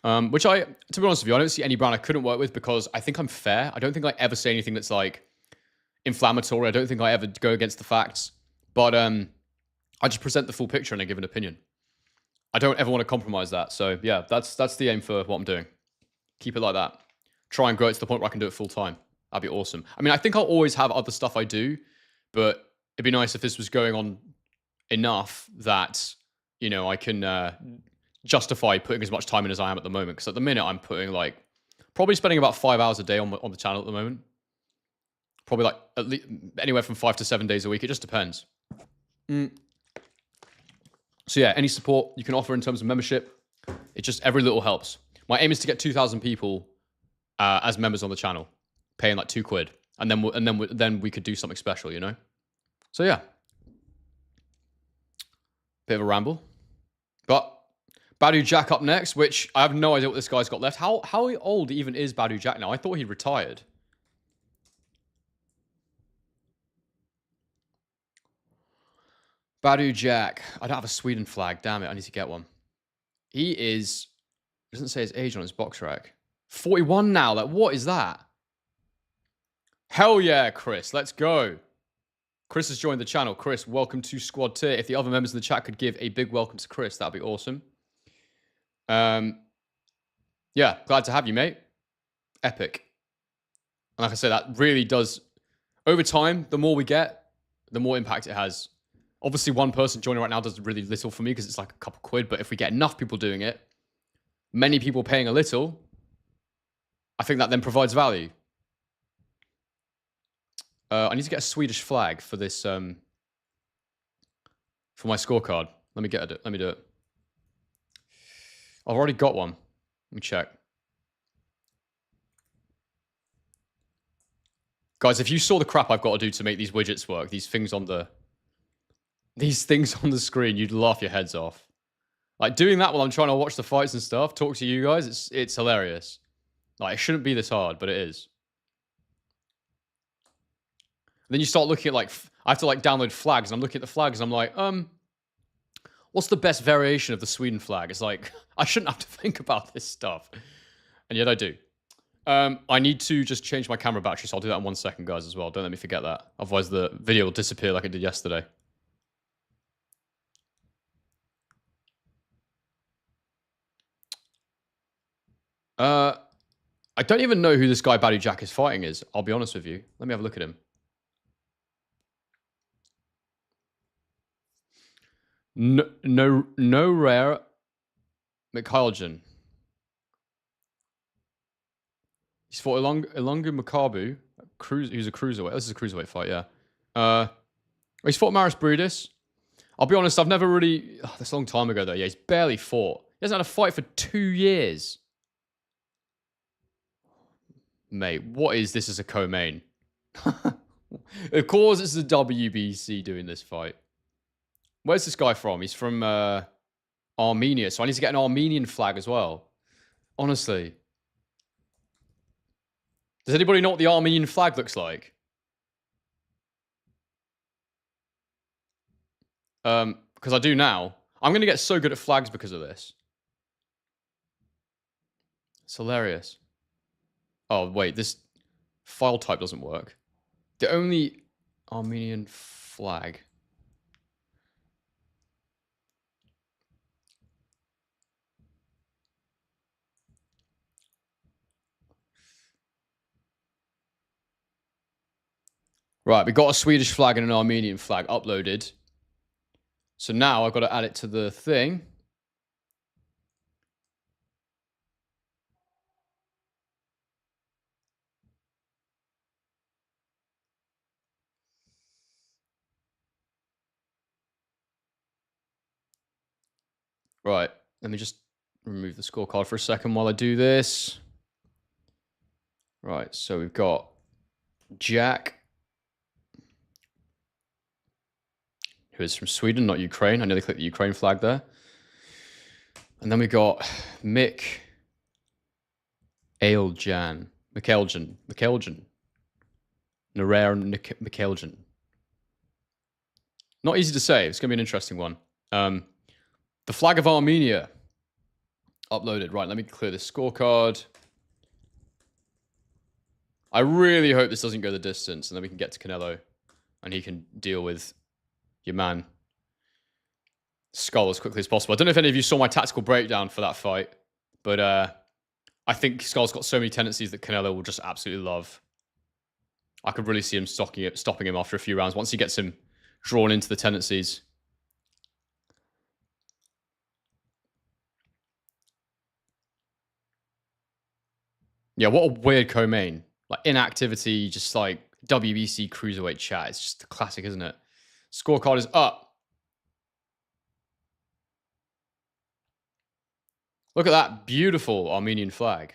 To be honest with you, I don't see any brand I couldn't work with because I think I'm fair. I don't think I ever say anything that's like inflammatory. I don't think I ever go against the facts. But I just present the full picture and I give an opinion. I don't ever want to compromise that. So yeah, that's the aim for what I'm doing. Keep it like that. Try and grow it to the point where I can do it full time. That'd be awesome. I mean, I think I'll always have other stuff I do, but it'd be nice if this was going on enough that, you know, I can justify putting as much time in as I am at the moment. Because at the minute, I'm putting like, probably spending about 5 hours a day on the channel at the moment. Probably like at least anywhere from 5 to 7 days a week. It just depends. So yeah, any support you can offer in terms of membership, it just, every little helps. My aim is to get 2,000 people as members on the channel, paying like £2, and then we could do something special, you know. So yeah, bit of a ramble, but Badou Jack up next, which I have no idea what this guy's got left. How old even is Badou Jack now? I thought he retired. Badou Jack. I don't have a Sweden flag. Damn it, I need to get one. He is, it doesn't say his age on his box rack. 41 now. Like, what is that? Hell yeah, Chris. Let's go. Chris has joined the channel. Chris, welcome to Squad Tier. If the other members of the chat could give a big welcome to Chris, that'd be awesome. Yeah, glad to have you, mate. Epic. And like I said, that really does, over time, the more we get, the more impact it has. Obviously, one person joining right now does really little for me because it's like a couple quid. But if we get enough people doing it, many people paying a little, I think that then provides value. I need to get a Swedish flag for this, for my scorecard. Let me get it. Let me do it. I've already got one. Let me check. Guys, if you saw the crap I've got to do to make these widgets work, these things on the screen, you'd laugh your heads off. Like doing that while I'm trying to watch the fights and stuff, talk to you guys, it's hilarious. Like it shouldn't be this hard, but it is. And then you start looking at like, I have to like download flags, and I'm looking at the flags, and I'm like, what's the best variation of the Sweden flag? It's like, I shouldn't have to think about this stuff. And yet I do. I need to just change my camera battery, so I'll do that in 1 second, guys, as well. Don't let me forget that. Otherwise, the video will disappear like it did yesterday. I don't even know who this guy Badou Jack is fighting is. I'll be honest with you. Let me have a look at him. No rare McHaljan. He's fought Ilungu Makabu, who's a cruiserweight. This is a cruiserweight fight, yeah. He's fought Maris Brudis. I'll be honest, I've never really... Oh, that's a long time ago, though. Yeah, he's barely fought. He hasn't had a fight for 2 years. Mate, what is this as a co-main? Of course it's the WBC doing this fight. Where's this guy from? He's from Armenia, so I need to get an Armenian flag as well. Honestly. Does anybody know what the Armenian flag looks like? Because I do now. I'm going to get so good at flags because of this. It's hilarious. Oh, wait, this file type doesn't work. The only Armenian flag. Right, we got a Swedish flag and an Armenian flag uploaded. So now I've got to add it to the thing. Right, let me just remove the scorecard for a second while I do this. Right, so we've got Jack, who is from Sweden, not Ukraine. I nearly clicked the Ukraine flag there. And then we got Mick Ailjan. Mikhailjan. Narer Mikhailjan. Not easy to say. It's going to be an interesting one. The flag of Armenia. Uploaded. Right, let me clear this scorecard. I really hope this doesn't go the distance, and then we can get to Canelo, and he can deal with your man. Scull as quickly as possible. I don't know if any of you saw my tactical breakdown for that fight, but I think Skull's got so many tendencies that Canelo will just absolutely love. I could really see him stopping him after a few rounds once he gets him drawn into the tendencies. Yeah, what a weird co-main. Like inactivity, just like WBC cruiserweight chat. It's just the classic, isn't it? Scorecard is up. Look at that beautiful Armenian flag.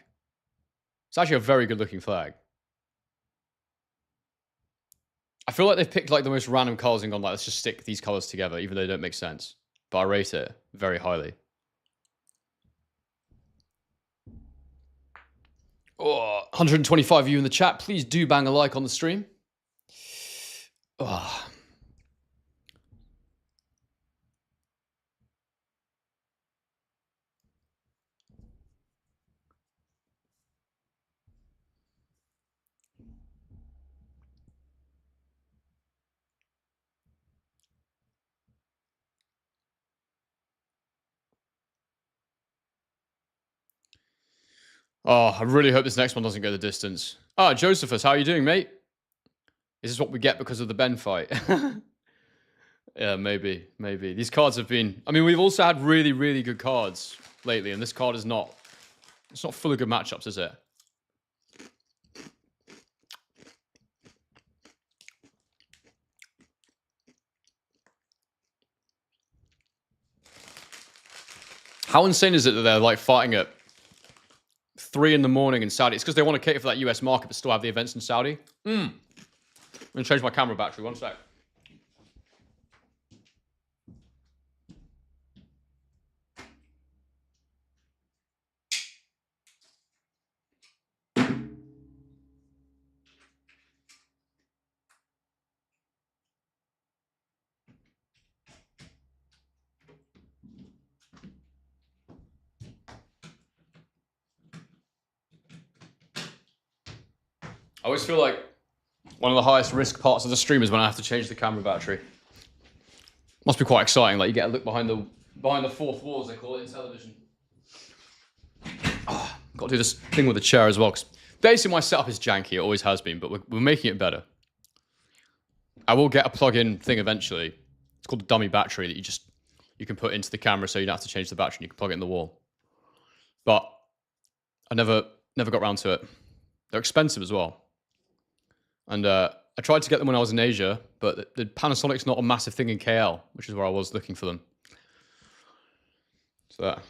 It's actually a very good looking flag. I feel like they've picked like the most random colors and gone like, let's just stick these colors together, even though they don't make sense. But I rate it very highly. Oh, 125 of you in the chat. Please do bang a like on the stream. Oh. Oh, I really hope this next one doesn't go the distance. Ah, Josephus, how are you doing, mate? Is this what we get because of the Ben fight? Yeah, maybe. These cards have been... I mean, we've also had really, really good cards lately, and this card is not... It's not full of good matchups, is it? How insane is it that they're like fighting at 3 in the morning in Saudi? It's because they want to cater for that US market but still have the events in Saudi. I'm going to change my camera battery. One sec. I always feel like one of the highest risk parts of the stream is when I have to change the camera battery. Must be quite exciting. Like you get a look behind the fourth wall, as they call it in television. Oh, got to do this thing with the chair as well. Because basically my setup is janky. It always has been, but we're making it better. I will get a plug-in thing eventually. It's called a dummy battery that you can put into the camera, so you don't have to change the battery. And you can plug it in the wall. But I never got around to it. They're expensive as well. And I tried to get them when I was in Asia, but the Panasonic's not a massive thing in KL, which is where I was looking for them. So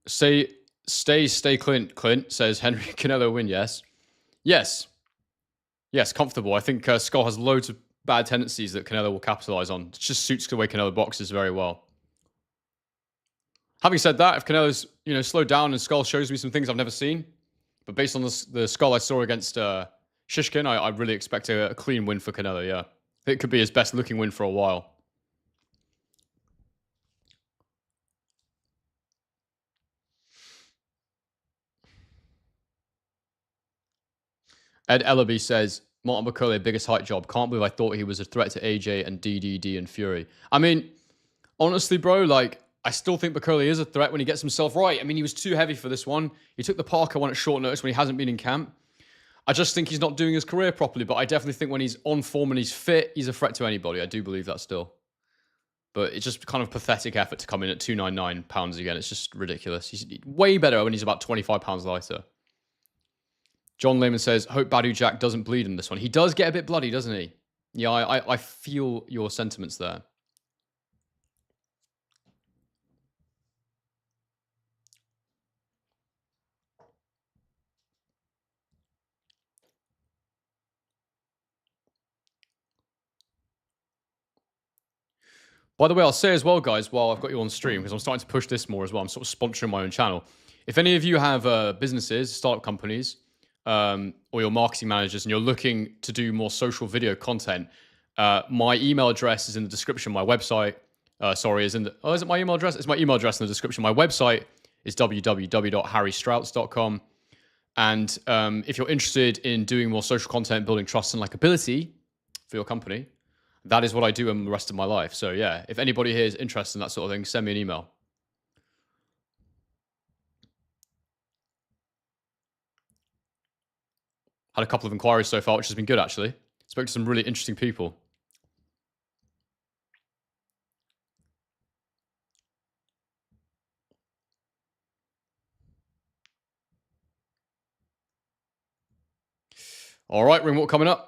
stay Clint says Henry Canelo win, yes. Yes, comfortable. I think Skull has loads of bad tendencies that Canelo will capitalize on. It just suits the way Canelo boxes very well. Having said that, if Canelo's slowed down and Skull shows me some things I've never seen, but based on the Skull I saw against Shishkin, I really expect a clean win for Canelo. Yeah, it could be his best looking win for a while. Ed Ellaby says Martin Bakole biggest height job. Can't believe I thought he was a threat to AJ and DDD and Fury. I mean, honestly, bro, like. I still think Bakole is a threat when he gets himself right. I mean, he was too heavy for this one. He took the Parker one at short notice when he hasn't been in camp. I just think he's not doing his career properly, but I definitely think when he's on form and he's fit, he's a threat to anybody. I do believe that still. But it's just kind of pathetic effort to come in at 299 pounds again. It's just ridiculous. He's way better when he's about 25 pounds lighter. John Lehman says, hope Badou Jack doesn't bleed in this one. He does get a bit bloody, doesn't he? Yeah, I feel your sentiments there. By the way, I'll say as well, guys, while I've got you on stream, because I'm starting to push this more as well. I'm sort of sponsoring my own channel. If any of you have businesses, startup companies, or you're marketing managers, and you're looking to do more social video content, my email address is in the description. My website, is it my email address? It's my email address in the description. My website is www.harrystrouts.com. And if you're interested in doing more social content, building trust and likability, for your company. That is what I do in the rest of my life. So yeah, if anybody here is interested in that sort of thing, send me an email. Had a couple of inquiries so far, which has been good, actually. Spoke to some really interesting people. All right, ring walk coming up.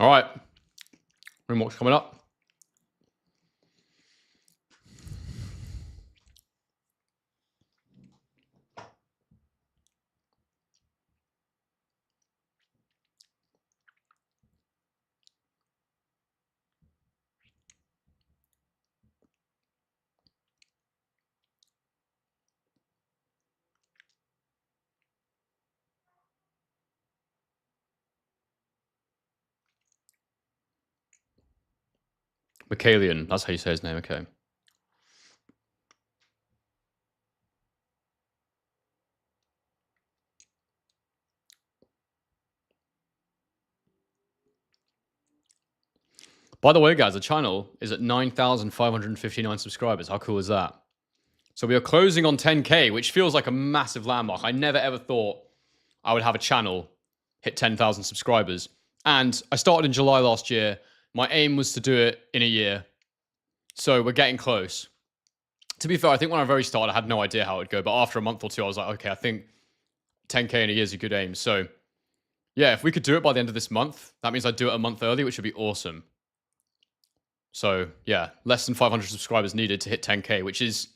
All right, ring walk's coming up. Bakalian, that's how you say his name, okay. By the way, guys, the channel is at 9,559 subscribers. How cool is that? So we are closing on 10K, which feels like a massive landmark. I never ever thought I would have a channel hit 10,000 subscribers. And I started in July last year. My aim was to do it in a year. So we're getting close. To be fair, I think when I very started, I had no idea how it would go. But after a month or two, I was like, okay, I think 10K in a year is a good aim. So yeah, if we could do it by the end of this month, that means I'd do it a month early, which would be awesome. So yeah, less than 500 subscribers needed to hit 10K, which is,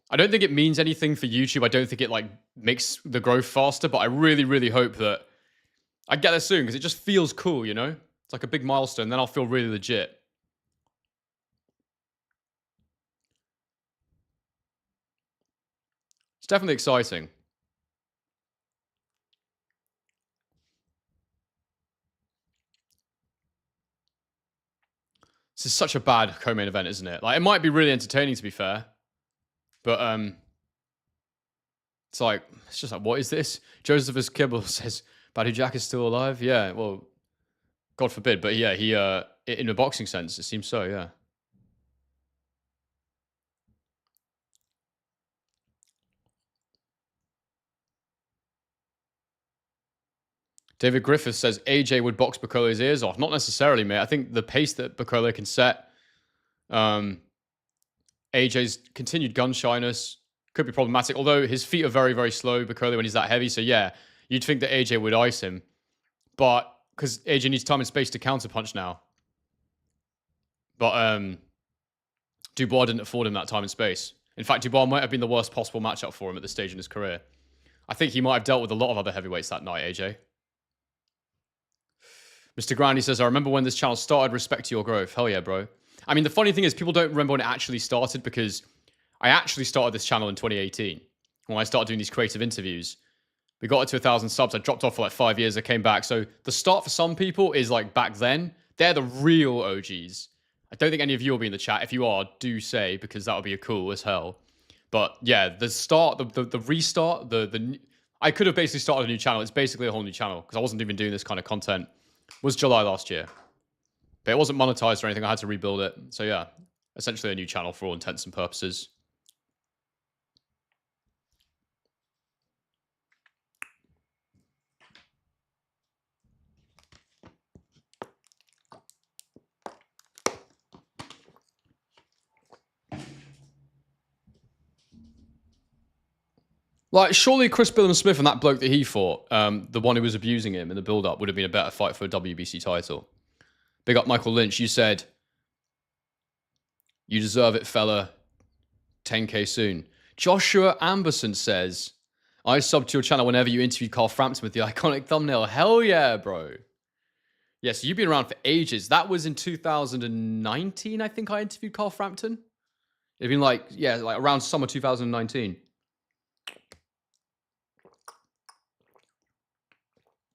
I don't think it means anything for YouTube. I don't think it like makes the growth faster, but I really, really hope that I get there soon because it just feels cool, you know? It's like a big milestone. Then I'll feel really legit. It's definitely exciting. This is such a bad co-main event, isn't it? Like, it might be really entertaining, to be fair. But, it's like, it's just like, what is this? Josephus Kibble says, Badou Jack is still alive? Yeah, well, God forbid. But yeah, he, in a boxing sense, it seems so, yeah. David Griffith says AJ would box Bakole's ears off. Not necessarily, mate. I think the pace that Bakole can set, AJ's continued gun shyness could be problematic. Although his feet are very, very slow, Bakole, when he's that heavy. So yeah, you'd think that AJ would ice him. But because AJ needs time and space to counterpunch now. But Dubois didn't afford him that time and space. In fact, Dubois might have been the worst possible matchup for him at this stage in his career. I think he might have dealt with a lot of other heavyweights that night, AJ. Mr. Grandy says, I remember when this channel started, respect to your growth. Hell yeah, bro. I mean, the funny thing is people don't remember when it actually started because I actually started this channel in 2018 when I started doing these creative interviews. We got it to 1,000 subs. I dropped off for like 5 years. I came back. So the start for some people is like back then. They're the real OGs. I don't think any of you will be in the chat. If you are, do say, because that would be cool as hell. But yeah, the start, the restart, I could have basically started a new channel. It's basically a whole new channel because I wasn't even doing this kind of content. Was July last year. But it wasn't monetized or anything. I had to rebuild it. So yeah, essentially a new channel for all intents and purposes. Like, surely Chris Billam Smith and that bloke that he fought, the one who was abusing him in the build-up, would have been a better fight for a WBC title. Big up Michael Lynch. You said, you deserve it, fella. 10K soon. Joshua Amberson says, I subbed to your channel whenever you interviewed Carl Frampton with the iconic thumbnail. Hell yeah, bro. Yeah, so you've been around for ages. That was in 2019, I think I interviewed Carl Frampton. It'd been like, yeah, like around summer 2019.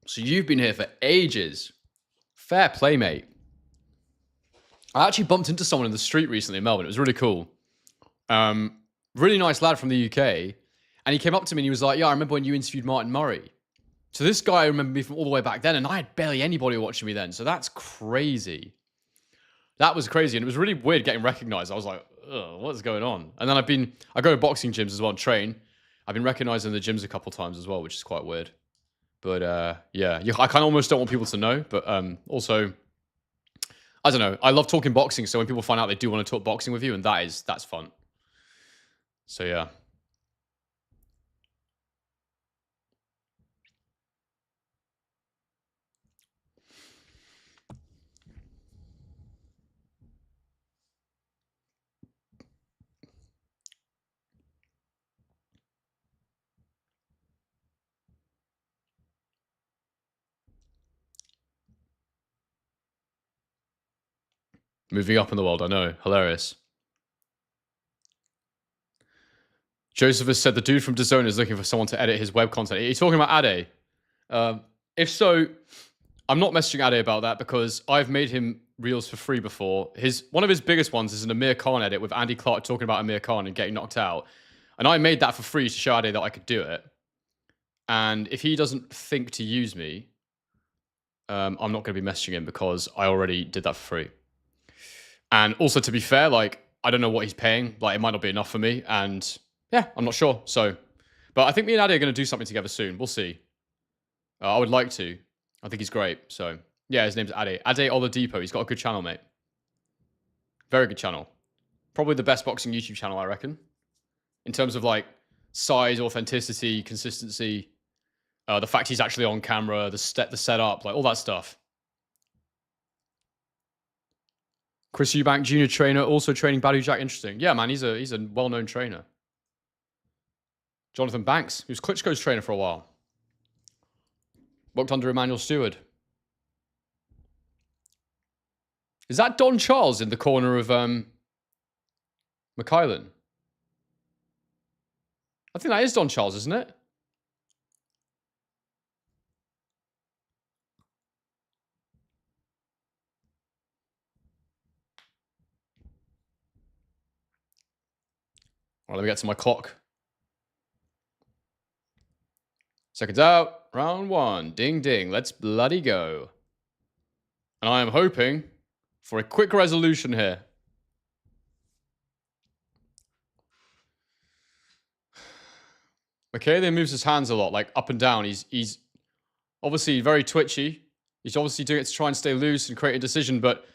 So you've been here for ages. Fair play, mate. I actually bumped into someone in the street recently in Melbourne. It was really cool. Really nice lad from the UK. And he came up to me and he was like, yeah, I remember when you interviewed Martin Murray. So this guy remembered me from all the way back then, and I had barely anybody watching me then. So that's crazy. That was crazy. And it was really weird getting recognized. I was like, ugh, what's going on? And then I go to boxing gyms as well and train. I've been recognized in the gyms a couple times as well, which is quite weird. But yeah, I kind of almost don't want people to know. But also, I don't know. I love talking boxing. So when people find out they do want to talk boxing with you, and that's fun. So yeah. Moving up in the world, I know. Hilarious. Joseph has said the dude from DAZN is looking for someone to edit his web content. Are you talking about Ade? If so, I'm not messaging Ade about that because I've made him reels for free before. One of his biggest ones is an Amir Khan edit with Andy Clark talking about Amir Khan and getting knocked out. And I made that for free to show Ade that I could do it. And if he doesn't think to use me, I'm not going to be messaging him because I already did that for free. And also, to be fair, like, I don't know what he's paying. Like, it might not be enough for me. And yeah, I'm not sure. So, but I think me and Ade are going to do something together soon. We'll see. I would like to. I think he's great. So yeah, his name's Ade. Ade Oladipo. He's got a good channel, mate. Very good channel. Probably the best boxing YouTube channel, I reckon. In terms of like size, authenticity, consistency, the fact he's actually on camera, the setup, like all that stuff. Chris Eubank, junior trainer, also training Badou Jack. Interesting. Yeah, man, he's a well-known trainer. Jonathan Banks, he was Klitschko's trainer for a while. Worked under Emmanuel Stewart. Is that Don Charles in the corner of McKylan? I think that is Don Charles, isn't it? All right, let me get to my clock. Seconds out. Round one. Ding, ding. Let's bloody go. And I am hoping for a quick resolution here. Bakole moves his hands a lot, like up and down. He's obviously very twitchy. He's obviously doing it to try and stay loose and create a decision, but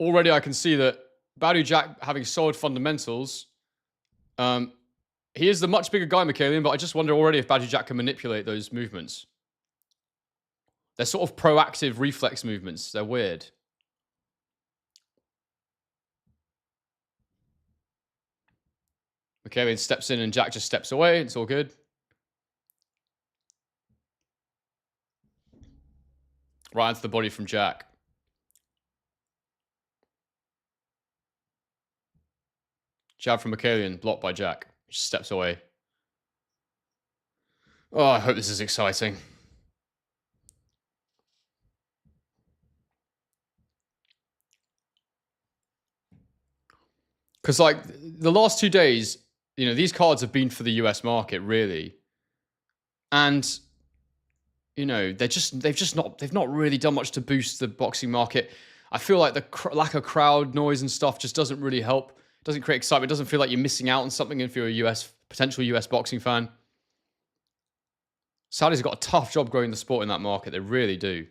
already I can see that Badou Jack having solid fundamentals. He is the much bigger guy, Bakole, but I just wonder already if Badou Jack can manipulate those movements. They're sort of proactive reflex movements. They're weird. Bakole steps in and Jack just steps away. It's all good. Right into the body from Jack. Jab from Bakole, blocked by Jack. Just steps away. Oh, I hope this is exciting. Because, like, the last 2 days, you know, these cards have been for the US market, really. And, you know, they've not really done much to boost the boxing market. I feel like the lack of crowd noise and stuff just doesn't really help. Doesn't create excitement. It doesn't feel like you're missing out on something if you're a potential US boxing fan. Saudis have got a tough job growing the sport in that market. They really do.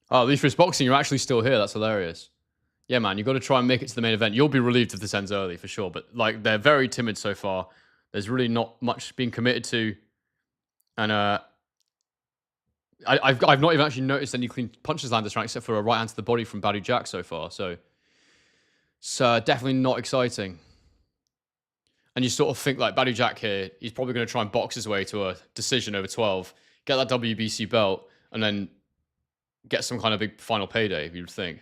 Oh, at least for boxing, you're actually still here. That's hilarious. Yeah, man, you've got to try and make it to the main event. You'll be relieved if this ends early, for sure. But, like, they're very timid so far. There's really not much being committed to, and I've not even actually noticed any clean punches land this round except for a right hand to the body from Badou Jack so far. So it's definitely not exciting. And you sort of think like Badou Jack here, he's probably going to try and box his way to a decision over 12, get that WBC belt, and then get some kind of big final payday, you would think.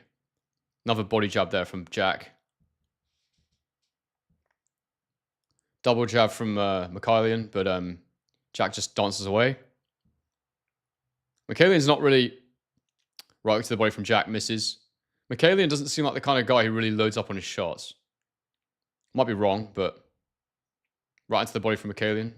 Another body jab there from Jack. Double jab from Mikhailian, but Jack just dances away. Mikhailian's not really right to the body from Jack, misses. Mikhailian doesn't seem like the kind of guy who really loads up on his shots. Might be wrong, but right into the body from Mikhailian.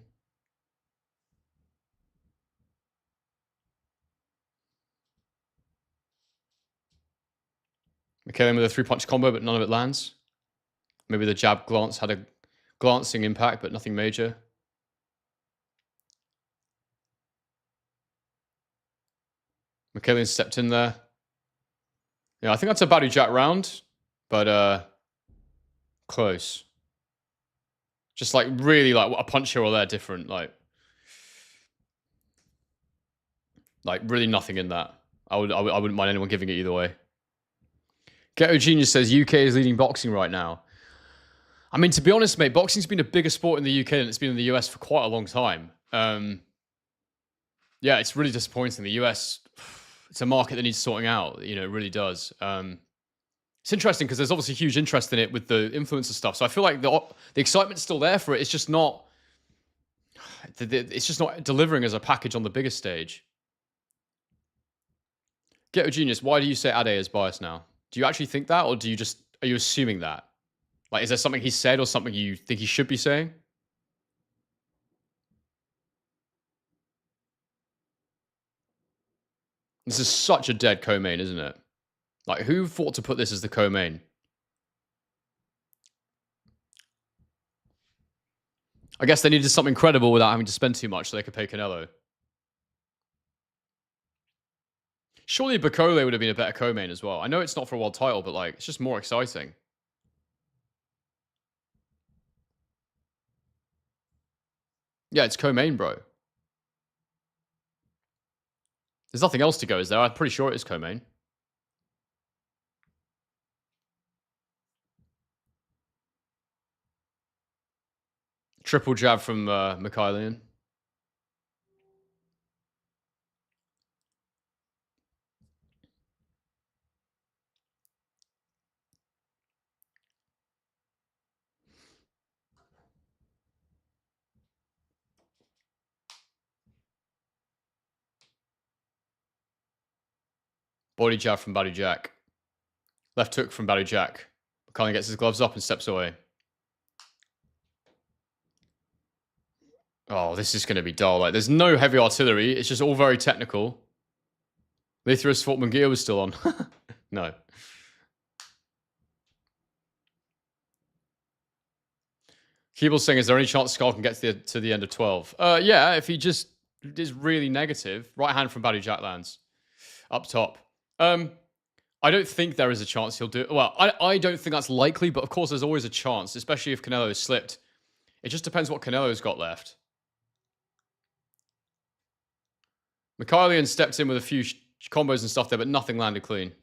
Mikhailian with a 3-punch combo, but none of it lands. Maybe the jab glance had a glancing impact, but nothing major. Mikhailian stepped in there. Yeah, I think that's a Badou Jack round, but close. Just like really like a punch here or there different, like really nothing in that. I wouldn't mind anyone giving it either way. Ghetto Genius says UK is leading boxing right now. I mean, to be honest, mate, boxing's been a bigger sport in the UK than it's been in the US for quite a long time. Yeah, it's really disappointing. The US, it's a market that needs sorting out. You know, it really does. It's interesting because there's obviously huge interest in it with the influencer stuff. So I feel like the excitement's still there for it. It's just not. It's just not delivering as a package on the bigger stage. Ghetto Genius, why do you say Ade is biased now? Do you actually think that, or are you assuming that? Like, is there something he said or something you think he should be saying? This is such a dead co-main, isn't it? Like, who thought to put this as the co-main? I guess they needed something credible without having to spend too much so they could pay Canelo. Surely Bakole would have been a better co-main as well. I know it's not for a world title, but like, it's just more exciting. Yeah, it's co-main, bro. There's nothing else to go, is there? I'm pretty sure it is co-main. Triple jab from Mikhailian. Body jab from Badou Jack. Left hook from Badou Jack. Mikhailian gets his gloves up and steps away. Oh, this is going to be dull. Like, there's no heavy artillery. It's just all very technical. Lethris thought Munguia was still on. No. Keeble's saying, is there any chance Scull can get to the end of 12? Yeah, if he just is really negative. Right hand from Badou Jack lands. Up top. I don't think there is a chance he'll do it. Well, I don't think that's likely, but of course there's always a chance, especially if Canelo is slipped. It just depends what Canelo's got left. Mikhailian stepped in with a few combos and stuff there, but nothing landed clean.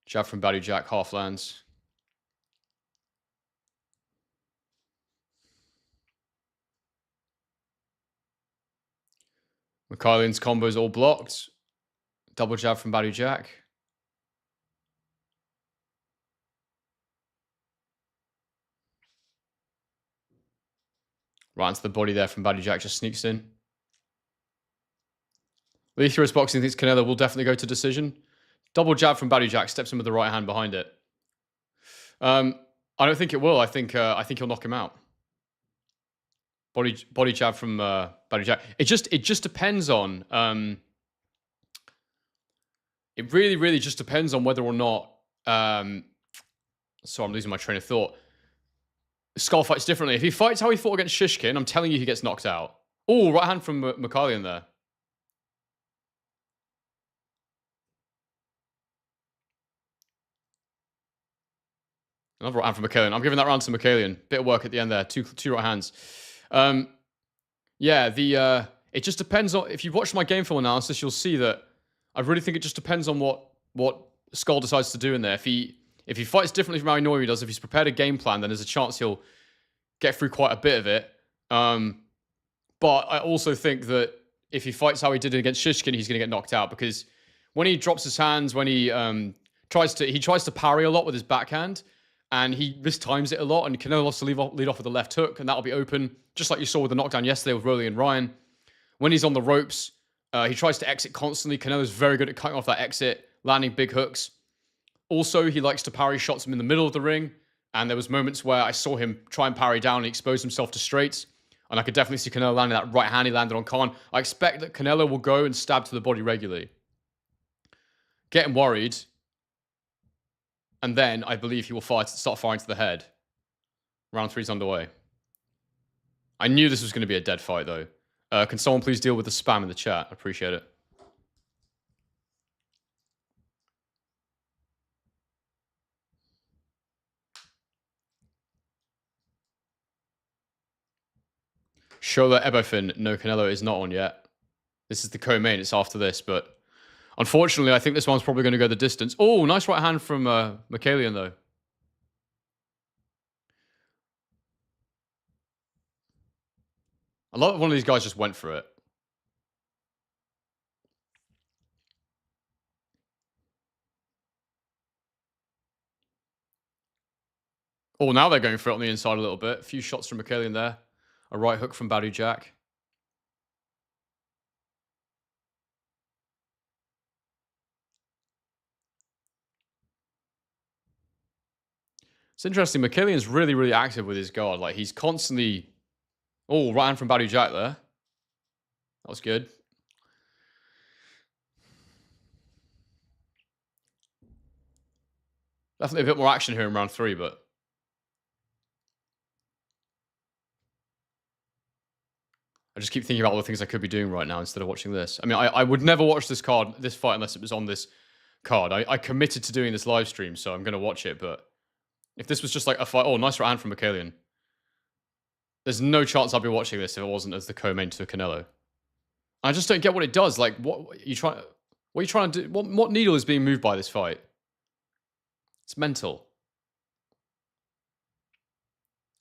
Jab from Badou Jack, half lands. Mikhailian's combos all blocked. Double jab from Badou Jack. Right into the body there from Badou Jack, just sneaks in. Lethris Boxing thinks Canelo will definitely go to decision. Double jab from Badou Jack, steps in with the right hand behind it. I don't think it will. I think he'll knock him out. Body jab from Badou Jack. It just depends on. It really just depends on whether or not. So I'm losing my train of thought. Scull fights differently. If he fights how he fought against Shishkin, I'm telling you he gets knocked out. Oh, right hand from Bakole in there. Another right hand from Bakole. I'm giving that round to Bakole. Bit of work at the end there. Two right hands. Yeah, it just depends on, if you've watched my game film analysis, you'll see that I really think it just depends on what Scull decides to do in there. If he fights differently from how Inoue does, if he's prepared a game plan, then there's a chance he'll get through quite a bit of it. But I also think that if he fights how he did against Shishkin, he's going to get knocked out, because when he drops his hands, when he tries to parry a lot with his backhand, and he mistimes it a lot, and Canelo loves to lead off with the left hook, and that'll be open, just like you saw with the knockdown yesterday with Rolly and Ryan. When he's on the ropes, he tries to exit constantly. Canelo's very good at cutting off that exit, landing big hooks. Also, he likes to parry shots in the middle of the ring, and there was moments where I saw him try and parry down and he exposed himself to straights, and I could definitely see Canelo landing that right hand he landed on Khan. I expect that Canelo will go and stab to the body regularly. Getting worried, and then I believe he will start firing to the head. Round 3's underway. I knew this was going to be a dead fight, though. Can someone please deal with the spam in the chat? I appreciate it. Shola Ebofin. No, Canelo is not on yet. This is the co-main. It's after this, but unfortunately, I think this one's probably going to go the distance. Oh, nice right hand from Bakole, though. A lot of one of these guys just went for it. Oh, now they're going for it on the inside a little bit. A few shots from Bakole there. A right hook from Badou Jack. It's interesting. Bakale's really, really active with his guard. Like, he's constantly... Oh, right hand from Badou Jack there. That was good. Definitely a bit more action here in round 3, but... I just keep thinking about all the things I could be doing right now instead of watching this. I mean, I would never watch this fight unless it was on this card. I committed to doing this live stream, so I'm going to watch it, but if this was just like a fight... Oh, nice right hand from Bakole. There's no chance I'd be watching this if it wasn't as the co-main to Canelo. I just don't get what it does. Like, what are you trying to do? What needle is being moved by this fight? It's mental.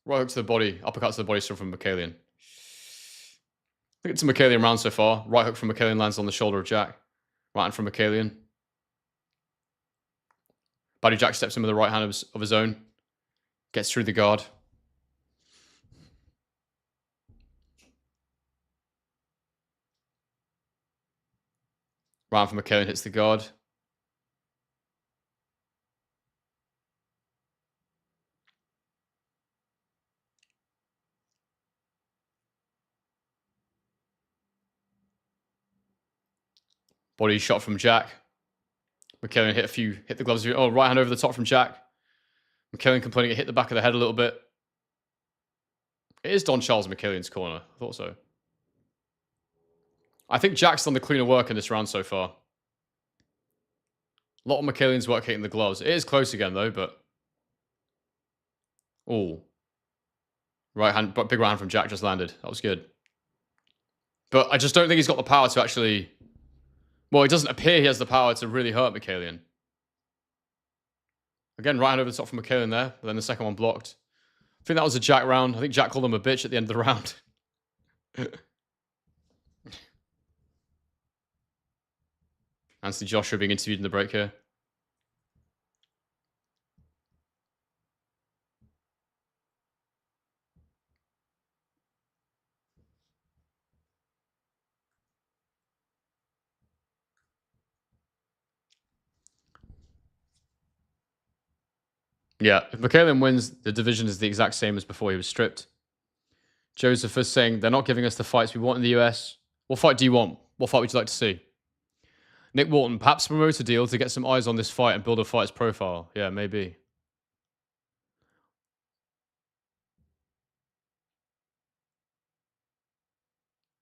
Right hook to the body, uppercut to the body, still from Bakole. I think it's a Bakole round so far. Right hook from Bakole lands on the shoulder of Jack. Right hand from Bakole. Badou Jack steps in with the right hand of his own. Gets through the guard. Right hand from Bakole hits the guard. Body shot from Jack. Bakole hit the gloves. Oh, right hand over the top from Jack. Bakole complaining it hit the back of the head a little bit. It is Don Charles Bakole's corner. I thought so. I think Jack's done the cleaner work in this round so far. A lot of Bakole's work hitting the gloves. It is close again, though, but... Oh. Right hand, but big right hand from Jack just landed. That was good. But I just don't think he's got the power to actually... Well, it doesn't appear he has the power to really hurt Bakole. Again, right hand over the top from Bakole there, but then the second one blocked. I think that was a Jack round. I think Jack called him a bitch at the end of the round. Anthony Joshua being interviewed in the break here. Yeah, if Bakole wins, the division is the exact same as before he was stripped. Joseph is saying they're not giving us the fights we want in the US. What fight do you want? What fight would you like to see? Nick Walton, perhaps promote a deal to get some eyes on this fight and build a fighter's profile. Yeah, maybe.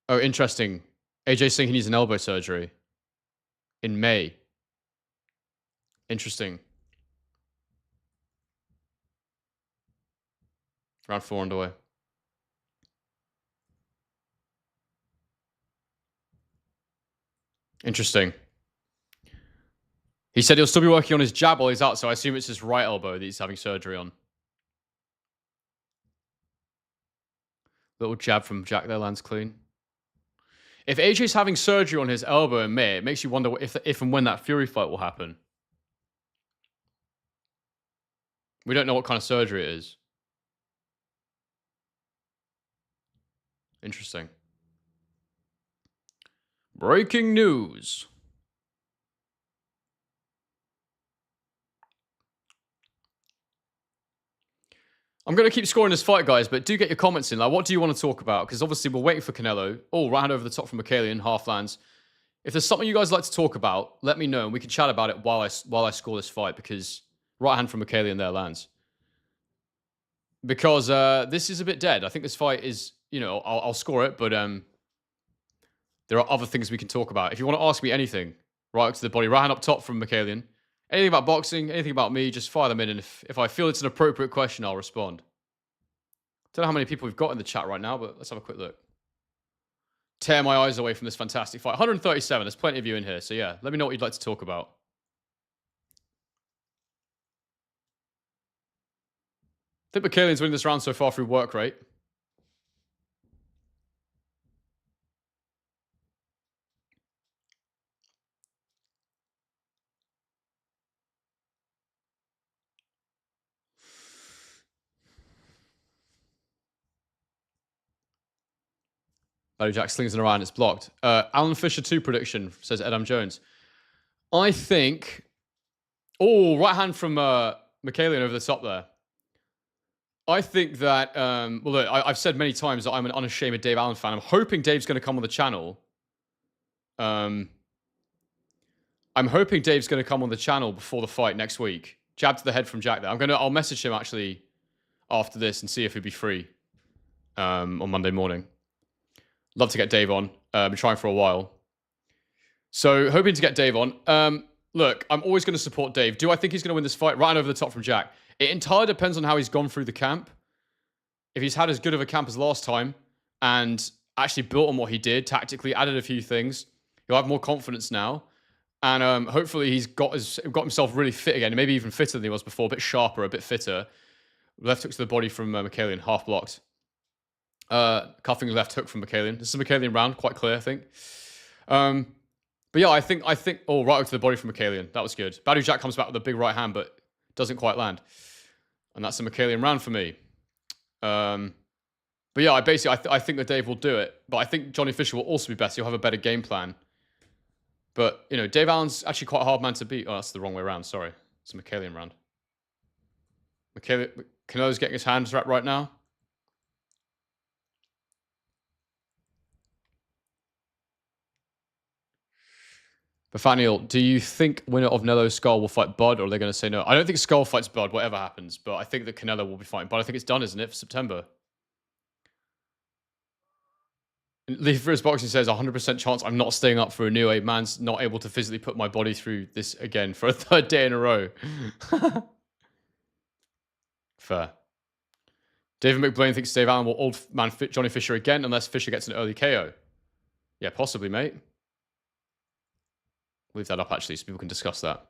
Oh, interesting. AJ saying he needs an elbow surgery in May. Interesting. Round 4 underway. Interesting. He said he'll still be working on his jab while he's out, so I assume it's his right elbow that he's having surgery on. Little jab from Jack there lands clean. If AJ's having surgery on his elbow in May, it makes you wonder if and when that Fury fight will happen. We don't know what kind of surgery it is. Interesting. Breaking news. I'm going to keep scoring this fight, guys, but do get your comments in. Like, what do you want to talk about? Because obviously we're waiting for Canelo. Oh, right hand over the top from Bakole, half lands. If there's something you guys like to talk about, let me know, and we can chat about it while I score this fight, because right hand from Bakole there lands. Because this is a bit dead. I think this fight is, you know, I'll score it, but there are other things we can talk about. If you want to ask me anything, right up to the body, right hand up top from Bakole. Anything about boxing, anything about me, just fire them in. And if I feel it's an appropriate question, I'll respond. Don't know how many people we've got in the chat right now, but let's have a quick look. Tear my eyes away from this fantastic fight. 137, there's plenty of you in here. So yeah, let me know what you'd like to talk about. I think Bakole's winning this round so far through work rate. Badou Jack slings it around, it's blocked. Alan Fisher 2 prediction, says Edam Jones. I think... Oh, right hand from Bakole over the top there. I think that... well, look, I've said many times that I'm an unashamed Dave Allen fan. I'm hoping Dave's going to come on the channel. I'm hoping Dave's going to come on the channel before the fight next week. Jab to the head from Jack there. I'll message him actually after this and see if he'd be free on Monday morning. Love to get Dave on. Been trying for a while. So, hoping to get Dave on. Look, I'm always going to support Dave. Do I think he's going to win this fight? Right over the top from Jack. It entirely depends on how he's gone through the camp. If he's had as good of a camp as last time and actually built on what he did, tactically added a few things, he'll have more confidence now. And hopefully he's got himself really fit again, maybe even fitter than he was before, a bit sharper, a bit fitter. Left hook to the body from Bakole, half blocked. Cuffing left hook from Bakole. This is a Bakole round, quite clear, I think. But yeah, I think. Oh, right hook to the body from Bakole. That was good. Badou Jack comes back with a big right hand, but doesn't quite land. And that's a Bakole round for me. But yeah, I think that Dave will do it. But I think Johnny Fisher will also be better. He'll have a better game plan. But, you know, Dave Allen's actually quite a hard man to beat. Oh, that's the wrong way around. Sorry. It's a Bakole round. Canelo's getting his hands wrapped right now. Nathaniel, do you think winner of Canelo Scull will fight Bud, or are they going to say no? I don't think Scull fights Bud, whatever happens, but I think that Canelo will be fighting Bud. I think it's done, isn't it, for September? Leaf for his boxing says 100% chance I'm not staying up for a new age. Man's not able to physically put my body through this again for a third day in a row. Fair. David McBlain thinks Dave Allen will old man fit Johnny Fisher again unless Fisher gets an early KO. Yeah, possibly, mate. Leave that up, actually, so people can discuss that.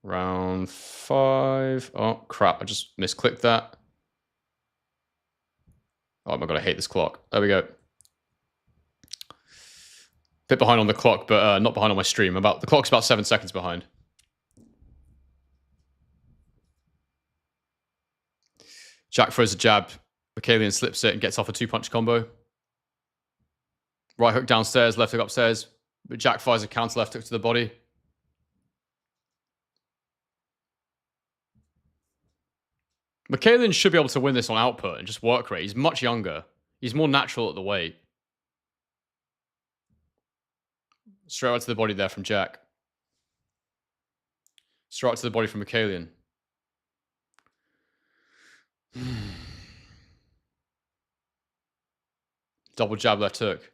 Round 5. Oh, crap. I just misclicked that. Oh my god, I hate this clock. There we go. Bit behind on the clock, but not behind on my stream. The clock's about 7 seconds behind. Jack throws a jab. Bakole slips it and gets off a 2-punch combo. Right hook downstairs, left hook upstairs. But Jack fires a counter left hook to the body. Bakole should be able to win this on output and just work rate. He's much younger. He's more natural at the weight. Straight out to the body there from Jack. Straight out to the body from Bakole. Double jab, left hook.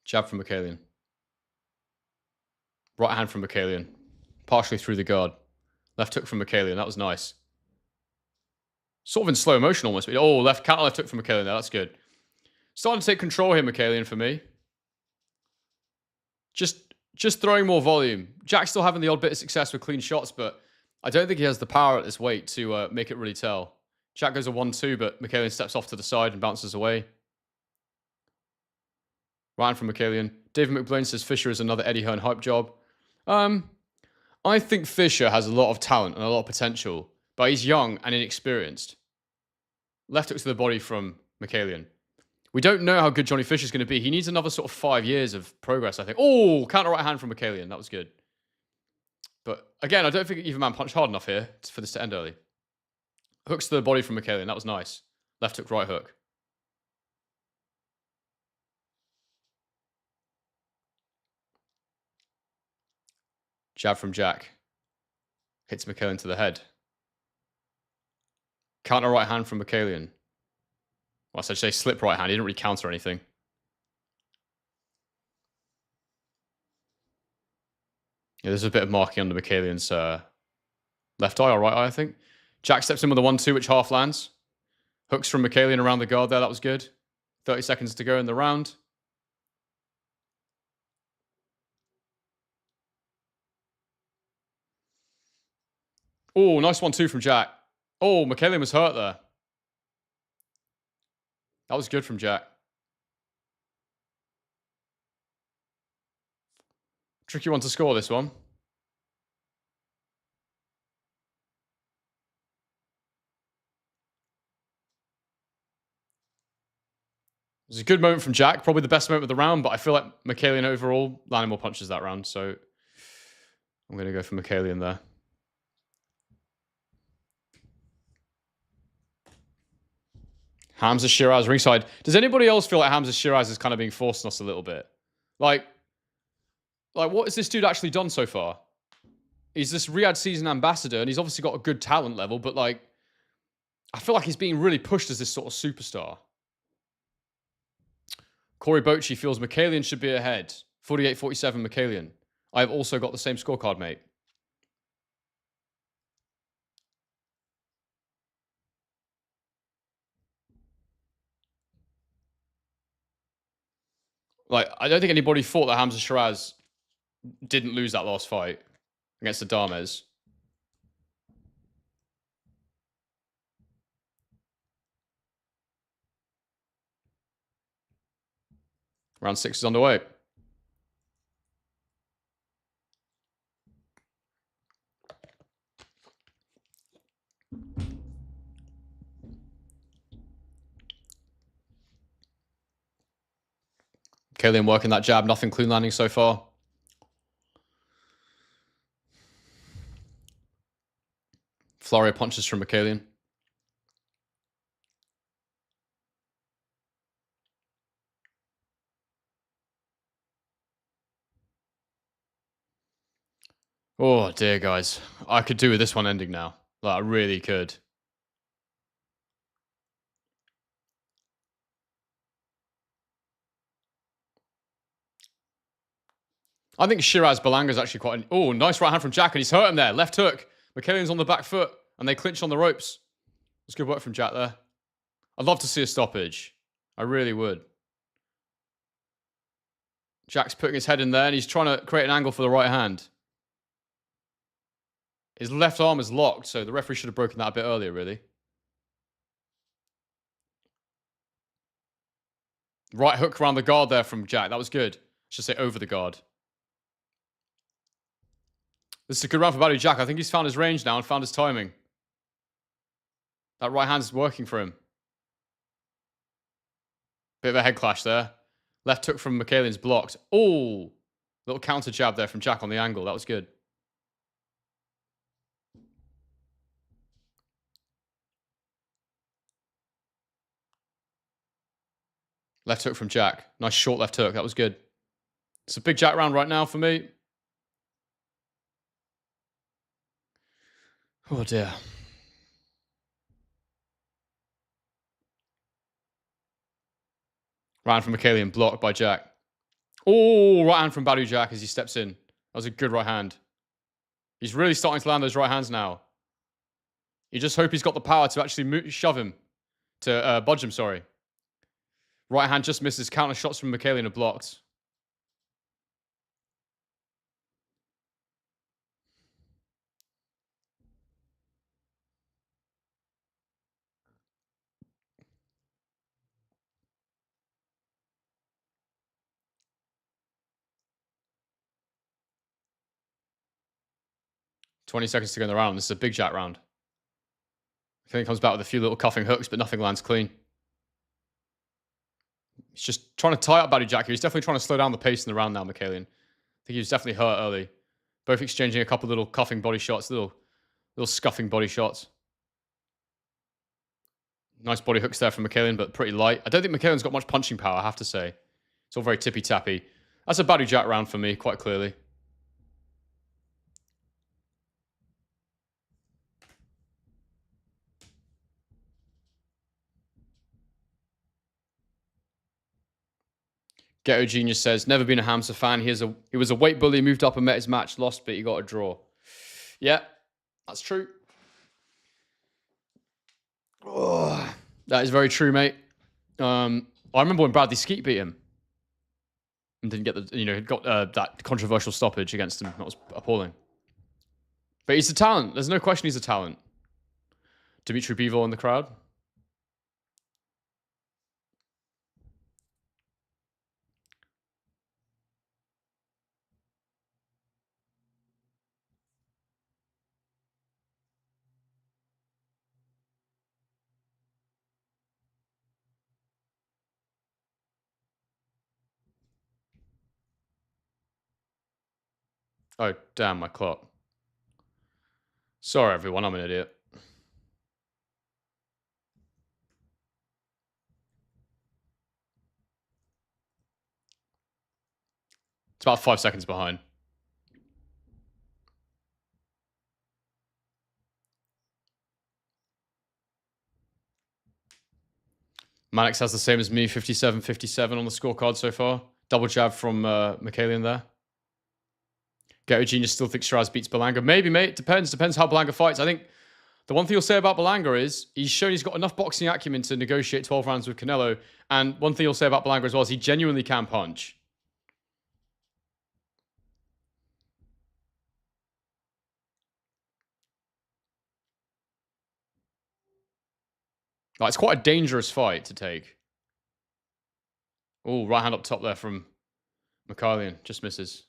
Jab from Bakole. Right hand from Bakole. Partially through the guard. Left hook from Bakole. That was nice. Sort of in slow motion almost. Oh, counter left hook from Bakole there. That's good. Starting to take control here, Bakole, for me. Just throwing more volume. Jack's still having the odd bit of success with clean shots, but I don't think he has the power at this weight to make it really tell. Jack goes a 1-2, but Bakole steps off to the side and bounces away. Ryan from Bakole. David McBlain says Fisher is another Eddie Hearn hype job. I think Fisher has a lot of talent and a lot of potential, but he's young and inexperienced. Left hook to the body from Bakole. We don't know how good Johnny Fisher's going to be. He needs another sort of 5 years of progress, I think. Oh, counter right hand from Bakole. That was good. But again, I don't think either man punched hard enough here for this to end early. Hooks to the body from Bakole. That was nice. Left hook, right hook. Jab from Jack. Hits Bakole into the head. Counter right hand from Bakole. Well, I should say slip right hand. He didn't really counter anything. Yeah, there's a bit of marking under Bakole's left eye or right eye, I think. Jack steps in with a 1-2, which half lands. Hooks from Bakole around the guard there. That was good. 30 seconds to go in the round. Oh, nice 1-2 from Jack. Oh, Bakole was hurt there. That was good from Jack. Tricky one to score, this one. It was a good moment from Jack. Probably the best moment of the round, but I feel like Bakole overall landing more punches that round. So I'm going to go for Bakole there. Hamza Shiraz ringside. Does anybody else feel like Hamza Shiraz is kind of being forced on us a little bit? Like what has this dude actually done so far? He's this Riyadh season ambassador, and he's obviously got a good talent level, but I feel like he's being really pushed as this sort of superstar. Corey Bochi feels Bakole should be ahead. 48-47 Bakole. I've also got the same scorecard, mate. I don't think anybody thought that Hamza Shiraz didn't lose that last fight against Adames. Round 6 is underway. Bakole working that jab, nothing clean landing so far. Flurry of punches from Bakole. Oh dear, guys. I could do with this one ending now. I really could. I think Shiraz Balanga is actually quite... Oh, nice right hand from Jack, and he's hurt him there. Left hook. Bakole's on the back foot, and they clinch on the ropes. It's good work from Jack there. I'd love to see a stoppage. I really would. Jack's putting his head in there, and he's trying to create an angle for the right hand. His left arm is locked, so the referee should have broken that a bit earlier, really. Right hook around the guard there from Jack. That was good. I should say over the guard. This is a good round for Badou Jack. I think he's found his range now and found his timing. That right hand's working for him. Bit of a head clash there. Left hook from Bakole's blocked. Oh, little counter jab there from Jack on the angle. That was good. Left hook from Jack. Nice short left hook. That was good. It's a big Jack round right now for me. Oh dear. Right hand from Bakole blocked by Jack. Oh, right hand from Badou Jack as he steps in. That was a good right hand. He's really starting to land those right hands now. You just hope he's got the power to actually shove him. To budge him, sorry. Right hand just misses. Counter shots from Bakole are blocked. "20 seconds to go in the round. This is a big Jack round. I think he comes back with a few little cuffing hooks, but nothing lands clean. He's just trying to tie up Badou Jack here. He's definitely trying to slow down the pace in the round now, Bakole. I think he was definitely hurt early. Both exchanging a couple little cuffing body shots, little scuffing body shots. Nice body hooks there from Bakole, but pretty light. I don't think Bakole's got much punching power, I have to say. It's all very tippy-tappy. That's a Badou Jack round for me, quite clearly. Ghetto Genius says, never been a Hamza fan. He was a weight bully, moved up and met his match, lost, but he got a draw. Yeah, that's true. Oh, that is very true, mate. I remember when Bradley Skeet beat him and didn't get got that controversial stoppage against him. That was appalling. But he's a talent. There's no question he's a talent. Dimitri Bivol in the crowd. Oh, damn, my clock. Sorry, everyone. I'm an idiot. It's about 5 seconds behind. Mannix has the same as me, 57-57 on the scorecard so far. Double jab from Bakole there. Ghetto Genius still thinks Shiraz beats Berlanga. Maybe, mate. Depends how Berlanga fights. I think the one thing you'll say about Berlanga is he's shown he's got enough boxing acumen to negotiate 12 rounds with Canelo. And one thing you'll say about Berlanga as well is he genuinely can punch. Like, it's quite a dangerous fight to take. Oh, right hand up top there from Bakole. Just misses.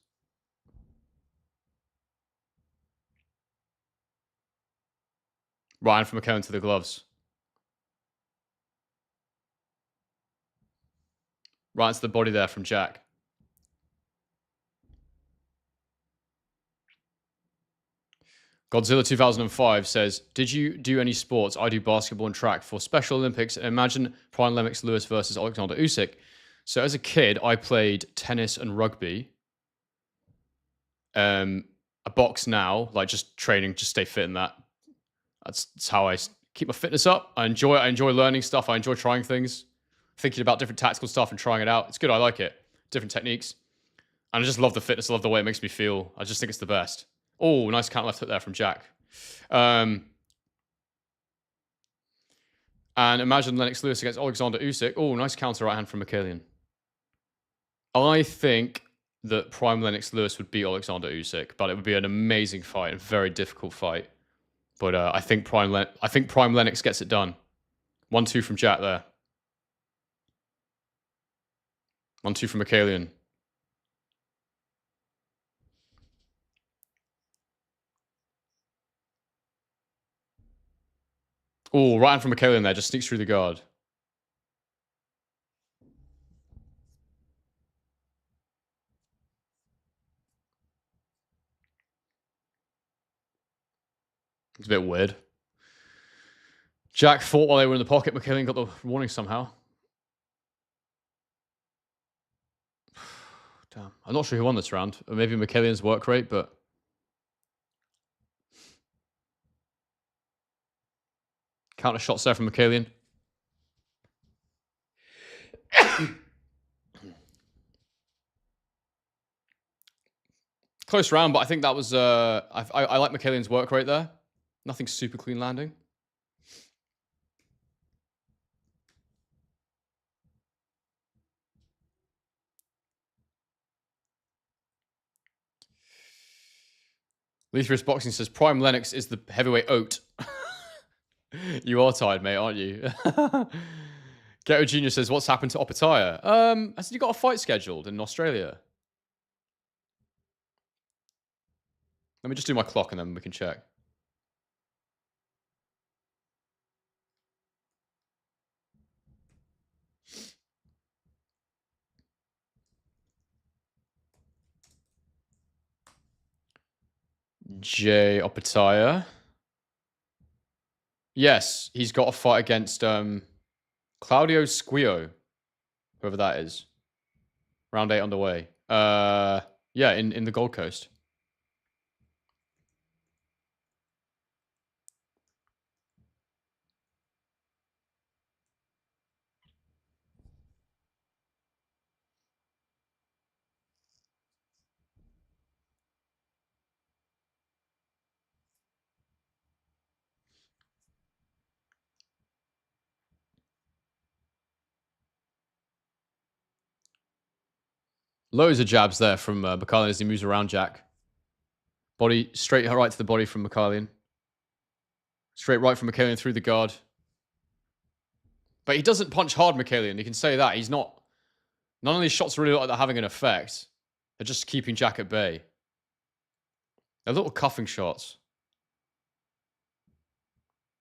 Right hand from Bakole to the gloves. Right into the body there from Jack. Godzilla 2005 says, did you do any sports? I do basketball and track for Special Olympics. Imagine Brian Lennox Lewis versus Alexander Usyk. So as a kid, I played tennis and rugby. I box now, like just training, just stay fit in that. That's how I keep my fitness up. I enjoy it. I enjoy learning stuff. I enjoy trying things, thinking about different tactical stuff and trying it out. It's good. I like it. Different techniques. And I just love the fitness. I love the way it makes me feel. I just think it's the best. Oh, nice counter left hook there from Jack. And imagine Lennox Lewis against Alexander Usyk. Oh, nice counter right hand from Bakole. I think that Prime Lennox Lewis would beat Alexander Usyk, but it would be an amazing fight, a very difficult fight. But I think Prime Lennox gets it done. 1-2 from Jack there. 1-2 from Bakole. Oh, right hand from Bakole there. Just sneaks through the guard. It's a bit weird. Jack fought while they were in the pocket. Bakole got the warning somehow. Damn. I'm not sure who won this round. Or maybe Bakole's work rate, but Counter shots there from Bakole. Close round, but I think that was... I like Bakole's work rate there. Nothing super clean landing. Lethrus Boxing says, Prime Lennox is the heavyweight oat. You are tired, mate, aren't you? Ghetto Junior says, what's happened to Opataya? Has he got a fight scheduled in Australia? Let me just do my clock and then we can check. Jay Opataya. Yes, he's got a fight against Claudio Squio, whoever that is. Round 8 underway. Yeah, in the Gold Coast. Loads of jabs there from Bakole as he moves around Jack. Body straight right to the body from Bakole. Straight right from Bakole through the guard. But he doesn't punch hard, Bakole. You can say that. He's not... None of these shots really look like they're having an effect. They're just keeping Jack at bay. They're little cuffing shots.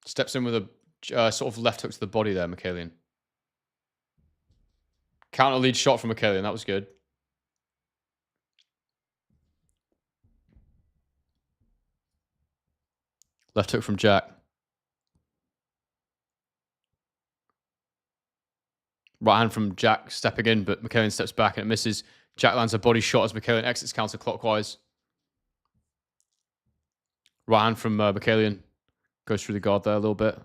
Steps in with a sort of left hook to the body there, Bakole. Counter lead shot from Bakole. That was good. Left hook from Jack. Right hand from Jack stepping in, but Bakole steps back and it misses. Jack lands a body shot as Bakole exits counterclockwise. Right hand from Bakole. Goes through the guard there a little bit.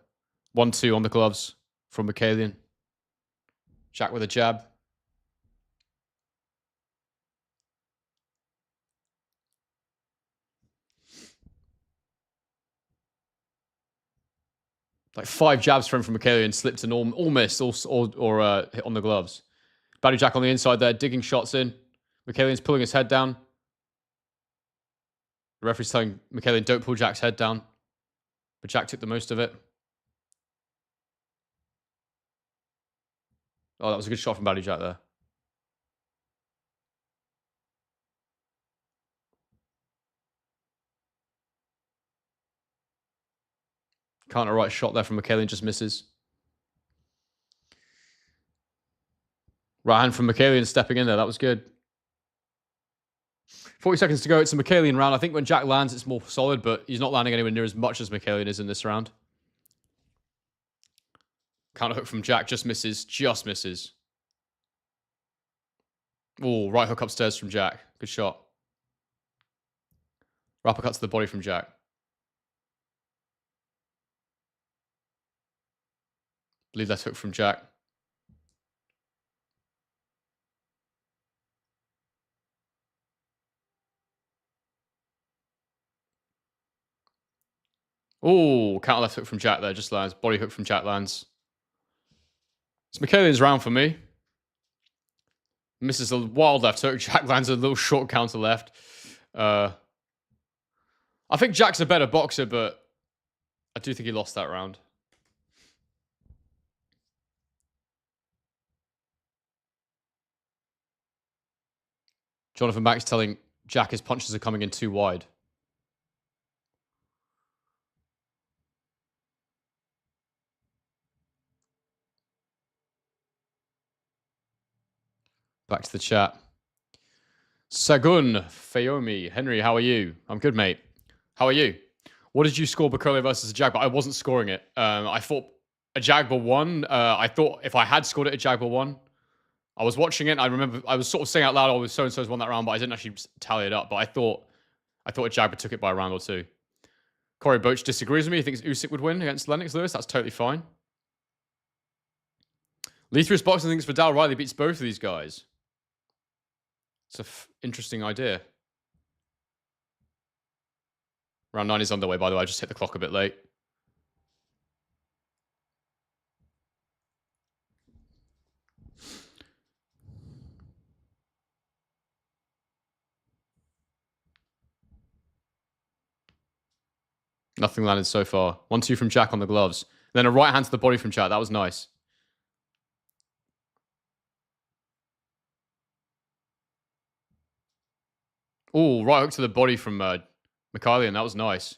1-2 on the gloves from Bakole. Jack with a jab. Like 5 jabs from Bakole and slipped and all missed or hit on the gloves. Badou Jack on the inside there, digging shots in. Bakole's pulling his head down. The referee's telling Bakole, don't pull Jack's head down. But Jack took the most of it. Oh, that was a good shot from Badou Jack there. Counter right shot there from Bakole, just misses. Right hand from Bakole stepping in there. That was good. 40 seconds to go. It's a Bakole round. I think when Jack lands, it's more solid, but he's not landing anywhere near as much as Bakole is in this round. Counter hook from Jack. Just misses. Just misses. Oh, right hook upstairs from Jack. Good shot. Uppercut to the body from Jack. Believe that hook from Jack. Oh, counter left hook from Jack there. Just lands. Body hook from Jack lands. It's Bakole's round for me. Misses a wild left hook. Jack lands a little short counter left. I think Jack's a better boxer, but I do think he lost that round. Jonathan Max telling Jack his punches are coming in too wide. Back to the chat. Sagun, Fayomi, Henry, how are you? I'm good, mate. How are you? What did you score Bakole versus Ajagba? I wasn't scoring it. I thought Ajagba won. I thought if I had scored it, Ajagba won. I was watching it. And I remember I was sort of saying out loud, "Oh, so-and-so's won that round," but I didn't actually tally it up. But I thought Ajagba took it by a round or two. Corey Boach disagrees with me. He thinks Usyk would win against Lennox Lewis. That's totally fine. Lethrius Boxing thinks Vidal Riley beats both of these guys. It's an interesting idea. Round 9 is underway, by the way. I just hit the clock a bit late. Nothing landed so far. 1-2 from Jack on the gloves. Then a right hand to the body from Jack. That was nice. Oh, right hook to the body from Mikhailian. That was nice.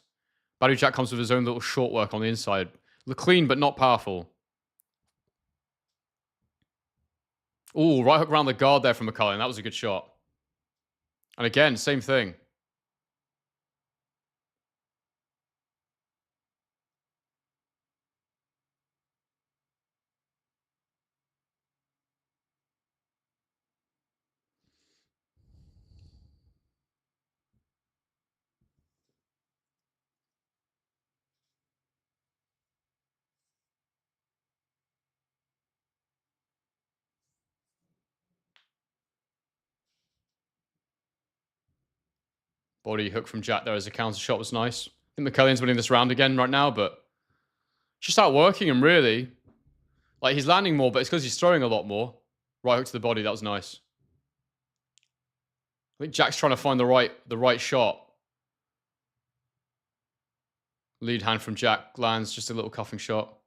Badou Jack comes with his own little short work on the inside. Look clean, but not powerful. Oh, right hook around the guard there from Mikhailian. That was a good shot. And again, same thing. Body hook from Jack there as a counter shot was nice. I think Mikhailian's winning this round again right now, but just outworking him, really. Like, he's landing more, but it's because he's throwing a lot more. Right hook to the body. That was nice. I think Jack's trying to find the right shot. Lead hand from Jack lands just a little cuffing shot.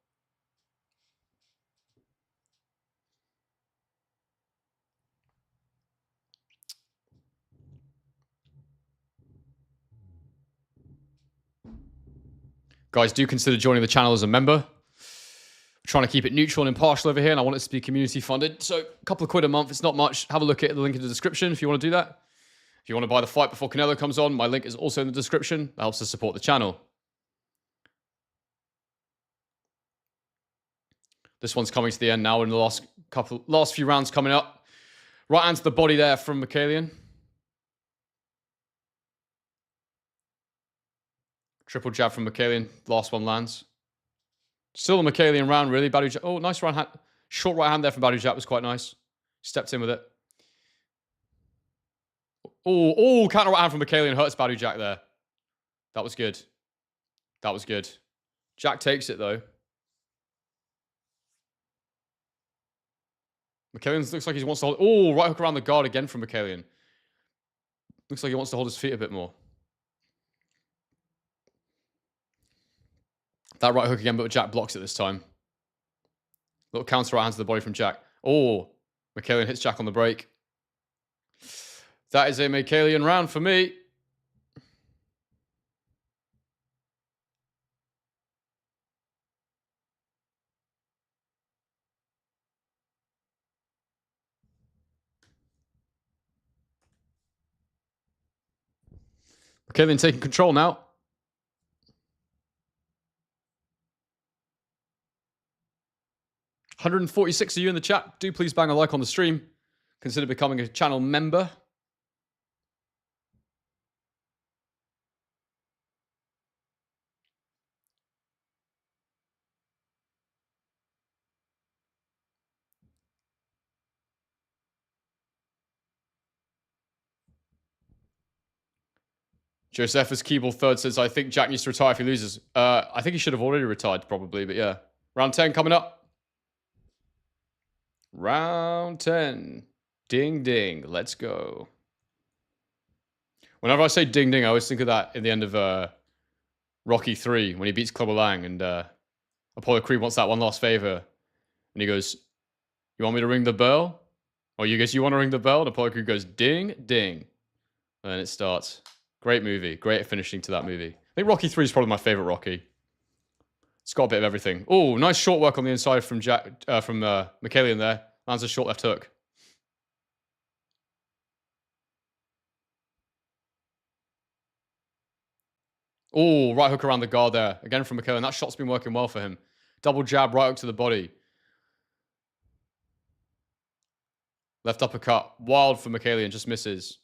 Guys, do consider joining the channel as a member. We're trying to keep it neutral and impartial over here, and I want it to be community funded. So a couple of quid a month, it's not much. Have a look at the link in the description if you want to do that. If you want to buy the fight before Canelo comes on, my link is also in the description. That helps to support the channel. This one's coming to the end now in the last few rounds coming up. Right hand to the body there from Mikhailian. Triple jab from Mikhailian. Last one lands. Still a Mikhailian round, really. Badou Jack. Oh, nice right hand. Short right hand there from Badou Jack was quite nice. Stepped in with it. Oh, counter right hand from Mikhailian hurts Badou Jack there. That was good. That was good. Jack takes it, though. Mikhailian looks like he wants to hold... Oh, right hook around the guard again from Mikhailian. Looks like he wants to hold his feet a bit more. That right hook again, but Jack blocks it this time. Little counter right hand to the body from Jack. Oh, Mikhailian hits Jack on the break. That is a Mikhailian round for me. Mikhailian taking control now. $146 of you in the chat. Do please bang a like on the stream. Consider becoming a channel member. Josephus Keeble third says, I think Jack needs to retire if he loses. I think he should have already retired, probably, but yeah. Round 10 coming up. Round 10. Ding, ding. Let's go. Whenever I say ding, ding, I always think of that in the end of Rocky 3 when he beats Clubber Lang and Apollo Creed wants that one last favor. And he goes, you want me to ring the bell? Or you guess you want to ring the bell? And Apollo Creed goes, ding, ding. And then it starts. Great movie. Great finishing to that movie. I think Rocky 3 is probably my favorite Rocky. It's got a bit of everything. Oh, nice short work on the inside from Mikhailian there. Lands a short left hook. Oh, right hook around the guard there. Again from Mikhailian. That shot's been working well for him. Double jab, right hook to the body. Left uppercut. Wild for Mikhailian. Just misses.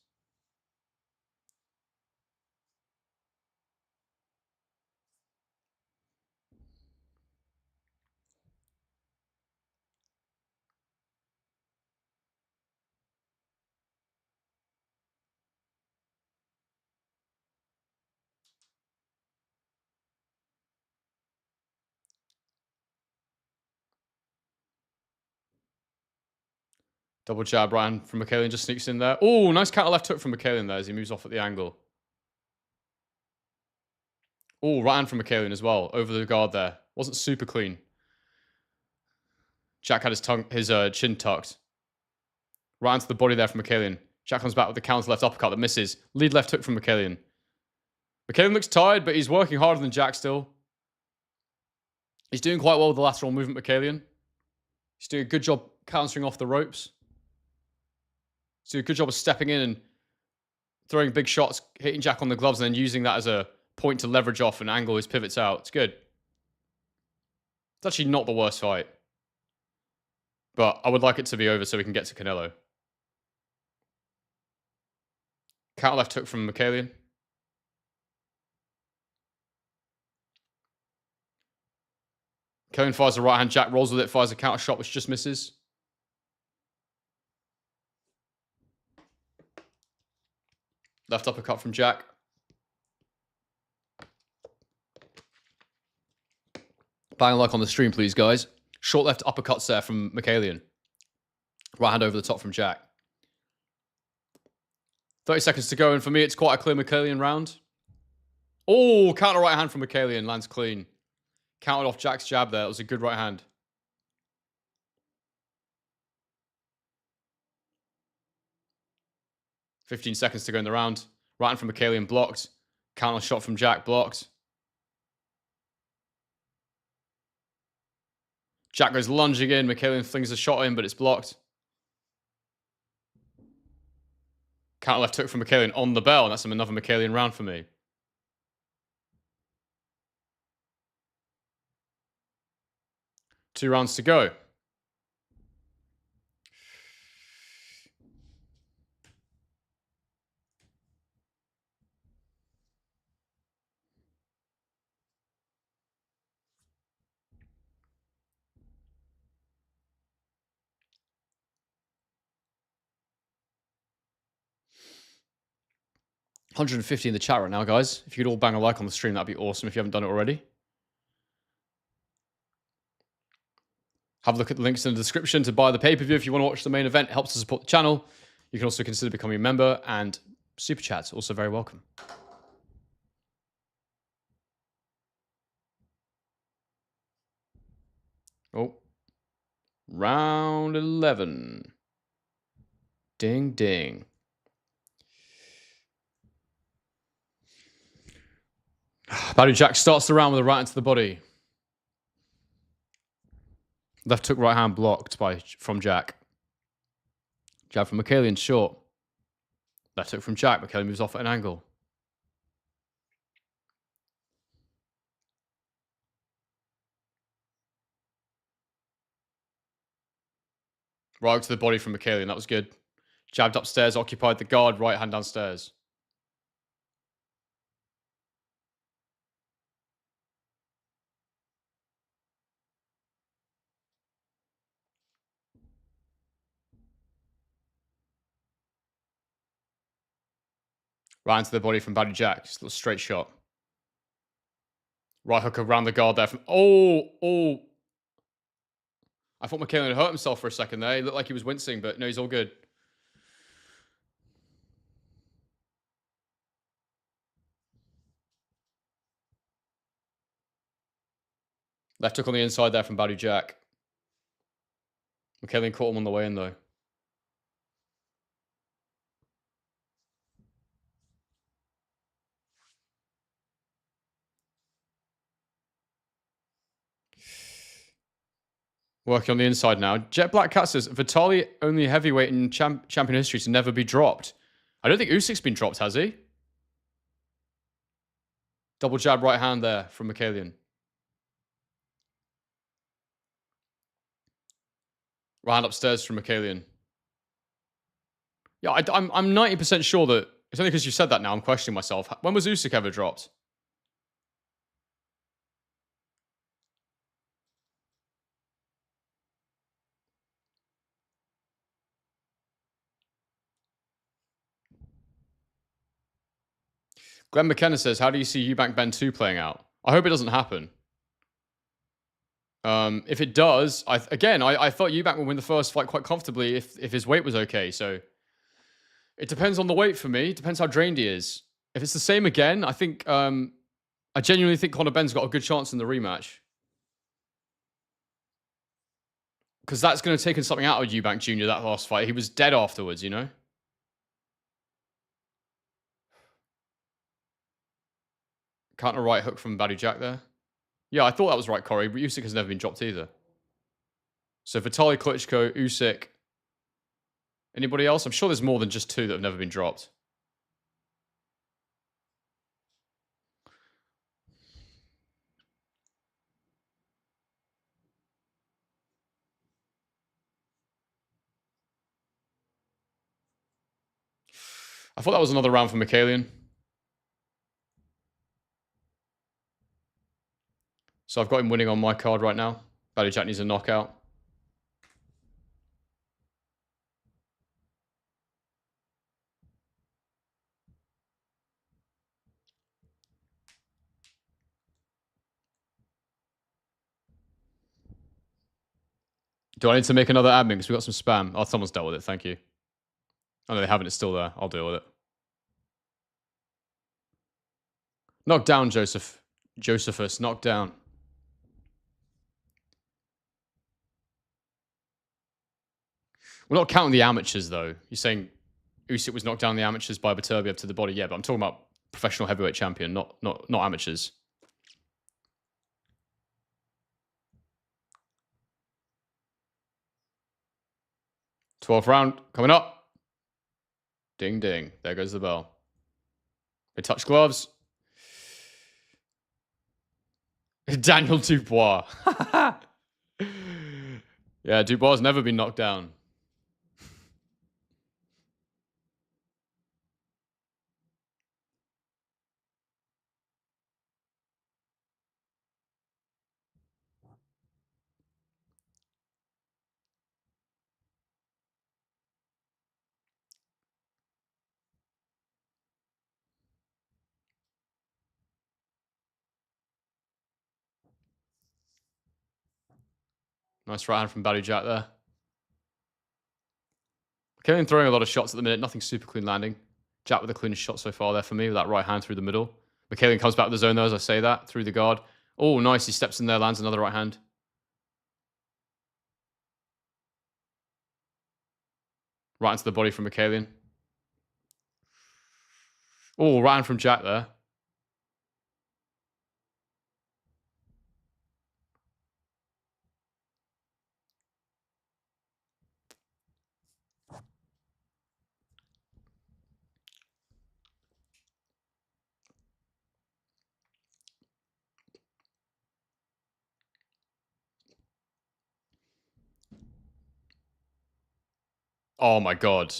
Double jab right hand from Bakole just sneaks in there. Oh, nice counter left hook from Bakole there as he moves off at the angle. Oh, right hand from Bakole as well. Over the guard there. Wasn't super clean. Jack had his chin tucked. Right into the body there from Bakole. Jack comes back with the counter left uppercut that misses. Lead left hook from Bakole. Bakole looks tired, but he's working harder than Jack still. He's doing quite well with the lateral movement, Bakole. He's doing a good job countering off the ropes. He's doing a good job of stepping in and throwing big shots, hitting Jack on the gloves, and then using that as a point to leverage off and angle his pivots out. It's good. It's actually not the worst fight. But I would like it to be over so we can get to Canelo. Counter left hook from Bakole. Bakole fires a right hand. Jack rolls with it, fires a counter shot, which just misses. Left uppercut from Jack. Bang a like on the stream, please, guys. Short left uppercuts there from Bakole. Right hand over the top from Jack. 30 seconds to go, and for me, it's quite a clear Bakole round. Oh, counter right hand from Bakole, lands clean. Countered off Jack's jab there. That was a good right hand. $15 seconds to go in the round. Right hand from Bakole blocked. Counter shot from Jack blocked. Jack goes lunging in. Bakole flings a shot in, but it's blocked. Counter left hook from Bakole on the bell, and that's another Bakole round for me. Two rounds to go. $150 in the chat right now, guys. If you could all bang a like on the stream, that'd be awesome if you haven't done it already. Have a look at the links in the description to buy the pay-per-view if you want to watch the main event. It helps to support the channel. You can also consider becoming a member, and super chats also very welcome. Oh. Round 11. Ding, ding. Badou Jack starts the round with a right into the body. Left hook, right hand blocked from Jack. Jab from Bakole short. Left hook from Jack. Bakole moves off at an angle. Right hook to the body from Bakole, that was good. Jabbed upstairs, occupied the guard, right hand downstairs. Right into the body from Badou Jack. Just a little straight shot. Right hook around the guard there. Oh. I thought Bakole had hurt himself for a second there. He looked like he was wincing, but no, he's all good. Left hook on the inside there from Badou Jack. Bakole caught him on the way in, though. Working on the inside now. Jet Black Cat says, Vitaly only heavyweight in champion history to never be dropped. I don't think Usyk's been dropped, has he? Double jab right hand there from Bakole. Right hand upstairs from Bakole. Yeah, I'm 90% sure that... It's only because you said that now I'm questioning myself. When was Usyk ever dropped? Glenn McKenna says, how do you see Eubank Ben 2 playing out? I hope it doesn't happen. If it does, I thought Eubank would win the first fight quite comfortably if his weight was okay. So it depends on the weight for me. It depends how drained he is. If it's the same again, I think I genuinely think Conor Benn's got a good chance in the rematch. Because that's going to take something out of Eubank Jr. that last fight. He was dead afterwards, you know? Counter right hook from Badou Jack there. Yeah, I thought that was right, Corey, but Usyk has never been dropped either. So Vitaly Klitschko, Usyk. Anybody else? I'm sure there's more than just two that have never been dropped. I thought that was another round for Mikhailian. So I've got him winning on my card right now. Badou Jack needs a knockout. Do I need to make another admin? Because we got some spam. Oh, someone's dealt with it. Thank you. Oh, no, they haven't. It's still there. I'll deal with it. Knock down, Joseph. Josephus, knock down. We're not counting the amateurs, though. You're saying Usyk was knocked down the amateurs by Beterbiev to the body? Yeah, but I'm talking about professional heavyweight champion, not amateurs. 12th round coming up. Ding, ding. There goes the bell. They touch gloves. Daniel Dubois. Yeah, Dubois has never been knocked down. Nice right hand from Badou Jack there. Killian throwing a lot of shots at the minute. Nothing super clean landing. Jack with a clean shot so far there for me with that right hand through the middle. Mikhailian comes back with the zone though as I say that. Through the guard. Oh, nice. He steps in there, lands another right hand. Right into the body from Mikhailian. Oh, right hand from Jack there. Oh my god.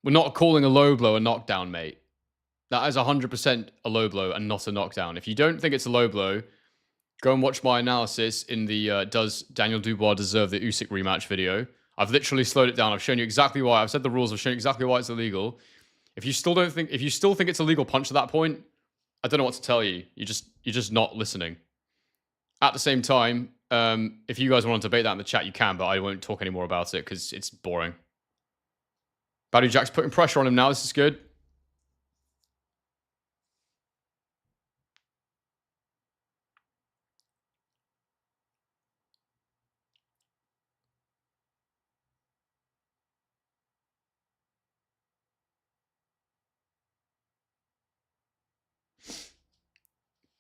We're not calling a low blow a knockdown, mate. That is 100% a low blow and not a knockdown. If you don't think it's a low blow, go and watch my analysis in the Does Daniel Dubois Deserve the Usyk rematch video. I've literally slowed it down. I've shown you exactly why. I've said the rules. I've shown you exactly why it's illegal. If you still think it's a legal punch at that point, I don't know what to tell you. You're just not listening. At the same time, if you guys want to debate that in the chat, you can, but I won't talk any more about it because it's boring. Badou Jack's putting pressure on him now. This is good.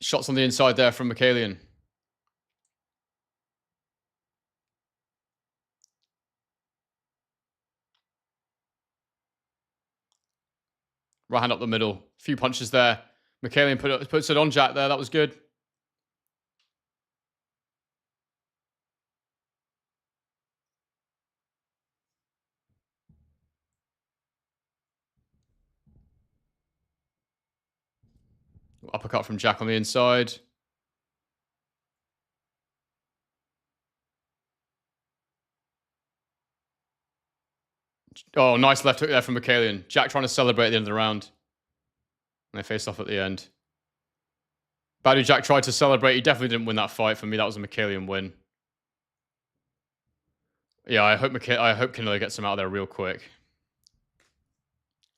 Shots on the inside there from Mikhailian. Right hand up the middle. A few punches there. Mikhailian puts it on Jack there. That was good. Uppercut from Jack on the inside. Oh, nice left hook there from Mikhailian. Jack trying to celebrate at the end of the round. And they face off at the end. Badou Jack tried to celebrate. He definitely didn't win that fight. For me, that was a Michaelian win. Yeah, I hope Canelo gets him out of there real quick.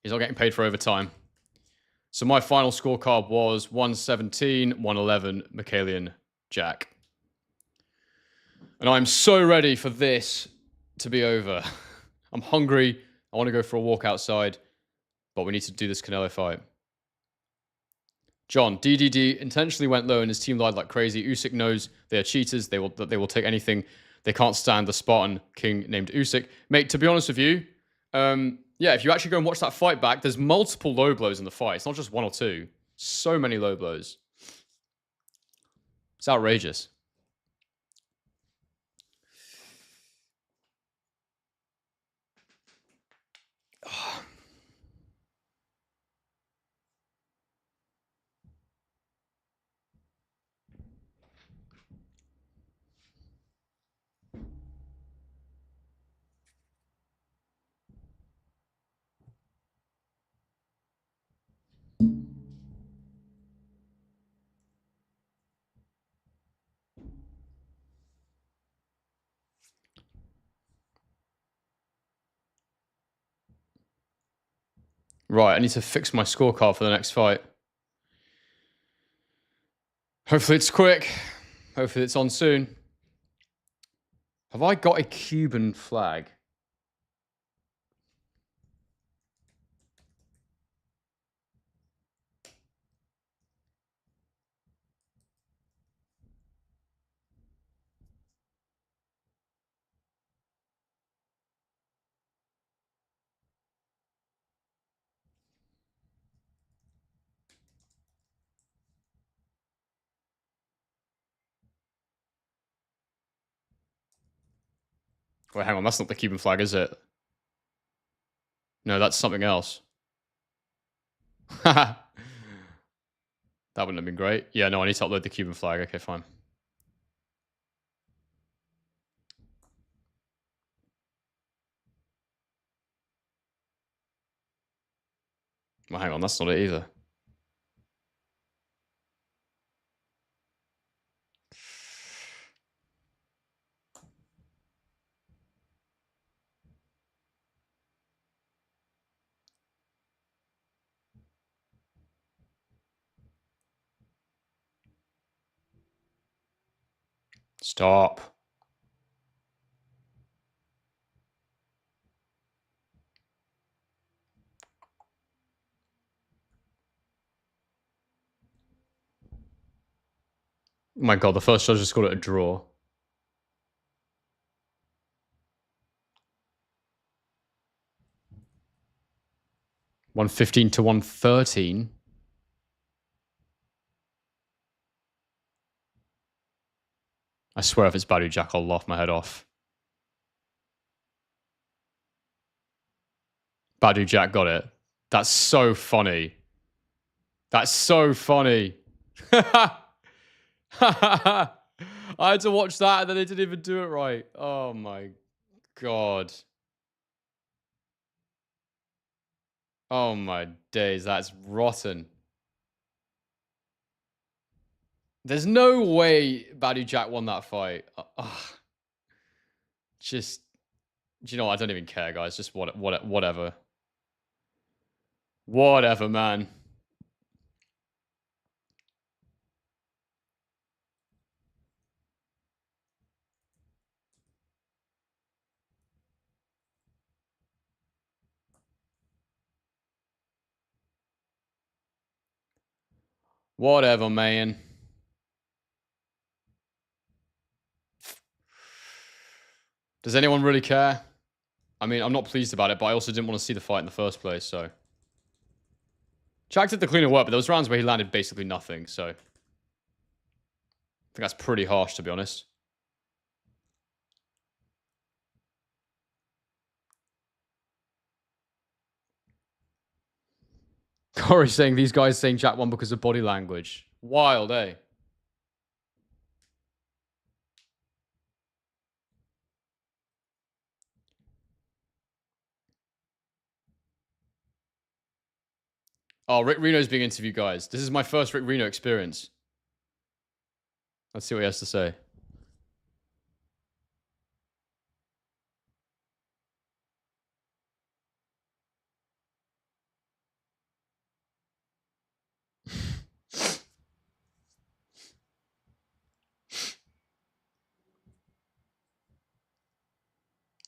He's not getting paid for overtime. So my final scorecard was 117, 111, Michaelian Jack. And I'm so ready for this to be over. I'm hungry. I want to go for a walk outside. But we need to do this Canelo fight. John, DDD intentionally went low and his team lied like crazy. Usyk knows they are cheaters. They will take anything. They can't stand the Spartan king named Usyk. Mate, to be honest with you, yeah, if you actually go and watch that fight back, there's multiple low blows in the fight. It's not just one or two. So many low blows. It's outrageous. Right, I need to fix my scorecard for the next fight. Hopefully it's quick. Hopefully it's on soon. Have I got a Cuban flag? Wait, hang on. That's not the Cuban flag, is it? No, that's something else. That wouldn't have been great. Yeah, no, I need to upload the Cuban flag. Okay, fine. Well, hang on. That's not it either. Stop. Oh my god, the first judge just called it a draw. 115 to 113. I swear if it's Badou Jack, I'll laugh my head off. Badou Jack got it. That's so funny. That's so funny. I had to watch that and then they didn't even do it right. Oh my god. Oh my days, that's rotten. There's no way Badou Jack won that fight. Just, you know what? I don't even care, guys. Just whatever. Whatever, man. Whatever, man. Does anyone really care? I mean, I'm not pleased about it, but I also didn't want to see the fight in the first place, so. Jack did the cleaner work, but there was rounds where he landed basically nothing, so. I think that's pretty harsh, to be honest. Corey's saying these guys saying Jack won because of body language. Wild, eh? Oh, Rick Reno's being interviewed, guys. This is my first Rick Reno experience. Let's see what he has to say.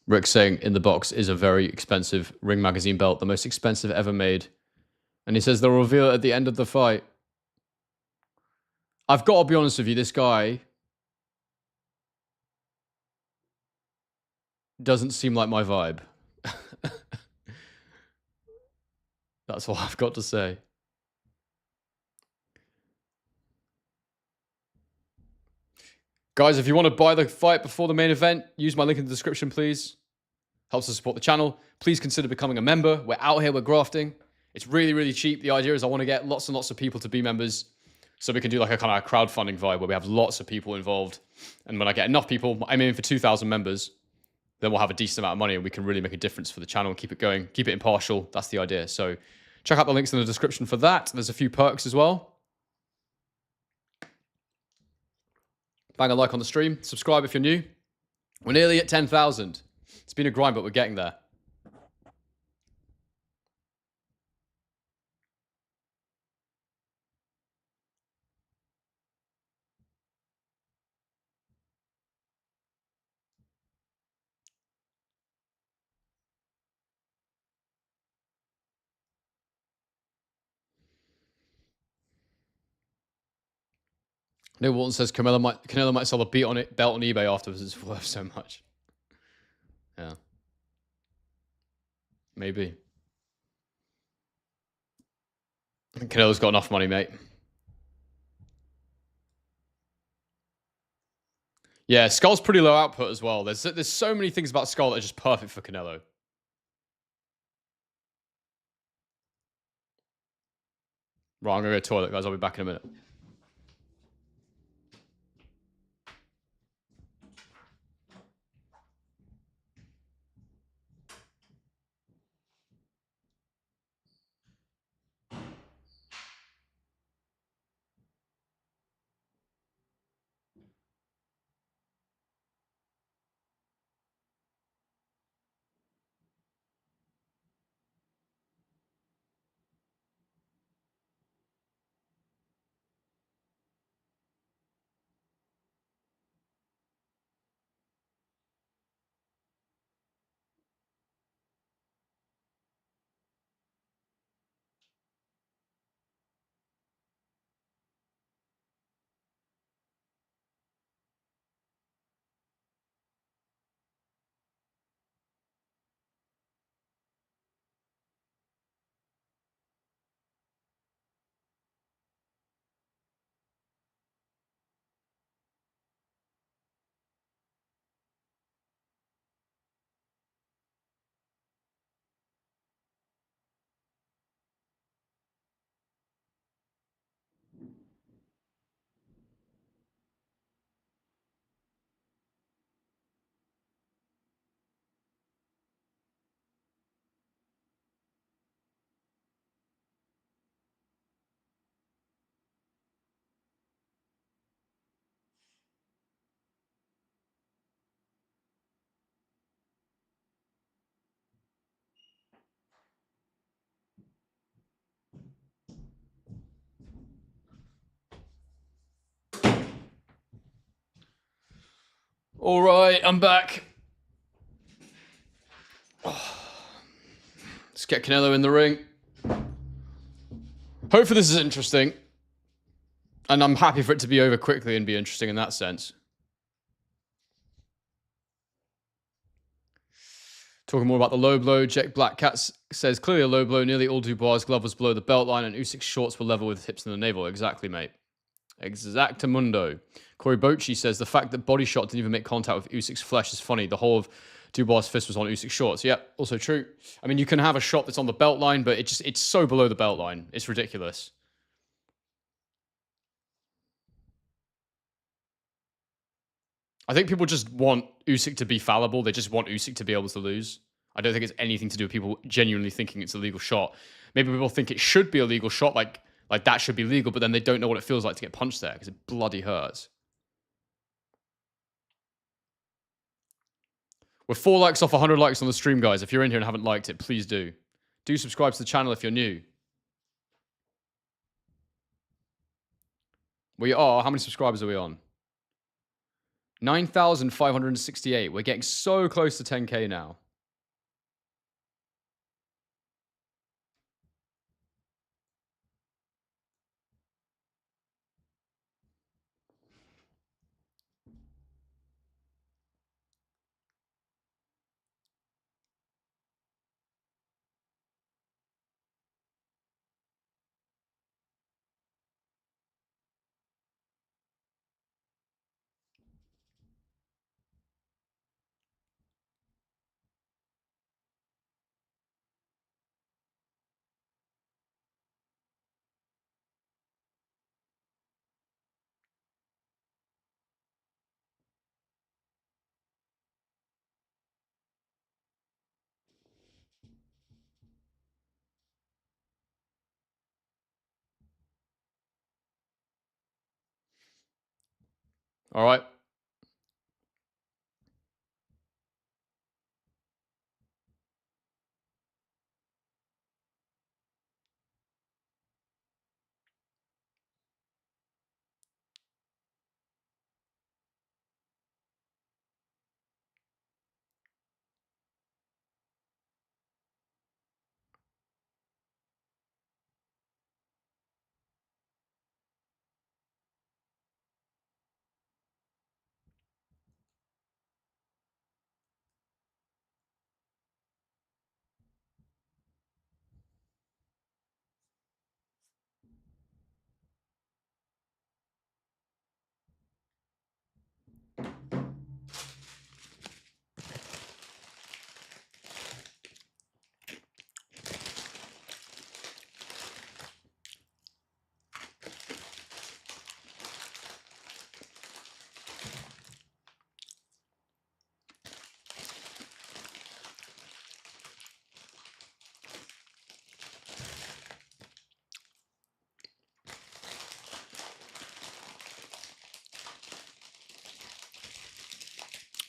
Rick saying in the box is a very expensive Ring Magazine belt, the most expensive ever made. And he says they'll reveal it at the end of the fight. I've got to be honest with you, this guy doesn't seem like my vibe. That's all I've got to say. Guys, if you want to buy the fight before the main event, use my link in the description, please. Helps us support the channel. Please consider becoming a member. We're out here, we're grafting. It's really, really cheap. The idea is I want to get lots and lots of people to be members so we can do like a kind of crowdfunding vibe where we have lots of people involved. And when I get enough people, I'm aiming for 2,000 members, then we'll have a decent amount of money and we can really make a difference for the channel and keep it going, keep it impartial. That's the idea. So check out the links in the description for that. There's a few perks as well. Bang a like on the stream. Subscribe if you're new. We're nearly at 10,000. It's been a grind, but we're getting there. Neil Walton says Canelo might sell a belt on eBay afterwards. It's worth so much. Yeah. Maybe. Canelo's got enough money, mate. Yeah, Skull's pretty low output as well. There's so many things about Skull that are just perfect for Canelo. Right, I'm going to go to the toilet, guys. I'll be back in a minute. All right, I'm back. Let's get Canelo in the ring. Hopefully this is interesting. And I'm happy for it to be over quickly and be interesting in that sense. Talking more about the low blow, Jack Black Cat says, clearly a low blow, nearly all Dubois' glove was below the belt line and Usyk's shorts were level with hips in the navel. Exactly, mate. Exactamundo. Corey Bochi says, the fact that Body Shot didn't even make contact with Usyk's flesh is funny. The whole of Dubois' fist was on Usyk's shorts. Yep, also true. I mean, you can have a shot that's on the belt line, but it's so below the belt line. It's ridiculous. I think people just want Usyk to be fallible. They just want Usyk to be able to lose. I don't think it's anything to do with people genuinely thinking it's a legal shot. Maybe people think it should be a legal shot, like that should be legal, but then they don't know what it feels like to get punched there because it bloody hurts. We're 4 likes off 100 likes on the stream, guys. If you're in here and haven't liked it, please do. Do subscribe to the channel if you're new. We are. How many subscribers are we on? 9,568. We're getting so close to 10K now. All right.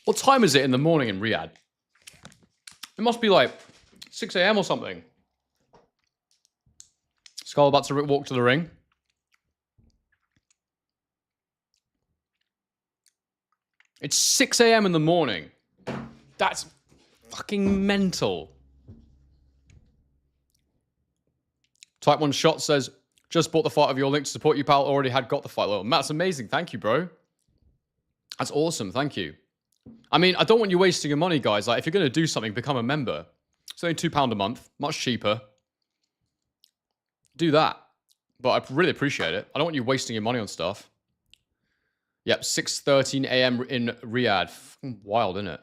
What time is it in the morning in Riyadh? It must be like 6 a.m. or something. Skull about to walk to the ring. It's 6 a.m. in the morning. That's fucking mental. Type 1 Shot says, just bought the fight of your link to support you, pal. Already had got the fight. Well, Matt's amazing. Thank you, bro. That's awesome. Thank you. I mean, I don't want you wasting your money, guys. Like, if you're going to do something, become a member. It's only £2 a month. Much cheaper. Do that. But I really appreciate it. I don't want you wasting your money on stuff. Yep, 6:13 a.m. in Riyadh. Fucking wild, isn't it?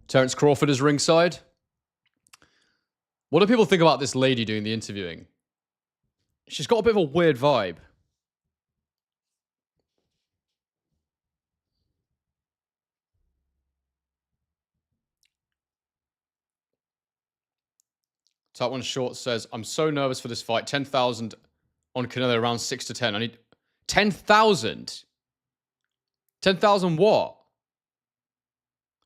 Terence Crawford is ringside. What do people think about this lady doing the interviewing? She's got a bit of a weird vibe. Type 1 Short says, I'm so nervous for this fight. 10,000 on Canelo, around 6 to 10. I need 10,000. 10,000 what?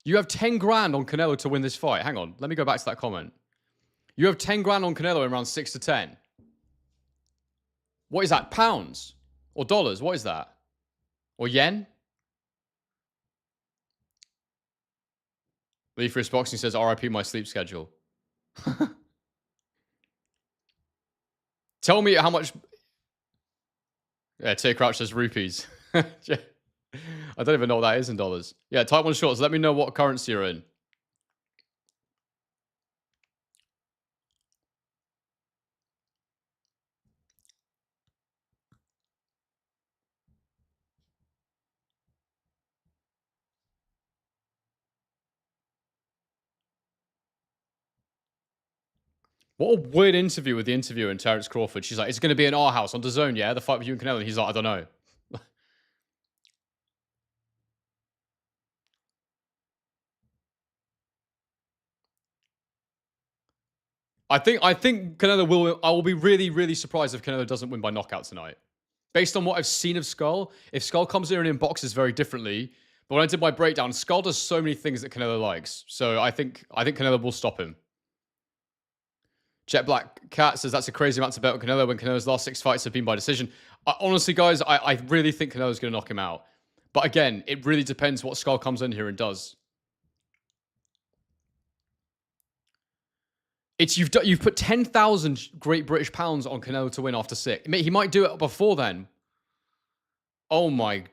You have 10 grand on Canelo to win this fight. Hang on. Let me go back to that comment. You have 10 grand on Canelo in round 6 to 10. What is that? Pounds? Or dollars? What is that? Or yen? Lee Frisk Boxing says, RIP my sleep schedule. Tell me how much... Yeah, Tay Crouch says rupees. I don't even know what that is in dollars. Yeah, Type 1 Shorts, let me know what currency you're in. What a weird interview with the interviewer and Terence Crawford. She's like, it's going to be in our house on DAZN, yeah? The fight with you and Canelo. And he's like, I don't know. I think Canelo will. I will be really, really surprised if Canelo doesn't win by knockout tonight. Based on what I've seen of Skull, if Skull comes in and boxes very differently, but when I did my breakdown, Skull does so many things that Canelo likes. So I think Canelo will stop him. Jet Black Cat says that's a crazy amount to bet on Canelo when Canelo's last 6 fights have been by decision. Honestly, guys, I really think Canelo's going to knock him out. But again, it really depends what Skull comes in here and does. You've put 10,000 Great British pounds on Canelo to win after 6. He might do it before then. Oh my,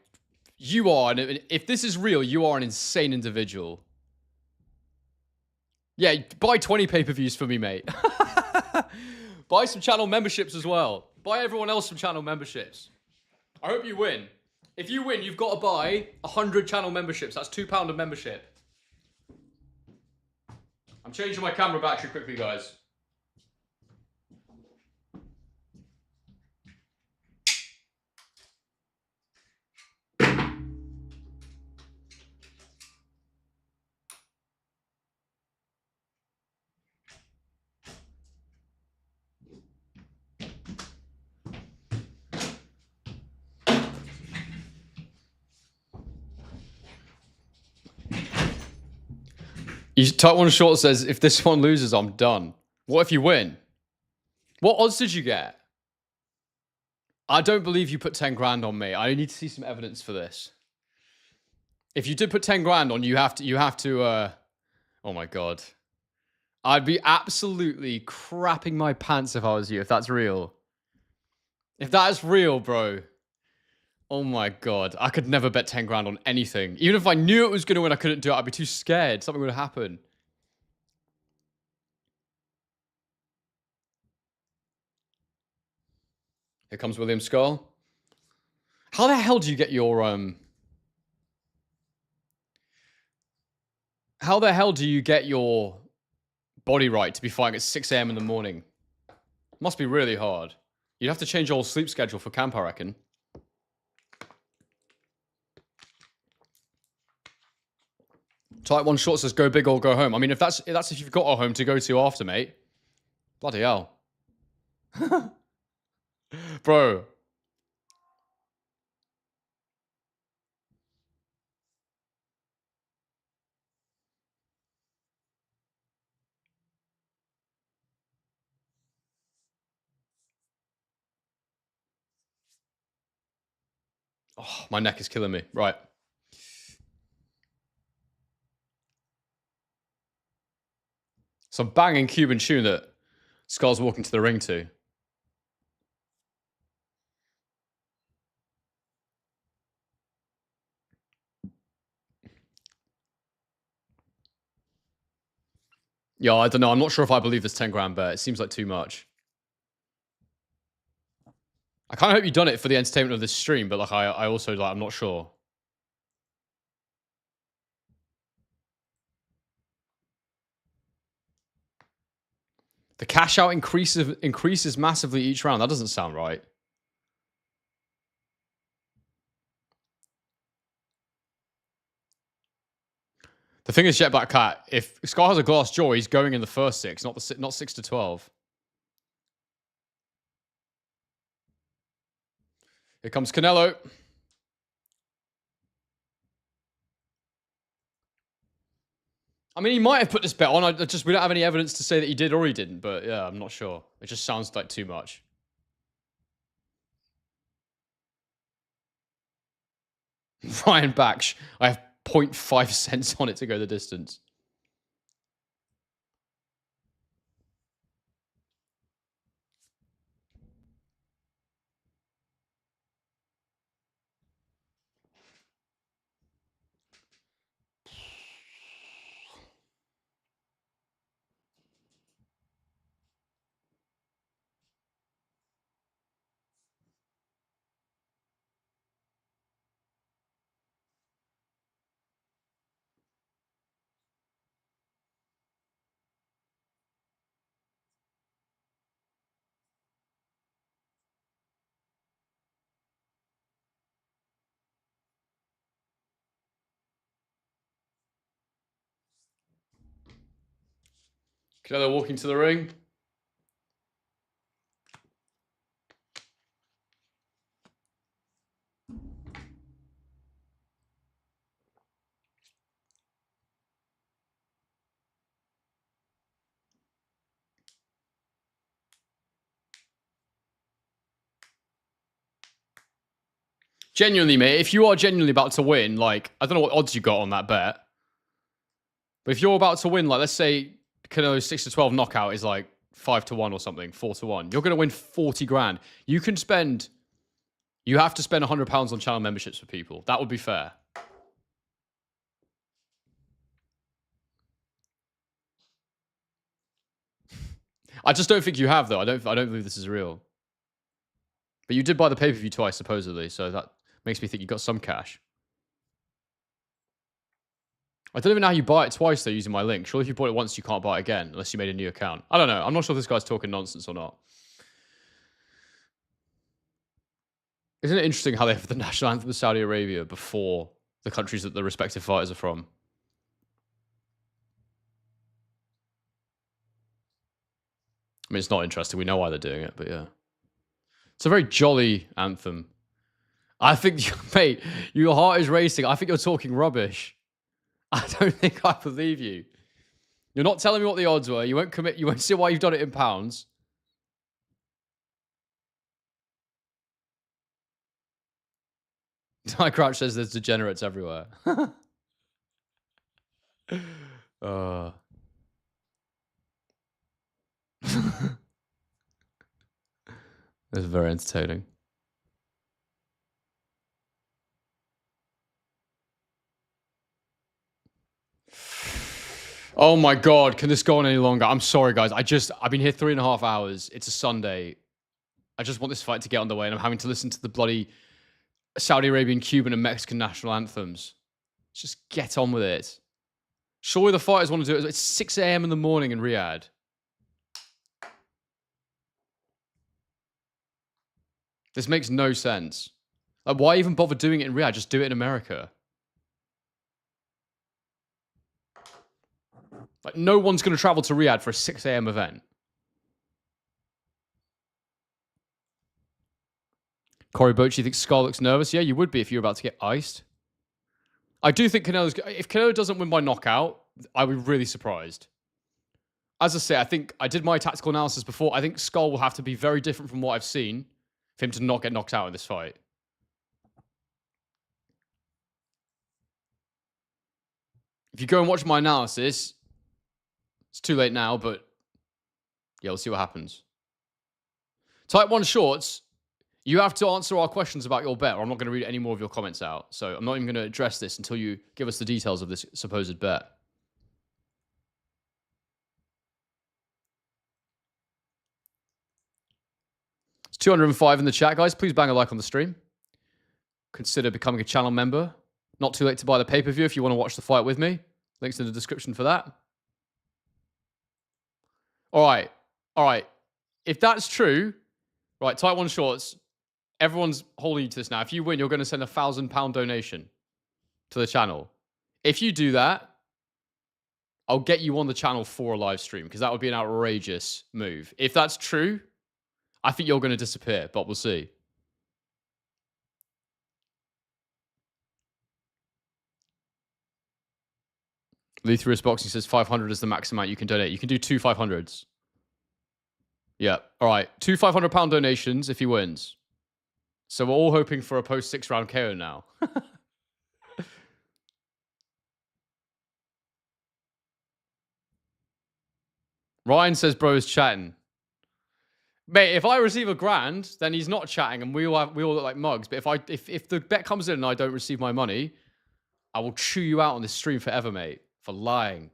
if this is real, you are an insane individual. Yeah, buy 20 pay-per-views for me, mate. Buy some channel memberships as well. Buy everyone else some channel memberships. I hope you win. If you win, you've got to buy 100 channel memberships. That's £2 a membership. I'm changing my camera battery quickly, guys. Type 1 Short says, if this one loses, I'm done. What if you win? What odds did you get? I don't believe you put 10 grand on me. I need to see some evidence for this. If you did put 10 grand on, you have to, oh my God. I'd be absolutely crapping my pants if I was you, if that's real. If that's real, bro. Oh my God. I could never bet 10 grand on anything. Even if I knew it was going to win, I couldn't do it. I'd be too scared. Something would happen. Here comes William Scull. How the hell do you get your, how the hell do you get your body right to be fighting at 6 a.m. in the morning? Must be really hard. You'd have to change your whole sleep schedule for camp, I reckon. Type 1 Short says, go big or go home. I mean, if that's if you've got a home to go to after, mate. Bloody hell. Bro. Oh, my neck is killing me. Right. Some banging Cuban tune that Skull's walking to the ring to. Yeah, I don't know. I'm not sure if I believe this 10 grand bet. It seems like too much. I kind of hope you've done it for the entertainment of this stream, but like I also I'm not sure. The cash out increases massively each round. That doesn't sound right. The thing is, Jet Black Cat, if Scar has a glass jaw, he's going in the first 6, not 6 to 12. Here comes Canelo. I mean, he might have put this bet on. We don't have any evidence to say that he did or he didn't. But yeah, I'm not sure. It just sounds like too much. Ryan Baksh. I have 0.5 cents on it to go the distance. Canelo walking to the ring. Genuinely, mate, if you are genuinely about to win, like, I don't know what odds you got on that bet, but if you're about to win, like, let's say Canelo's 6-12 knockout is like 5-1 or something, 4-1, you're going to win 40 grand. You have to spend £100 on channel memberships for people. That would be fair. I just don't think you have, though. I don't believe this is real. But you did buy the pay-per-view twice, supposedly, so that makes me think you got some cash. I don't even know how you buy it twice, though, using my link. Surely if you bought it once, you can't buy it again, unless you made a new account. I don't know. I'm not sure if this guy's talking nonsense or not. Isn't it interesting how they have the national anthem of Saudi Arabia before the countries that the respective fighters are from? I mean, it's not interesting. We know why they're doing it, but yeah. It's a very jolly anthem. I think, mate, your heart is racing. I think you're talking rubbish. I don't think I believe you. You're not telling me what the odds were. You won't commit. You won't see why you've done it in pounds. Ty Crouch says there's degenerates everywhere. That's very entertaining. Oh my God, can this go on any longer? I'm sorry, guys. I've been here 3.5 hours. It's a Sunday. I just want this fight to get underway, and I'm having to listen to the bloody Saudi Arabian, Cuban, and Mexican national anthems. Just get on with it. Surely the fighters want to do it. It's 6 a.m. in the morning in Riyadh. This makes no sense. Like, why even bother doing it in Riyadh? Just do it in America. Like, no one's going to travel to Riyadh for a 6 a.m. event. Corey Bochi thinks Scull looks nervous. Yeah, you would be if you were about to get iced. I do think if Canelo doesn't win by knockout, I would be really surprised. As I say, I think I did my tactical analysis before. I think Scull will have to be very different from what I've seen for him to not get knocked out in this fight. If you go and watch my analysis, it's too late now, but yeah, we'll see what happens. Type 1 Shorts, you have to answer our questions about your bet, or I'm not going to read any more of your comments out. So I'm not even going to address this until you give us the details of this supposed bet. It's 205 in the chat, guys. Please bang a like on the stream. Consider becoming a channel member. Not too late to buy the pay-per-view if you want to watch the fight with me. Links in the description for that. All right. If that's true, right, Type 1 Shorts, everyone's holding you to this now. If you win, you're going to send a £1,000 donation to the channel. If you do that, I'll get you on the channel for a live stream, because that would be an outrageous move. If that's true, I think you're going to disappear, but we'll see. Lethrius Boxing says 500 is the max amount you can donate. You can do 2 500s. Yeah. All right. 2 £500 donations if he wins. So we're all hoping for a post 6-round KO now. Ryan says bro is chatting. Mate, if I receive $1,000, then he's not chatting and we all look like mugs. But if the bet comes in and I don't receive my money, I will chew you out on this stream forever, mate, for lying.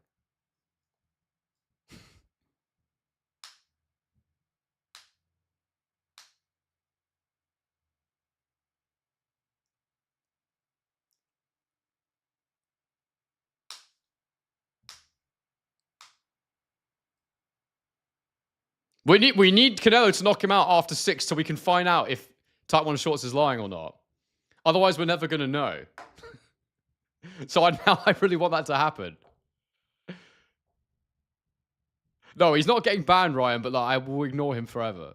We need Canelo to knock him out after 6 so we can find out if Type 1 Shorts is lying or not. Otherwise, we're never going to know. So I really want that to happen. No, he's not getting banned, Ryan, but like, I will ignore him forever.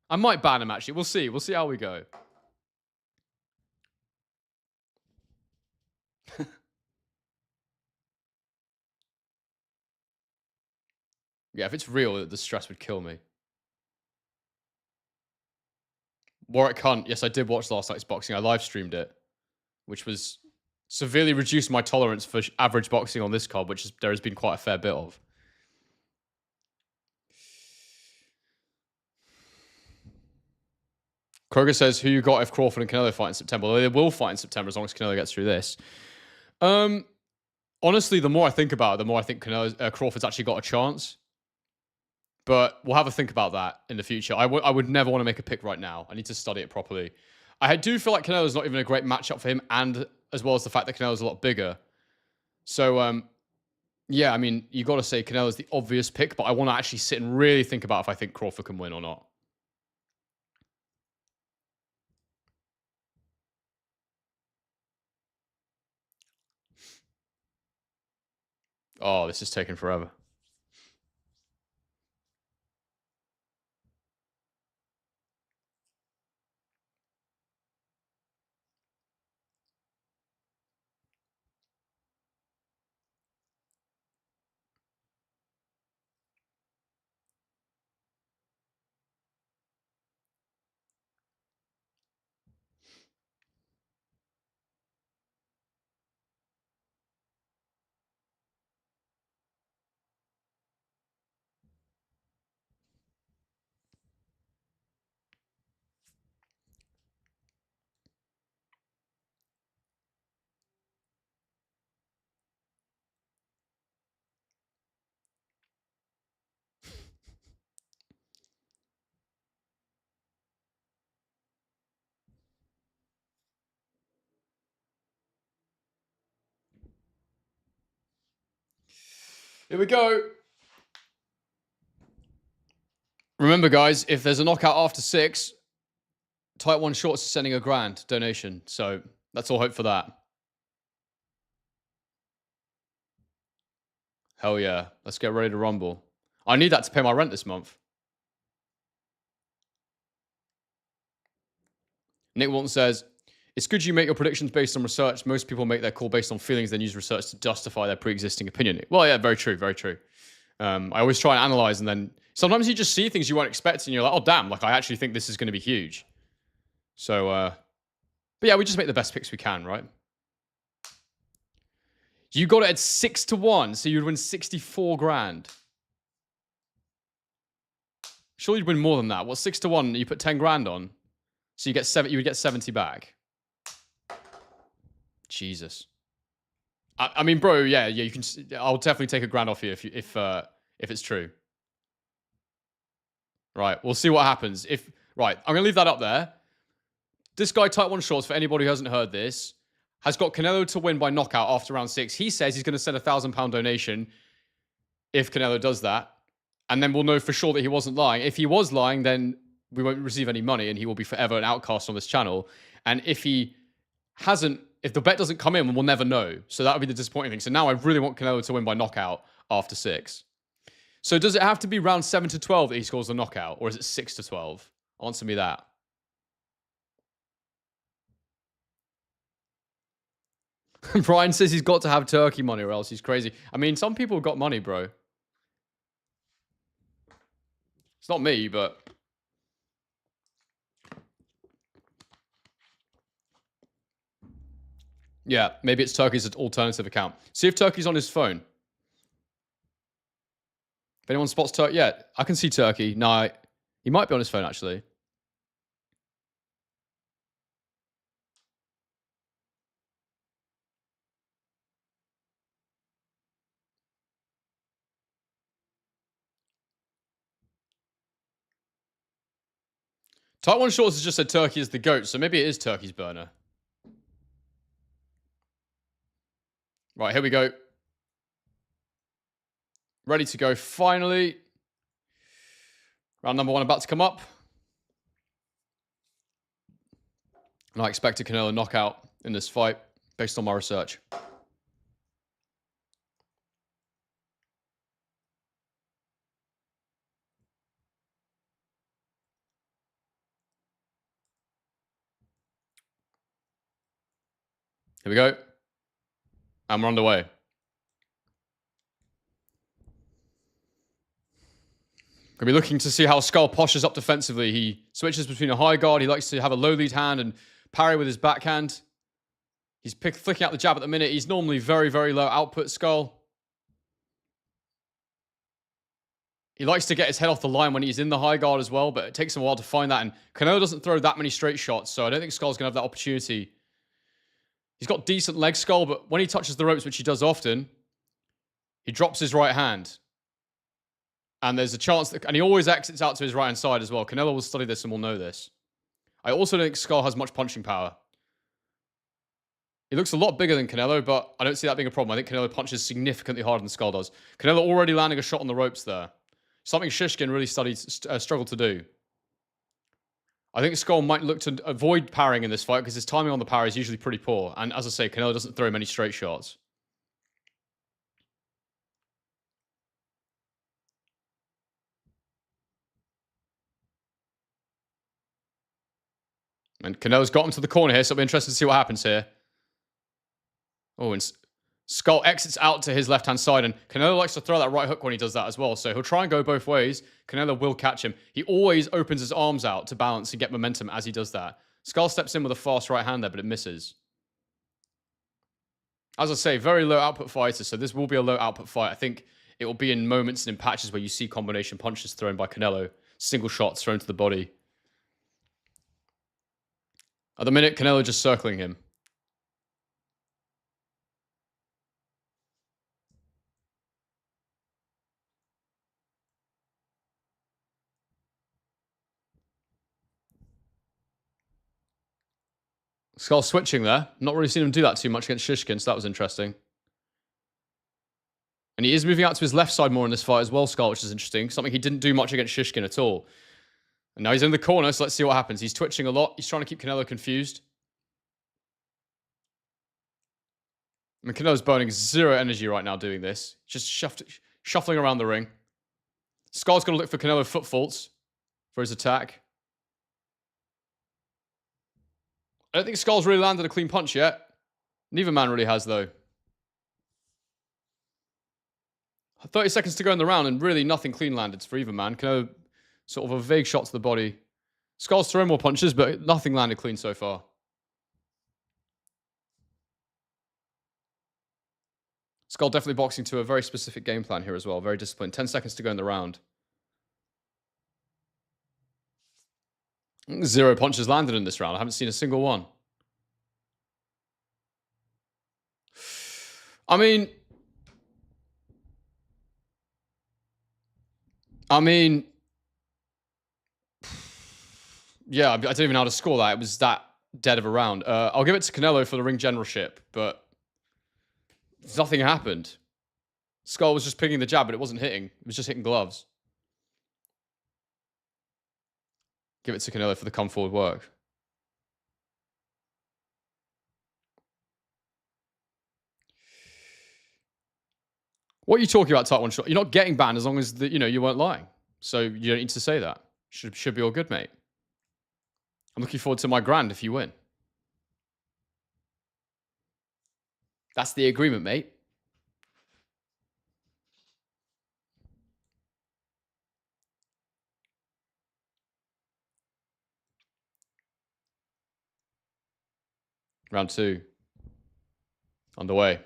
I might ban him, actually. We'll see. We'll see how we go. Yeah, if it's real, the stress would kill me. Warwick Hunt. Yes, I did watch last night's boxing. I live streamed it, which was severely reduced my tolerance for average boxing on this card, which there has been quite a fair bit of. Kroger says, who you got if Crawford and Canelo fight in September? Well, they will fight in September as long as Canelo gets through this. Honestly, the more I think about it, the more I think Crawford's actually got a chance. But we'll have a think about that in the future. I would never want to make a pick right now. I need to study it properly. I do feel like Canelo's not even a great matchup for him, and as well as the fact that Canelo's a lot bigger. So, yeah, I mean, you got to say Canelo's the obvious pick, but I want to actually sit and really think about if I think Crawford can win or not. Oh, this is taking forever. Here we go. Remember, guys, if there's a knockout after 6, Tight One Shorts is sending $1,000 donation. So let's all hope for that. Hell yeah. Let's get ready to rumble. I need that to pay my rent this month. Nick Walton says, it's good you make your predictions based on research. Most people make their call based on feelings, then use research to justify their pre-existing opinion. Well, yeah, very true, very true. I always try and analyze, and then sometimes you just see things you weren't expecting, and you're like, oh, damn, like I actually think this is going to be huge. So, but yeah, we just make the best picks we can, right? You got it at 6-1, so you'd win 64 grand. Surely you'd win more than that. What, 6-1? You put 10 grand on, so you get you would get 70 back. Jesus. I mean, bro, yeah, you can. I'll definitely take $1,000 off you if it's true. Right, we'll see what happens. Right, I'm gonna leave that up there. This guy, Tight One Shorts, for anybody who hasn't heard this, has got Canelo to win by knockout after round 6. He says he's going to send £1,000 donation if Canelo does that, and then we'll know for sure that he wasn't lying. If he was lying, then we won't receive any money, and he will be forever an outcast on this channel. And if he hasn't, if the bet doesn't come in, we'll never know. So that would be the disappointing thing. So now I really want Canelo to win by knockout after 6. So does it have to be round 7-12 that he scores the knockout, or is it 6-12? Answer me that. Brian says he's got to have turkey money or else he's crazy. I mean, some people have got money, bro. It's not me, but... yeah, maybe it's Turkey's alternative account. See if Turkey's on his phone. If anyone spots Turkey... yeah, I can see Turkey. No, he might be on his phone, actually. Tight One Shorts has just said Turkey is the GOAT, so maybe it is Turkey's burner. Right, here we go. Ready to go, finally. Round number 1 about to come up. And I expect a Canelo knockout in this fight, based on my research. Here we go. And we're underway. Gonna be looking to see how Scull postures up defensively. He switches between a high guard. He likes to have a low lead hand and parry with his backhand. He's flicking out the jab at the minute. He's normally very, very low output, Scull. He likes to get his head off the line when he's in the high guard as well, but it takes him a while to find that. And Canelo doesn't throw that many straight shots, so I don't think Skull's going to have that opportunity. He's got decent legs, Scull, but when he touches the ropes, which he does often, he drops his right hand. And there's a chance that... And he always exits out to his right-hand side as well. Canelo will study this and will know this. I also don't think Scull has much punching power. He looks a lot bigger than Canelo, but I don't see that being a problem. I think Canelo punches significantly harder than Scull does. Canelo already landing a shot on the ropes there. Something Shishkin really struggled to do. I think Scull might look to avoid parrying in this fight because his timing on the parry is usually pretty poor. And as I say, Canelo doesn't throw many straight shots. And Canelo's got him to the corner here, so it'll be interesting to see what happens here. Oh, and Scull exits out to his left-hand side, and Canelo likes to throw that right hook when he does that as well, so he'll try and go both ways. Canelo will catch him. He always opens his arms out to balance and get momentum as he does that. Scull steps in with a fast right hand there, but it misses. As I say, very low output fighter, so this will be a low output fight. I think it will be in moments and in patches where you see combination punches thrown by Canelo, single shots thrown to the body. At the minute, Canelo just circling him. Skull switching there. Not really seen him do that too much against Shishkin, so that was interesting. And he is moving out to his left side more in this fight as well, Skull, which is interesting. Something he didn't do much against Shishkin at all. And now he's in the corner, so let's see what happens. He's twitching a lot. He's trying to keep Canelo confused. I mean, Canelo's burning zero energy right now doing this. Just shuffling around the ring. Skull's got to look for Canelo foot faults for his attack. I don't think Skull's really landed a clean punch yet. Neither man really has, though. 30 seconds to go in the round, and really nothing clean landed for either man. Canelo, sort of a vague shot to the body. Skull's thrown more punches, but nothing landed clean so far. Skull definitely boxing to a very specific game plan here as well. Very disciplined. 10 seconds to go in the round. 0 punches landed in this round. I haven't seen a single one. I mean, yeah, I don't even know how to score that. It was that dead of a round. I'll give it to Canelo for the ring generalship, but nothing happened. Skull was just picking the jab, but it wasn't hitting. It was just hitting gloves. Give it to Canelo for the come forward work. What are you talking about, type 1 shot? You're not getting banned as long as you weren't lying. So you don't need to say that. Should be all good, mate. I'm looking forward to my grand if you win. That's the agreement, mate. Round 2. Underway.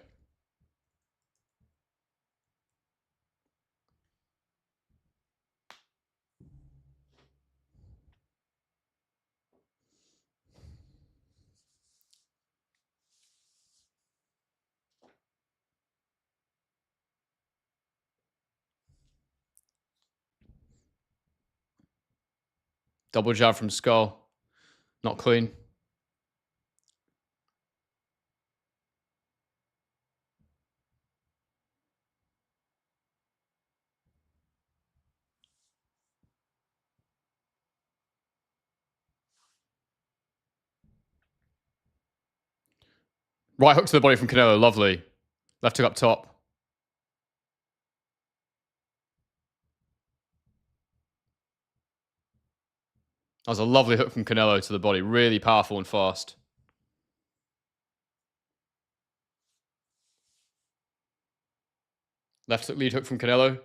Double jab from Skull. Not clean. Right hook to the body from Canelo. Lovely. Left hook up top. That was a lovely hook from Canelo to the body. Really powerful and fast. Left hook, lead hook from Canelo.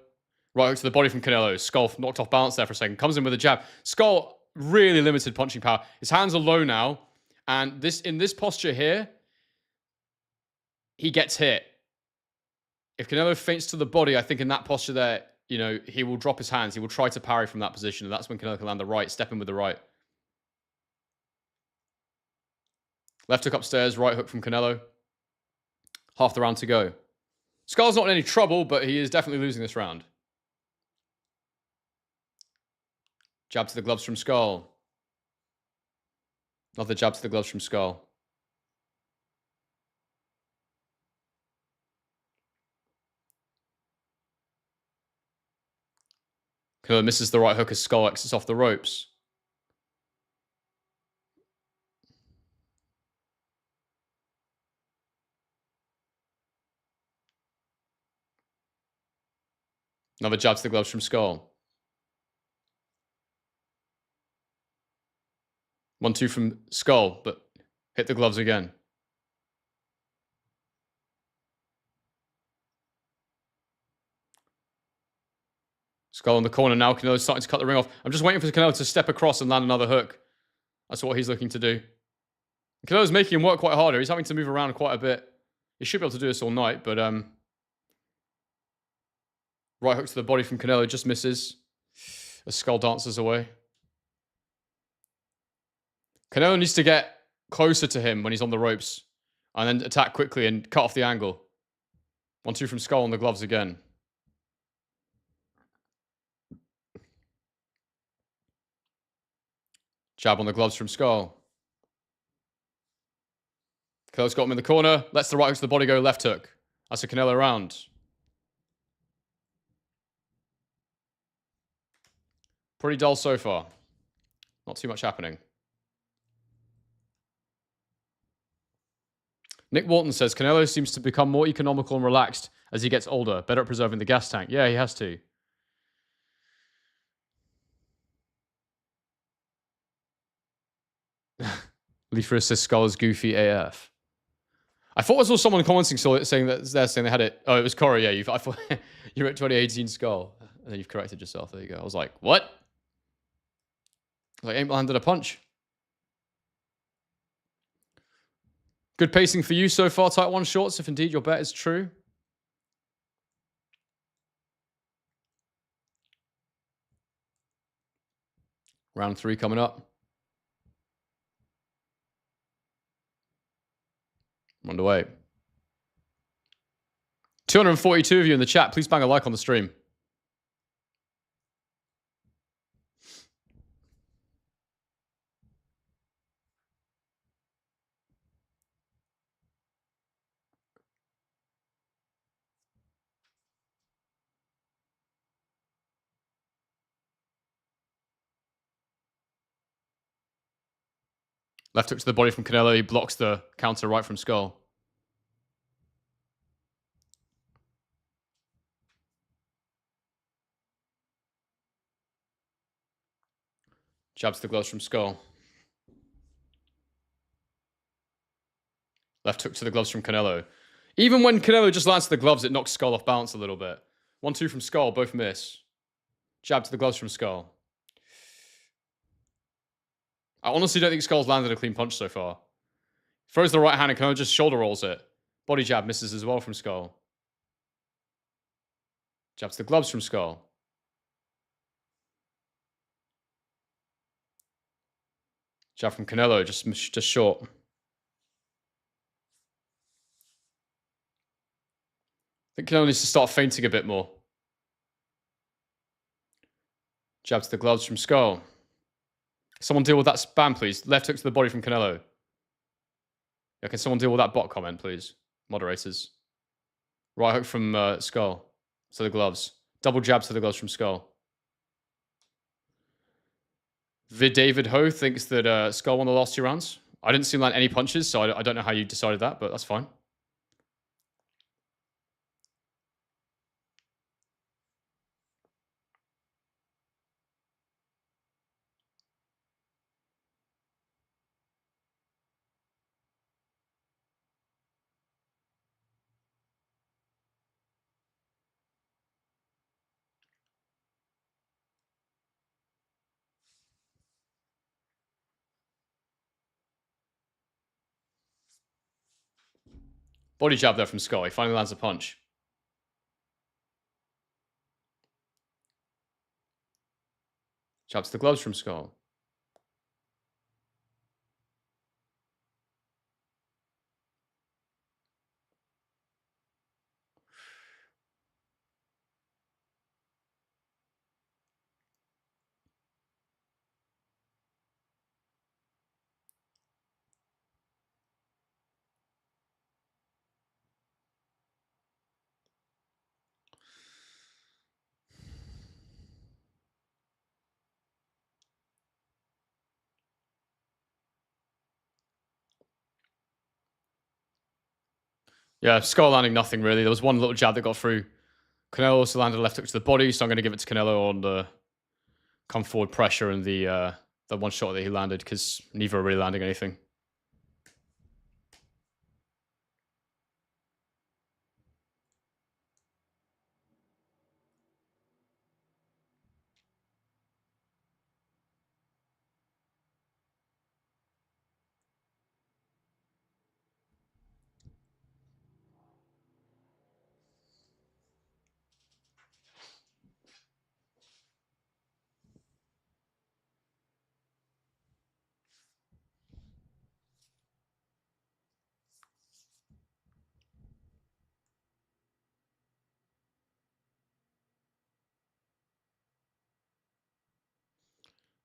Right hook to the body from Canelo. Skull knocked off balance there for a second. Comes in with a jab. Skull, really limited punching power. His hands are low now. And in this posture here, he gets hit. If Canelo feints to the body, I think in that posture there, you know, he will drop his hands. He will try to parry from that position. And that's when Canelo can land the right, step in with the right. Left hook upstairs, right hook from Canelo. Half the round to go. Skull's not in any trouble, but he is definitely losing this round. Jab to the gloves from Skull. Another jab to the gloves from Skull. Canelo misses the right hook as Skull exits off the ropes. Another jab to the gloves from Skull. 1-2 from Skull, but hit the gloves again. Skull in the corner now. Canelo's starting to cut the ring off. I'm just waiting for Canelo to step across and land another hook. That's what he's looking to do. Canelo's making him work quite harder. He's having to move around quite a bit. He should be able to do this all night, but right hook to the body from Canelo just misses. As Skull dances away. Canelo needs to get closer to him when he's on the ropes and then attack quickly and cut off the angle. 1-2 from Skull on the gloves again. Jab on the gloves from Skull. Canelo's got him in the corner. Lets the right hook to the body go. Left hook. That's a Canelo round. Pretty dull so far. Not too much happening. Nick Walton says, Canelo seems to become more economical and relaxed as he gets older. Better at preserving the gas tank. Yeah, he has to. Leafer says Skull is goofy AF. I thought I saw someone commenting saying that they had it. Oh, it was Corey. Yeah, I thought you're at 2018 Skull, and then you've corrected yourself. There you go. I was like, what? I was like, ain't landed a punch. Good pacing for you so far, Type 1 Shorts, if indeed your bet is true. Round 3 coming up. Underway. 242 of you in the chat. Please bang a like on the stream. Left hook to the body from Canelo. He blocks the counter right from Skull. Jabs to the gloves from Skull. Left hook to the gloves from Canelo. Even when Canelo just lands to the gloves, it knocks Skull off balance a little bit. 1-2 from Skull, both miss. Jab to the gloves from Skull. I honestly don't think Skull's landed a clean punch so far. Throws the right hand and Canelo just shoulder rolls it. Body jab misses as well from Skull. Jab to the gloves from Skull. Jab from Canelo, just short. I think Canelo needs to start feinting a bit more. Jab to the gloves from Skull. Someone deal with that spam, please. Left hook to the body from Canelo. Yeah, can someone deal with that bot comment, please? Moderators. Right hook from Skull to the gloves. Double jabs to the gloves from Skull. David Ho thinks that Skull won the last 2 rounds. I didn't see him land any punches, so I don't know how you decided that, but that's fine. Body jab there from Scull. He finally lands a punch. Jab to the gloves from Scull. Yeah, Scull landing nothing really. There was one little jab that got through. Canelo also landed a left hook to the body, so I'm going to give it to Canelo on the come forward pressure and the one shot that he landed, because neither are really landing anything.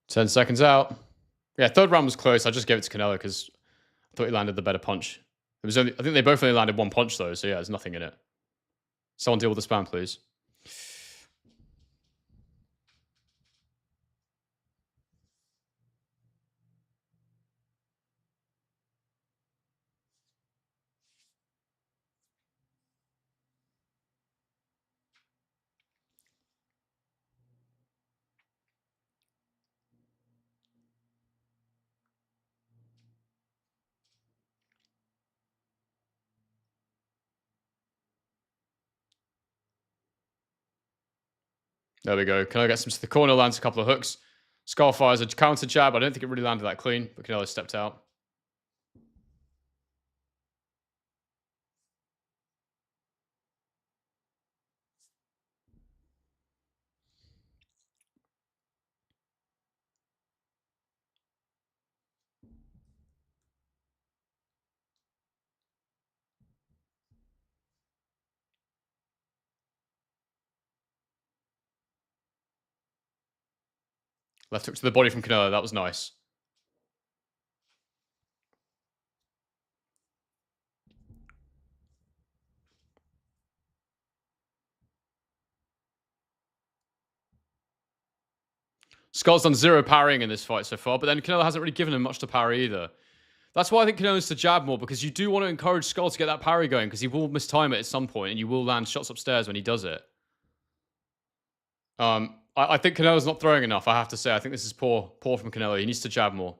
Ten seconds out. Yeah, third round was close. I just gave it to Canelo because I thought he landed the better punch. It was only, I think they both only landed one punch though, so yeah, there's nothing in it. Someone deal with the spam, please. There we go. Canelo gets him to the corner, lands a couple of hooks. Scull fires a counter jab. I don't think it really landed that clean, but Canelo stepped out. Left hook to the body from Canelo. That was nice. Scull's done zero parrying in this fight so far, but then Canelo hasn't really given him much to parry either. That's why I think Canelo needs to jab more, because you do want to encourage Scull to get that parry going, because he will mistime it at some point and you will land shots upstairs when he does it. I think Canelo's not throwing enough, I have to say. I think this is poor from Canelo. He needs to jab more.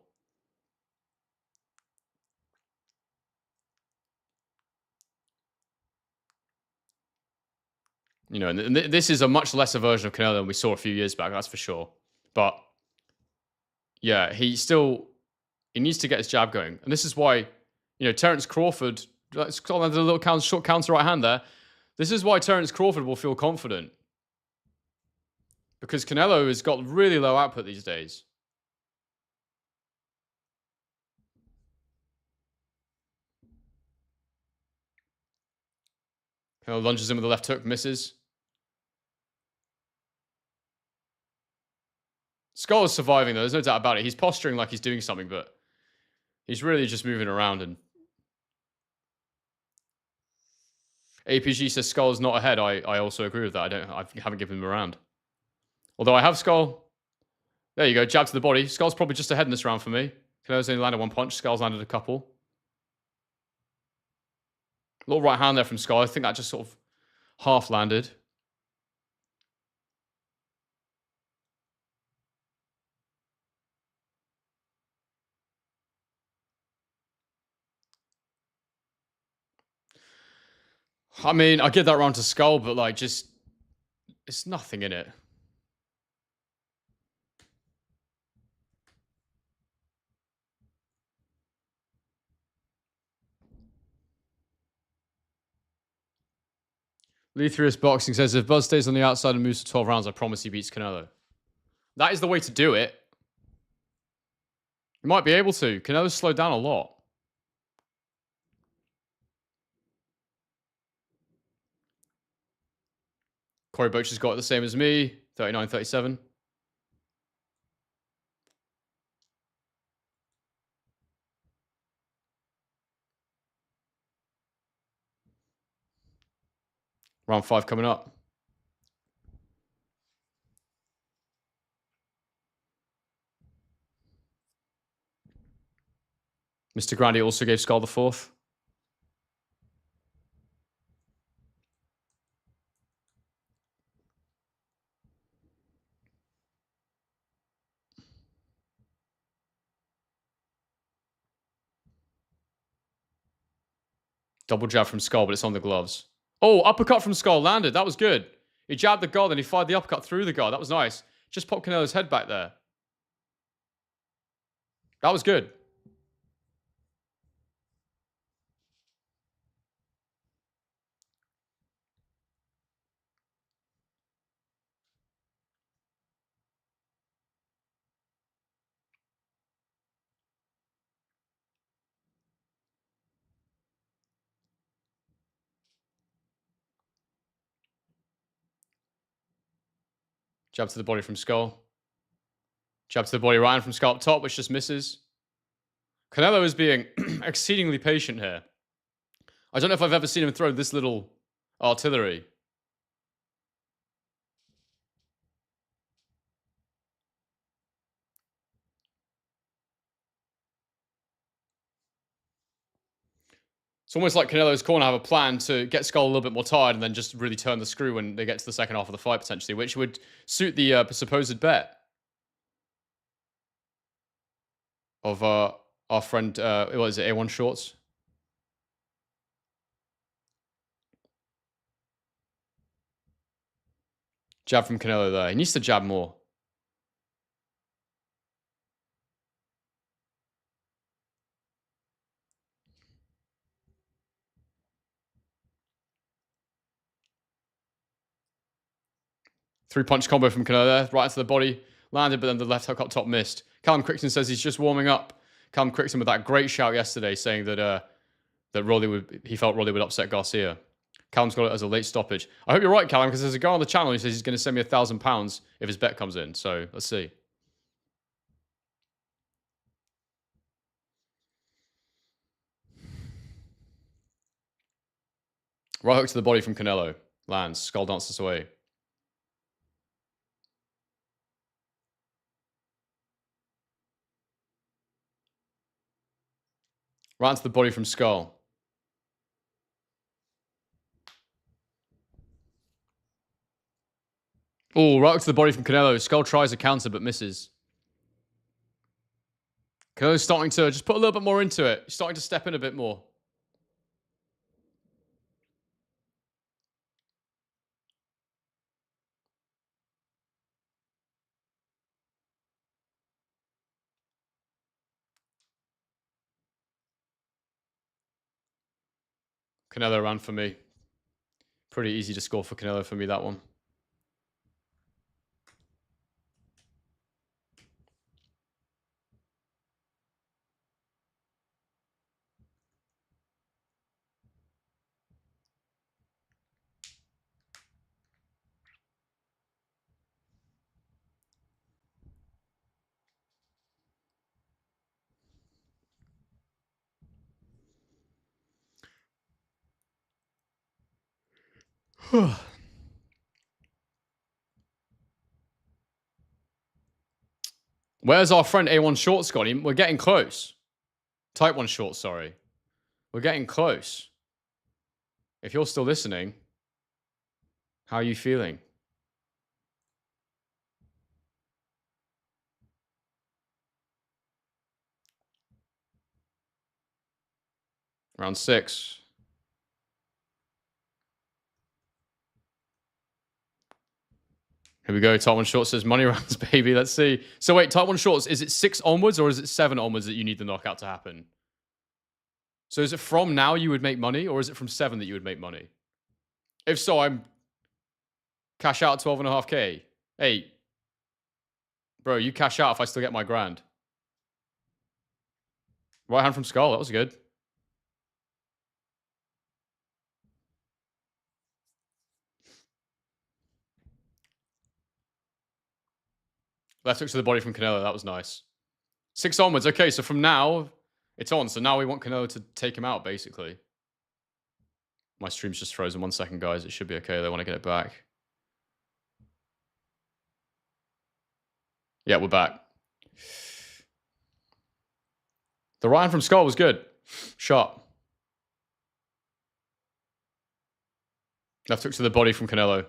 You know, and this is a much lesser version of Canelo than we saw a few years back, that's for sure. But yeah, he needs to get his jab going. And this is why, you know, Terence Crawford, let's call that a little short counter right hand there. This is why Terence Crawford will feel confident. Because Canelo has got really low output these days. Canelo lunges in with the left hook, misses. Skull is surviving though, there's no doubt about it. He's posturing like he's doing something, but he's really just moving around. And APG says Skull is not ahead. I also agree with that. I haven't given him a round. Although I have Skull. There you go, jab to the body. Skull's probably just ahead in this round for me. Canelo's only landed one punch. Skull's landed a couple. Little right hand there from Skull. I think that just sort of half landed. I mean, I give that round to Skull, but like, just it's nothing in it. Lethrius Boxing says, if Buzz stays on the outside and moves to 12 rounds, I promise he beats Canelo. That is the way to do it. You might be able to. Canelo's slowed down a lot. Corey Butcher's got it the same as me. 39-37. Round 5 coming up. Mr. Grandi also gave Scull the 4th. Double jab from Scull, but it's on the gloves. Oh, uppercut from Scull landed. That was good. He jabbed the guard and he fired the uppercut through the guard. That was nice. Just popped Canelo's head back there. That was good. Jab to the body from Scull. Jab to the body right hand from Scull up top, which just misses. Canelo is being exceedingly patient here. I don't know if I've ever seen him throw this little artillery. It's almost like Canelo's corner have a plan to get Scull a little bit more tired and then just really turn the screw when they get to the second half of the fight, potentially, which would suit the supposed bet of our friend, what is it, A1 Shorts? Jab from Canelo there. He needs to jab more. Three-punch combo from Canelo there. Right into the body. Landed, but then the left hook up top missed. Callum Crichton says he's just warming up. Callum Crichton with that great shout yesterday saying that he felt Rolly would upset Garcia. Callum's got it as a late stoppage. I hope you're right, Callum, because there's a guy on the channel who says he's going to send me £1,000 if his bet comes in. So let's see. Right hook to the body from Canelo. Lands. Skull dances away. Right into the body from Scull. Oh, right hook to the body from Canelo. Scull tries a counter but misses. Canelo's starting to just put a little bit more into it. He's starting to step in a bit more. Canelo ran for me. Pretty easy to score for Canelo for me, that one. Where's our friend A1 Shorts got him? We're getting close. Type 1 Shorts, sorry. We're getting close. If you're still listening, how are you feeling? Round 6. Here we go. Type 1 Shorts says money rounds, baby. Let's see. So wait, Type 1 Shorts, is it 6 onwards or is it 7 onwards that you need the knockout to happen? So is it from now you would make money or is it from 7 that you would make money? If so, I'm cash out 12.5K. Hey, bro, you cash out if I still get my grand. Right hand from Scull. That was good. Left hook to the body from Canelo. That was nice. 6 onwards. Okay, so from now, it's on. So now we want Canelo to take him out, basically. My stream's just frozen. 1 second, guys. It should be okay. They want to get it back. Yeah, we're back. The right hand from Scull was good. Sharp. Left hook to the body from Canelo.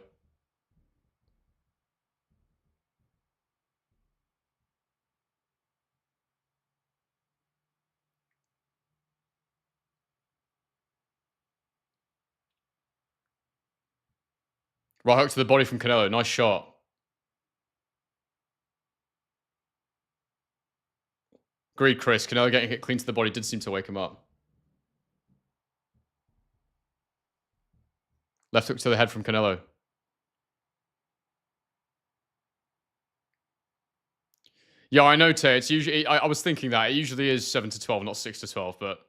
Right hook to the body from Canelo. Nice shot. Agreed, Chris. Canelo getting hit clean to the body did seem to wake him up. Left hook to the head from Canelo. Yeah, I know, Tay. It's usually I was thinking that it usually is 7-12, not 6-12, but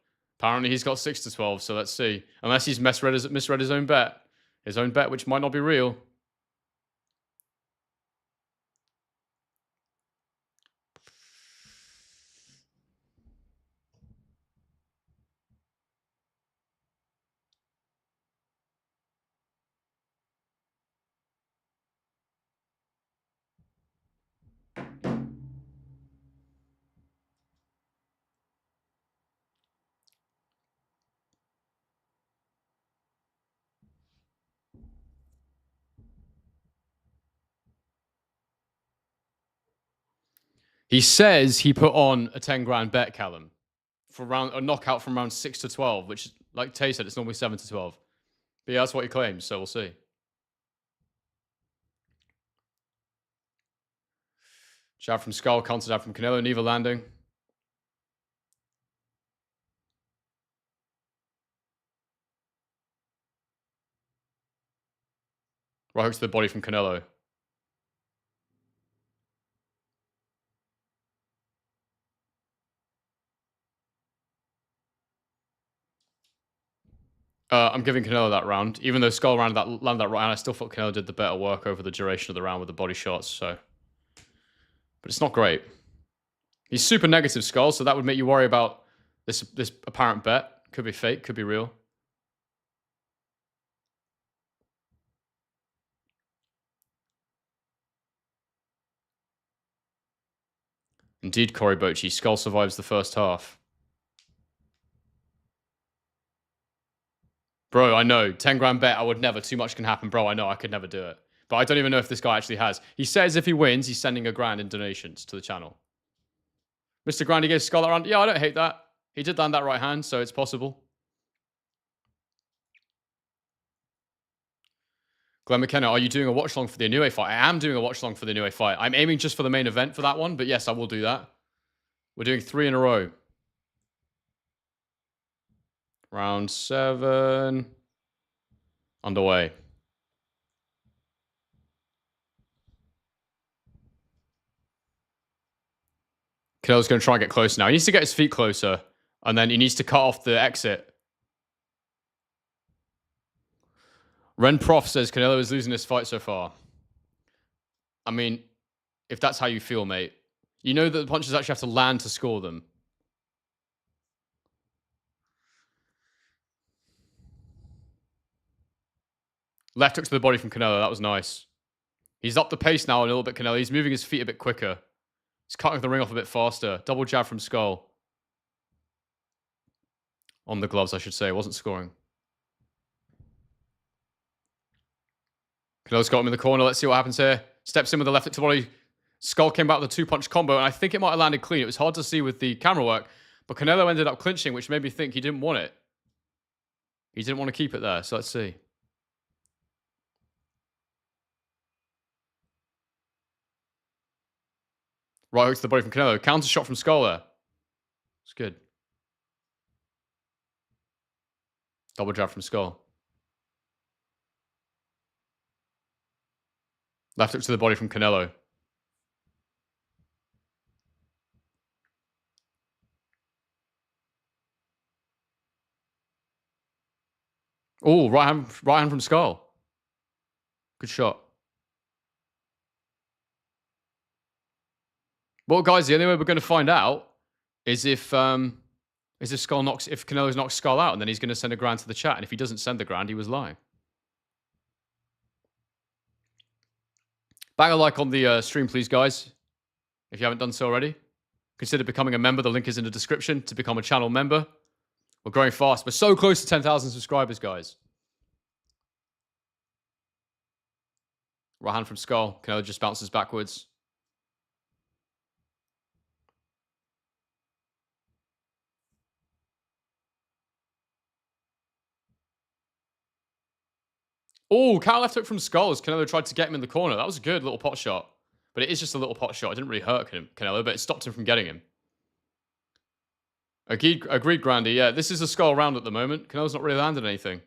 apparently he's got 6-12. So let's see. Unless he's misread his own bet, which might not be real. He says he put on a 10 grand bet, Callum, for a knockout from round 6-12, which, like Tay said, it's normally 7-12. But yeah, that's what he claims, so we'll see. Jab from Scull, counter jab from Canelo, neither landing. Right hook to the body from Canelo. I'm giving Canelo that round. Even though Scull landed that right hand, I still thought Canelo did the better work over the duration of the round with the body shots. So, but it's not great. He's super negative, Scull, so that would make you worry about this apparent bet. Could be fake, could be real. Indeed, Corey Bochi. Scull survives the first half. Bro, I know. 10 grand bet, I would never. Too much can happen. Bro, I know. I could never do it. But I don't even know if this guy actually has. He says if he wins, he's sending $1 grand in donations to the channel. Mr. Grandy gave Scull that round. Yeah, I don't hate that. He did land that right hand, so it's possible. Glenn McKenna, are you doing a watch long for the Inoue fight? I am doing a watch long for the Inoue fight. I'm aiming just for the main event for that one, but yes, I will do that. We're doing 3 in a row. Round 7. Underway. Canelo's going to try and get closer now. He needs to get his feet closer, and then he needs to cut off the exit. Ren Prof says Canelo is losing this fight so far. I mean, if that's how you feel, mate. You know that the punches actually have to land to score them. Left hook to the body from Canelo. That was nice. He's up the pace now a little bit, Canelo. He's moving his feet a bit quicker. He's cutting the ring off a bit faster. Double jab from Scull. On the gloves, I should say. Wasn't scoring. Canelo's got him in the corner. Let's see what happens here. Steps in with the left hook to the body. Scull came back with a 2-punch combo, and I think it might have landed clean. It was hard to see with the camera work, but Canelo ended up clinching, which made me think he didn't want it. He didn't want to keep it there, so let's see. Right hook to the body from Canelo. Counter shot from Scull there. It's good. Double jab from Scull. Left hook to the body from Canelo. Oh, right hand from Scull. Good shot. Well, guys, the only way we're going to find out is if Canelo's knocks Scull out, and then he's going to send a grand to the chat. And if he doesn't send the grand, he was lying. Bang a like on the stream, please, guys. If you haven't done so already, consider becoming a member. The link is in the description to become a channel member. We're growing fast. We're so close to 10,000 subscribers, guys. Right hand from Scull. Canelo just bounces backwards. Oh, counter left hook from Scull as Canelo tried to get him in the corner. That was a good little pot shot. But it is just a little pot shot. It didn't really hurt Canelo, but it stopped him from getting him. Agreed, Grandy. Yeah, this is a Scull round at the moment. Canelo's not really landed anything.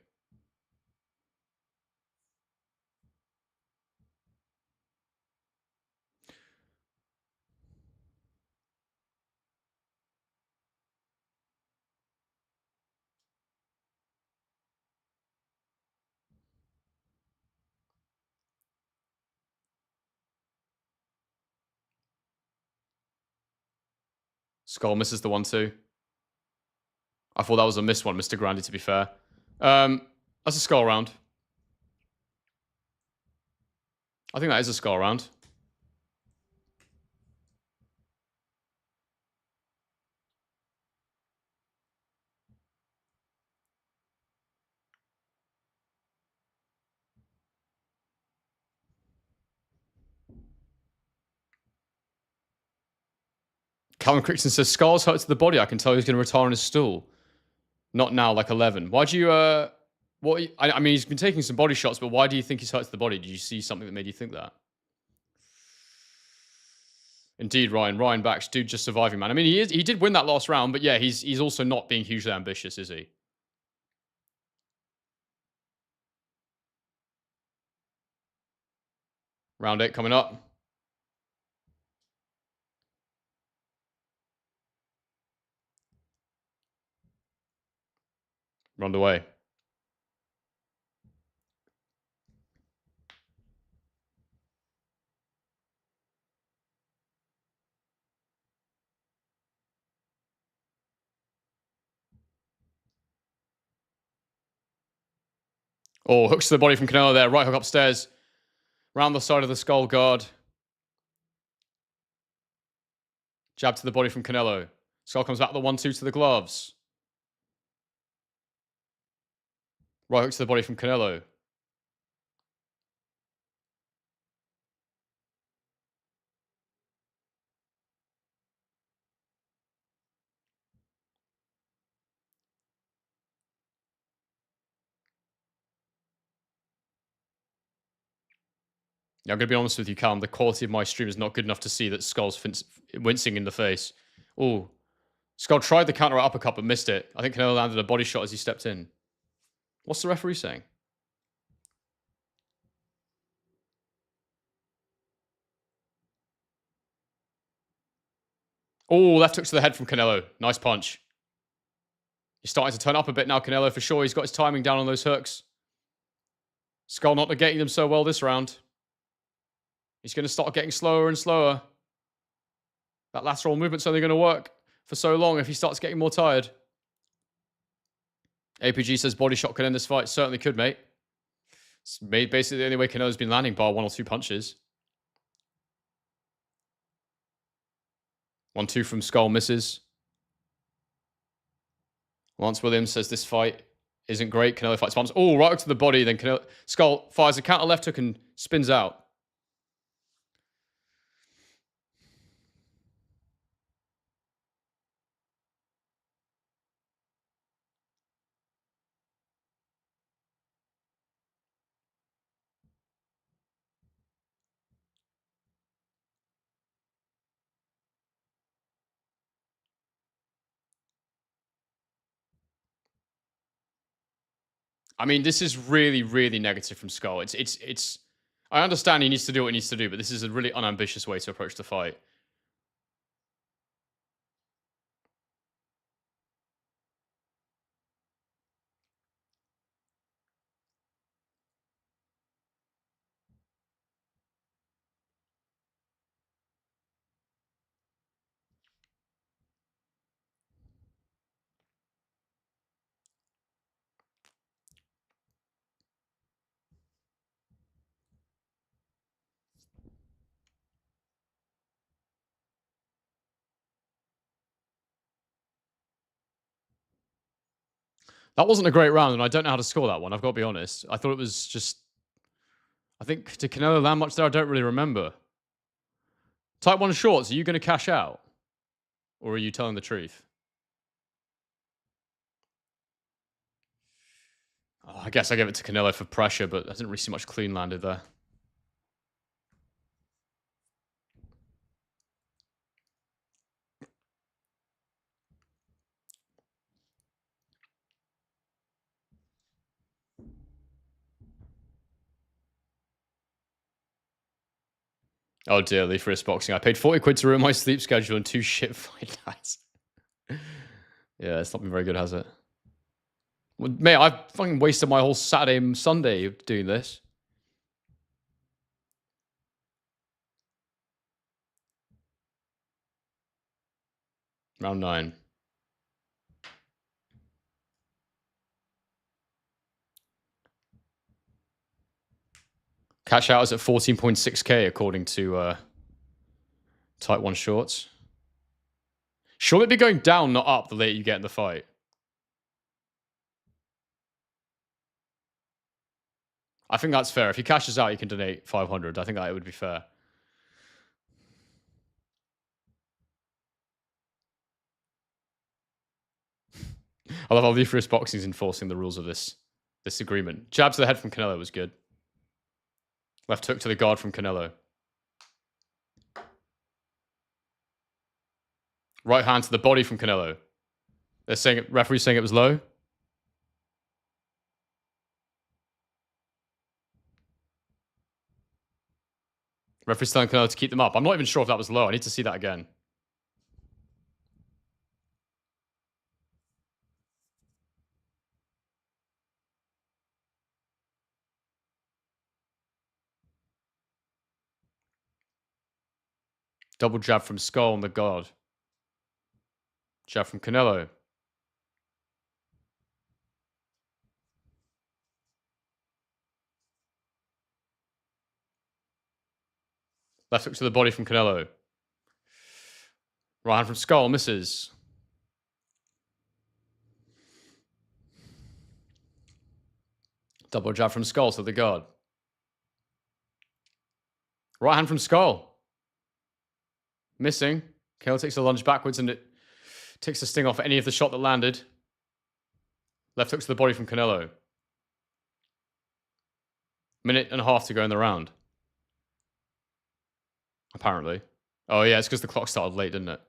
Scull misses the 1-2. I thought that was a missed one, Mr. Grandy, to be fair. That's a Scull round. I think that is a Scull round. Calvin Crichton says, Scull's hurt to the body. I can tell he's going to retire on his stool. Not now, like 11. Why do you, I mean, he's been taking some body shots, but why do you think he's hurt to the body? Did you see something that made you think that? Indeed, Ryan backs, dude, just surviving, man. I mean, he did win that last round, but yeah, he's also not being hugely ambitious, is he? Round 8 coming up. Round away. Oh, hooks to the body from Canelo there. Right hook upstairs. Round the side of the Scull guard. Jab to the body from Canelo. Scull comes back with the 1-2 to the gloves. Right hook to the body from Canelo. Yeah, I'm going to be honest with you, Callum. The quality of my stream is not good enough to see that Skull's wincing in the face. Oh, Scull tried the counter uppercut but missed it. I think Canelo landed a body shot as he stepped in. What's the referee saying? Oh, left hook to the head from Canelo. Nice punch. He's starting to turn up a bit now, Canelo, for sure. He's got his timing down on those hooks. Scull not negating them so well this round. He's going to start getting slower and slower. That lateral movement's only going to work for so long if he starts getting more tired. APG says body shot could end this fight. Certainly could, mate. It's basically the only way Canelo's been landing, bar 1 or 2 punches. 1-2 from Scull misses. Lance Williams says this fight isn't great. Canelo fights bumps. Oh, right hook to the body. Then Scull fires a counter left hook and spins out. I mean, this is really, really negative from Scull. It's I understand he needs to do what he needs to do, but this is a really unambitious way to approach the fight. That wasn't a great round, and I don't know how to score that one. I've got to be honest. I thought it was just. I think did Canelo land much there? I don't really remember. Type 1 shorts, are you going to cash out? Or are you telling the truth? Oh, I guess I gave it to Canelo for pressure, but I didn't really see much clean landed there. Oh dear, Leaf Wrist Boxing. I paid 40 quid to ruin my sleep schedule and 2 shit fight nights. Yeah, it's not been very good, has it? Well, mate, I've fucking wasted my whole Saturday and Sunday doing this. Round 9. Cash out is at 14.6k according to Type 1 Shorts. Should it be going down, not up, the later you get in the fight? I think that's fair. If he cashes out, you can donate 500. I think that would be fair. I love how Leaf Wrist Boxing is enforcing the rules of this agreement. Jab to the head from Canelo was good. Left hook to the guard from Canelo. Right hand to the body from Canelo. They're saying referee's saying it was low. Referee's telling Canelo to keep them up. I'm not even sure if that was low. I need to see that again. Double jab from Scull on the guard. Jab from Canelo. Left hook to the body from Canelo. Right hand from Scull, misses. Double jab from Scull to the guard. Right hand from Scull. Missing. Canelo takes a lunge backwards and it takes the sting off any of the shot that landed. Left hook to the body from Canelo. Minute and a half to go in the round. Apparently. Oh yeah, it's because the clock started late, didn't it?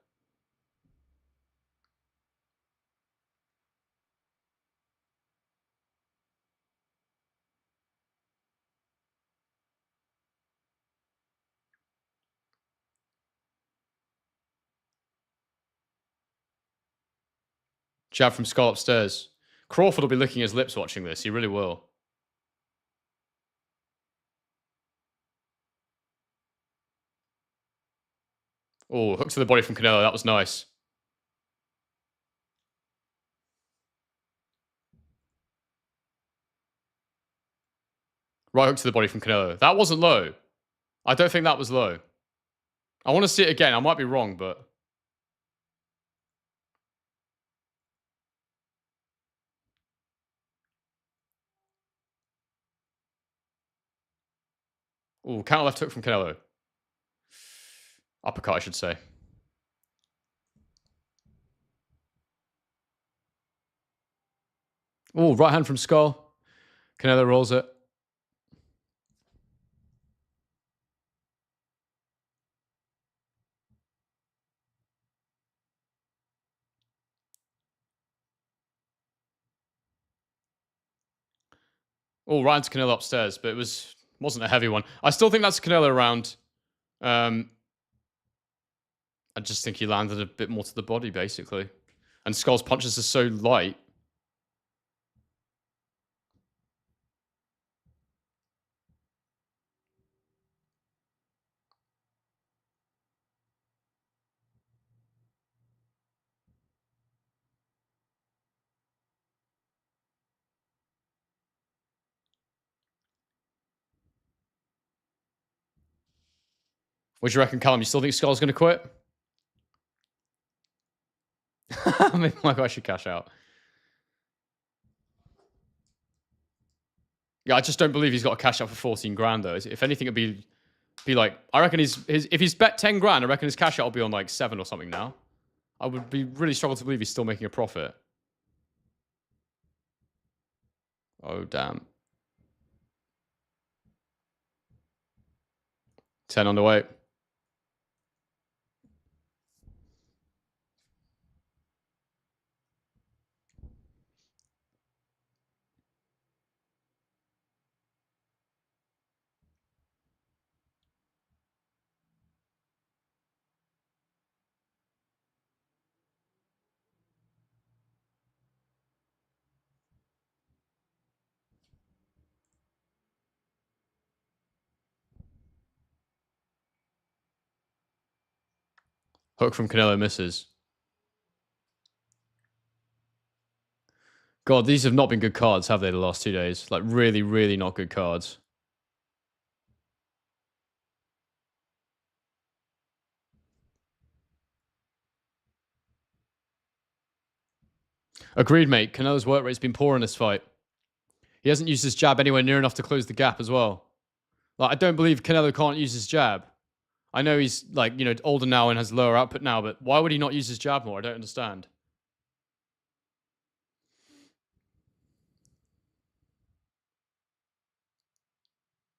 Jab from Scull upstairs. Crawford will be licking his lips watching this. He really will. Oh, hook to the body from Canelo. That was nice. Right hook to the body from Canelo. That wasn't low. I don't think that was low. I want to see it again. I might be wrong, but... Oh, counter left hook from Canelo. Uppercut, I should say. Oh, right hand from Scull. Canelo rolls it. Oh, right into Canelo upstairs, but it was Wasn't a heavy one. I still think that's a Canelo round. I just think he landed a bit more to the body, basically. And Skull's punches are so light. What do you reckon, Callum? You still think Skull's going to quit? Maybe my guy should cash out. Yeah, I just don't believe he's got a cash out for 14 grand, though. If anything, it'd be like, I reckon if he's bet 10 grand, I reckon his cash out will be on like 7 or something now. I would be really struggle to believe he's still making a profit. Oh, damn. 10 on the way. Hook from Canelo misses. God, these have not been good cards, have they, the last 2 days? Like, really, really not good cards. Agreed, mate. Canelo's work rate's been poor in this fight. He hasn't used his jab anywhere near enough to close the gap as well. Like, I don't believe Canelo can't use his jab. I know he's, like, you know, older now and has lower output now, but why would he not use his jab more? I don't understand.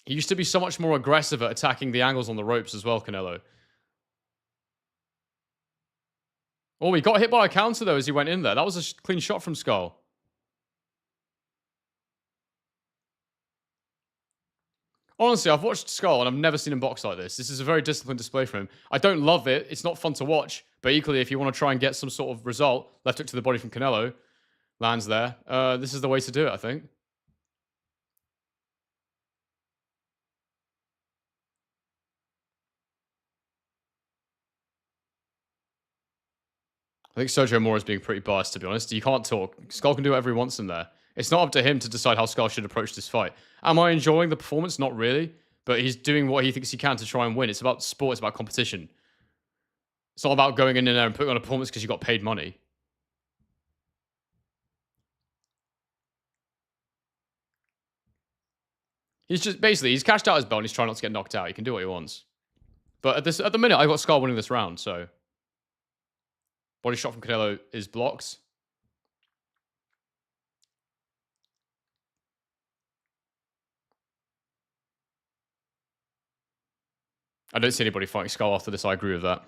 He used to be so much more aggressive at attacking the angles on the ropes as well, Canelo. Oh, he got hit by a counter, though, as he went in there. That was a clean shot from Scull. Honestly, I've watched Scull and I've never seen him box like this. This is a very disciplined display from him. I don't love it. It's not fun to watch. But equally, if you want to try and get some sort of result, left hook to the body from Canelo, lands there. This is the way to do it, I think. I think Sergio Moore is being pretty biased, to be honest. You can't talk. Scull can do whatever he wants in there. It's not up to him to decide how Scull should approach this fight. Am I enjoying the performance? Not really. But he's doing what he thinks he can to try and win. It's about sport. It's about competition. It's not about going in there and putting on a performance because you got paid money. He's just basically he's cashed out his belt and he's trying not to get knocked out. He can do what he wants. But at the minute, I got Scull winning this round. So body shot from Canelo is blocked. I don't see anybody fighting Scull after this. I agree with that.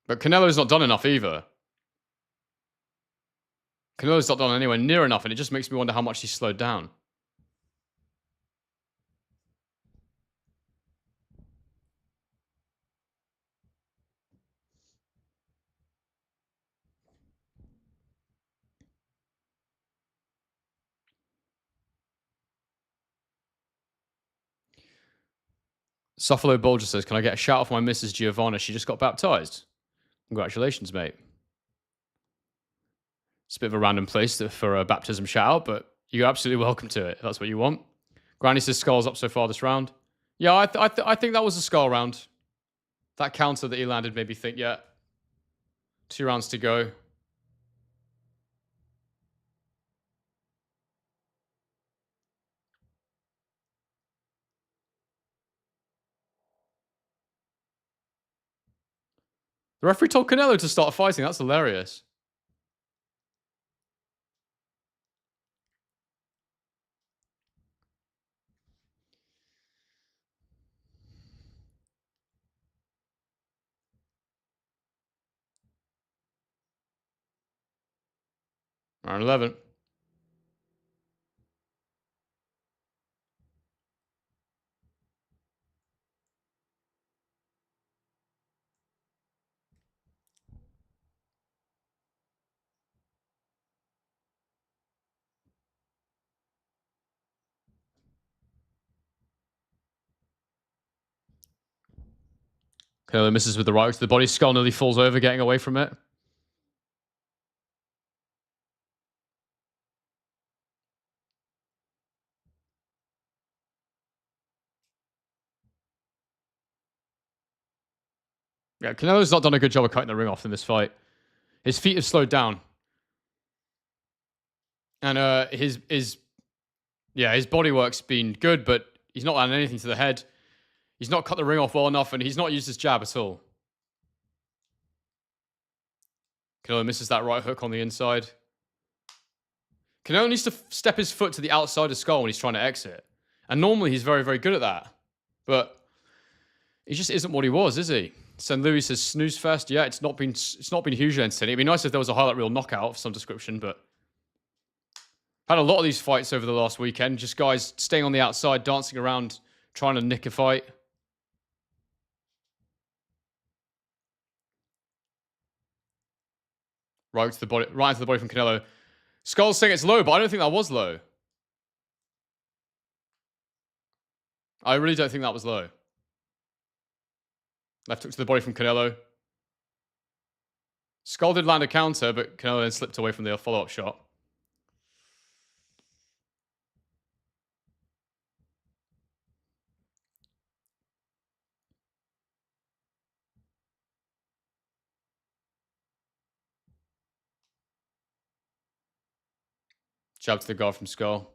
But Canelo's not done enough either. Canelo's not done anywhere near enough, and it just makes me wonder how much he's slowed down. Suffalo Bulger says, can I get a shout out for my Mrs. Giovanna? She just got baptized. Congratulations, mate. It's a bit of a random place for a baptism shout out, but you're absolutely welcome to it if that's what you want. Granny says Skull's up so far this round. Yeah, I think that was a Skull round. That counter that he landed made me think, yeah, 2 rounds to go. The referee told Canelo to start fighting. That's hilarious. Round 11. Canelo misses with the right to the body. Skull nearly falls over, getting away from it. Yeah, Canelo's not done a good job of cutting the ring off in this fight. His feet have slowed down. And his body work's been good, but he's not done anything to the head. He's not cut the ring off well enough, and he's not used his jab at all. Canelo misses that right hook on the inside. Canelo needs to step his foot to the outside of Skull when he's trying to exit. And normally he's very, very good at that. But he just isn't what he was, is he? St. Louis says snooze fest. Yeah, it's not been hugely entertaining. It'd be nice if there was a highlight reel knockout of some description, but had a lot of these fights over the last weekend. Just guys staying on the outside, dancing around, trying to nick a fight. Right into the body from Canelo. Skull's saying it's low, but I don't think that was low. I really don't think that was low. Left hook to the body from Canelo. Skull did land a counter, but Canelo then slipped away from the follow-up shot. Jab to the guard from Skull.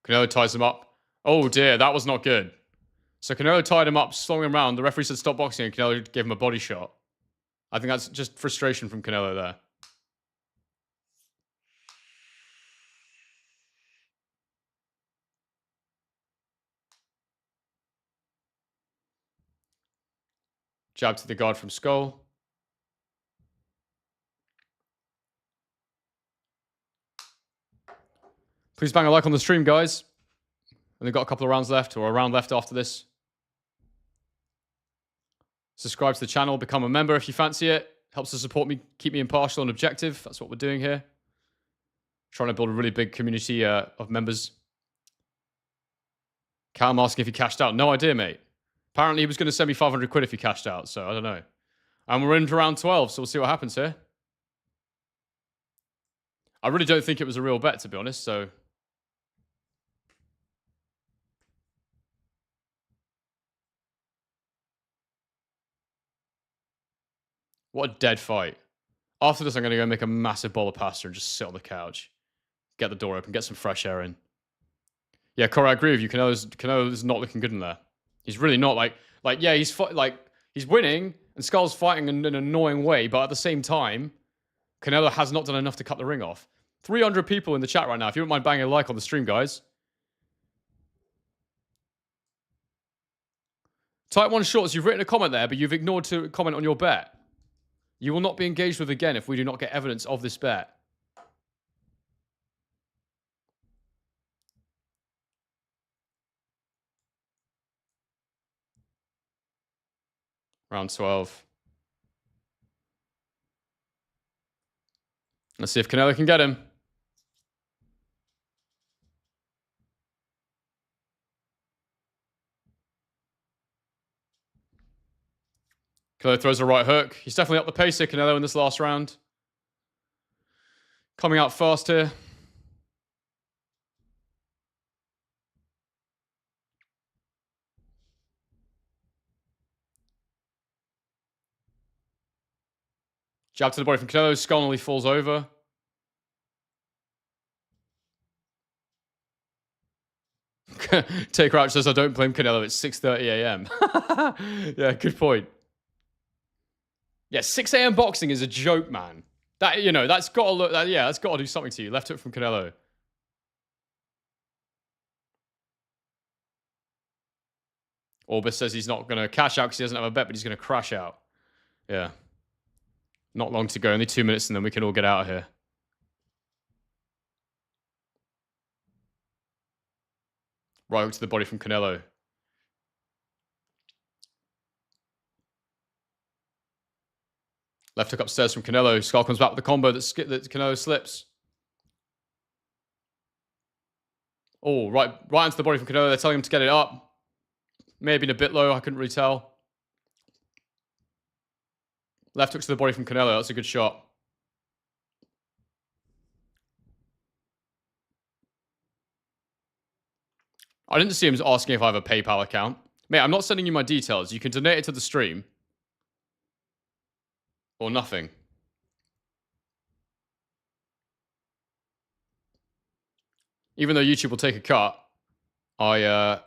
Canelo ties him up. Oh dear, that was not good. So Canelo tied him up, slowing him around. The referee said stop boxing, and Canelo gave him a body shot. I think that's just frustration from Canelo there. Jab to the guard from Skull. Please bang a like on the stream, guys. And they've got a couple of rounds left, or a round left after this. Subscribe to the channel, become a member if you fancy it. Helps to support me, keep me impartial and objective. That's what we're doing here. Trying to build a really big community of members. Callum asking if he cashed out. No idea, mate. Apparently he was going to send me 500 quid if he cashed out, so I don't know. And we're in for round 12, so we'll see what happens here. I really don't think it was a real bet, to be honest, so... What a dead fight. After this, I'm going to go make a massive bowl of pasta and just sit on the couch. Get the door open, get some fresh air in. Yeah, Corey, I agree with you. Canelo's not looking good in there. He's really not. Yeah, he's winning, and Skull's fighting in an annoying way, but at the same time, Canelo has not done enough to cut the ring off. 300 people in the chat right now. If you wouldn't mind banging a like on the stream, guys. Type 1 Shorts, you've written a comment there, but you've ignored to comment on your bet. You will not be engaged with again if we do not get evidence of this bet. Round 12. Let's see if Canelo can get him. Canelo throws a right hook. He's definitely up the pace here, Canelo, in this last round. Coming out fast here. Jab to the body from Canelo. Skull nearly falls over. Take Crouch says, I don't blame Canelo. It's 6:30 a.m. Yeah, good point. Yeah, 6 a.m. boxing is a joke, man. That's got to look. That's got to do something to you. Left hook from Canelo. Orbis says he's not going to cash out because he doesn't have a bet, but he's going to crash out. Yeah. Not long to go. Only 2 minutes, and then we can all get out of here. Right hook to the body from Canelo. Left hook upstairs from Canelo. Skull comes back with the combo that Canelo slips. Oh, right into the body from Canelo. They're telling him to get it up. May have been a bit low. I couldn't really tell. Left hook to the body from Canelo. That's a good shot. I didn't see him asking if I have a PayPal account. Mate, I'm not sending you my details. You can donate it to the stream. Or nothing. Even though YouTube will take a cut, I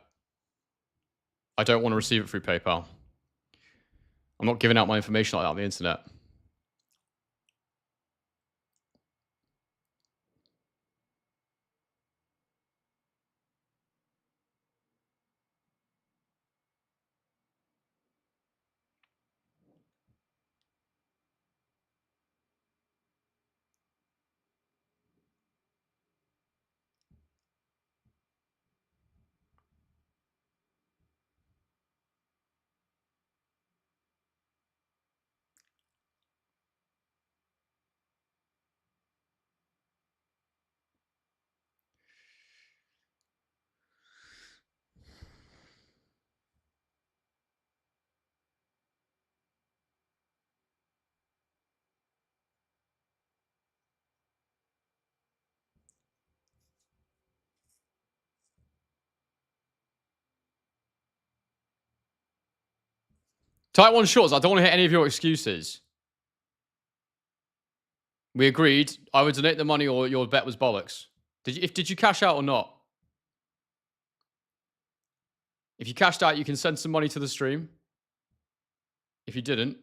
don't want to receive it through PayPal. I'm not giving out my information like that on the internet. Type 1 shorts. I don't want to hear any of your excuses. We agreed. I would donate the money or your bet was bollocks. Did you cash out or not? If you cashed out, you can send some money to the stream. If you didn't,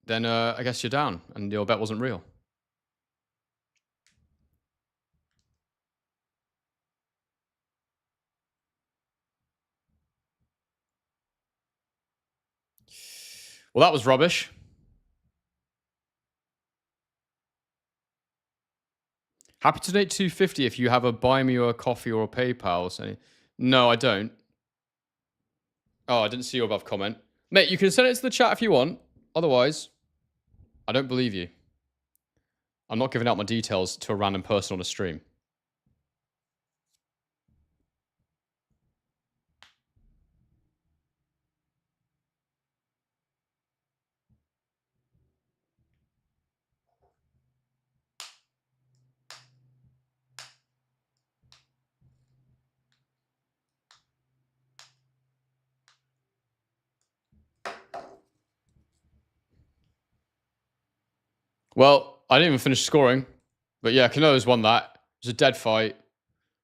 then I guess you're down and your bet wasn't real. Well, that was rubbish. Happy to donate $2.50 if you have a buy me or a coffee or a PayPal or something. No, I don't. Oh, I didn't see your above comment. Mate, you can send it to the chat if you want. Otherwise, I don't believe you. I'm not giving out my details to a random person on a stream. Well, I didn't even finish scoring. But yeah, Canelo's won that. It was a dead fight.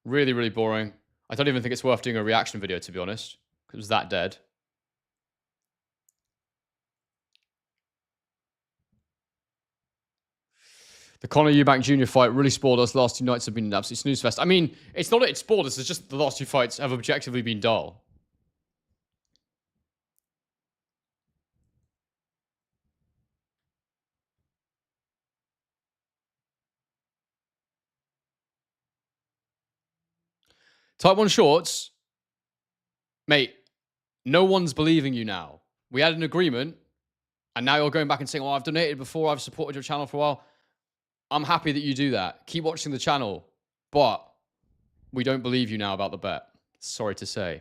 Really, really boring. I don't even think it's worth doing a reaction video, to be honest. It was that dead. The Conor Eubank Jr. fight really spoiled us. Last 2 nights have been an absolute snooze fest. I mean, it's not that it spoiled us. It's just the last 2 fights have objectively been dull. Type 1 shorts. Mate, no one's believing you now. We had an agreement, and now you're going back and saying, oh, I've donated before. I've supported your channel for a while. I'm happy that you do that. Keep watching the channel. But we don't believe you now about the bet. Sorry to say.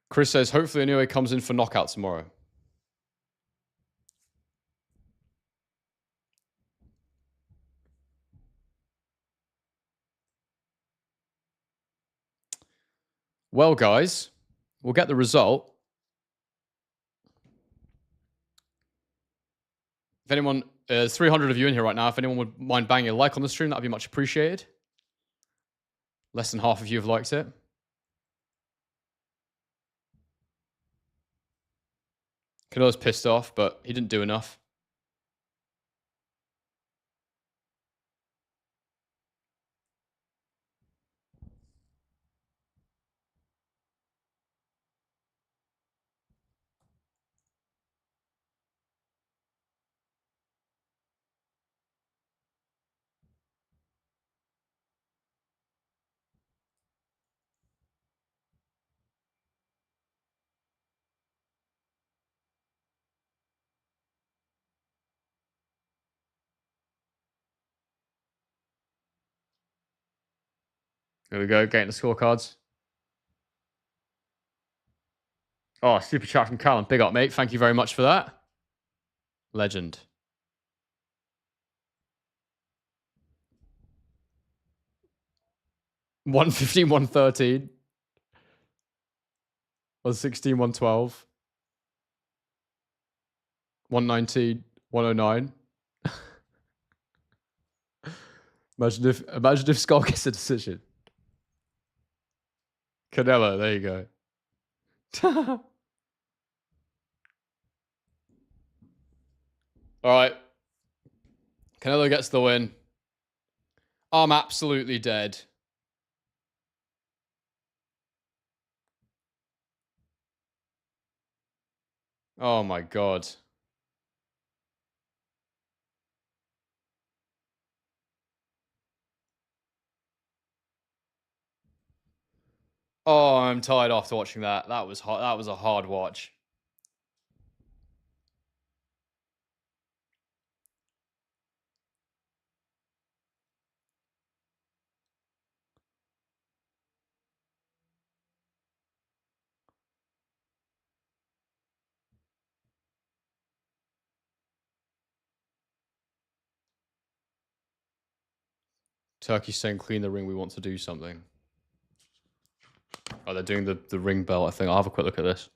Chris says, hopefully Inoue comes in for knockout tomorrow. Well, guys, we'll get the result. If anyone, there's 300 of you in here right now. If anyone would mind banging a like on the stream, that'd be much appreciated. Less than half of you have liked it. Canelo's pissed off, but he didn't do enough. There we go, getting the scorecards. Oh, super chat from Callum. Big up, mate. Thank you very much for that. Legend. $115, $113. $116, $112. $119, $109. Imagine if Scull gets a decision. Canelo, there you go. All right. Canelo gets the win. I'm absolutely dead. Oh my God. Oh, I'm tired after watching that. That was hard. That was a hard watch. Turkey saying clean the ring, we want to do something. Oh, they're doing the ring belt, I think. I'll have a quick look at this.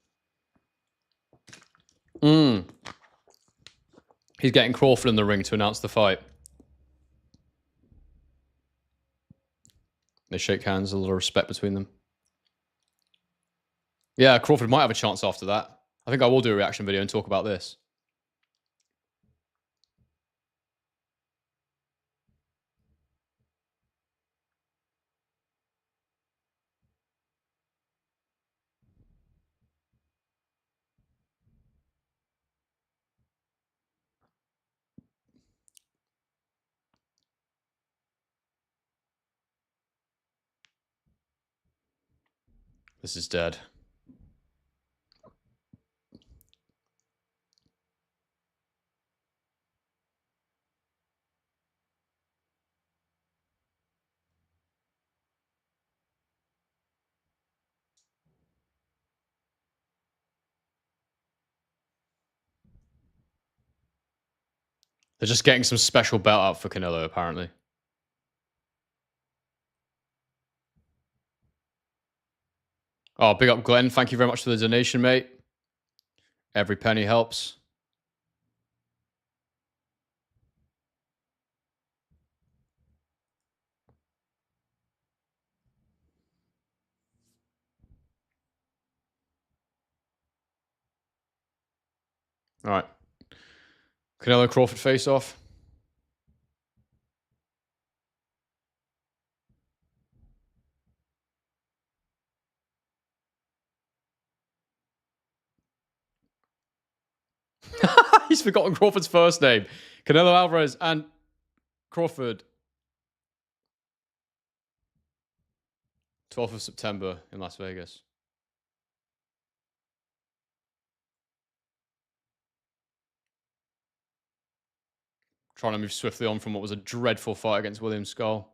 He's getting Crawford in the ring to announce the fight. They shake hands, a little respect between them. Yeah, Crawford might have a chance after that. I think I will do a reaction video and talk about this. This is dead. They're just getting some special belt out for Canelo, apparently. Oh, big up Glenn. Thank you very much for the donation, mate. Every penny helps. All right. Canelo Crawford face off. He's forgotten Crawford's first name. Canelo Alvarez and Crawford. 12th of September in Las Vegas. Trying to move swiftly on from what was a dreadful fight against William Scull.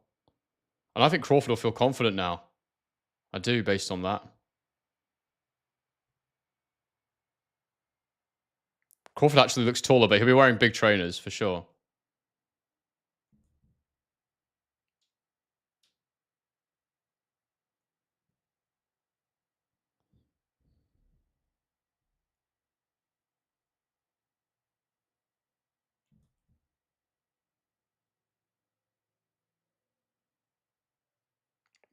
And I think Crawford will feel confident now. I do, based on that. Crawford actually looks taller, but he'll be wearing big trainers for sure.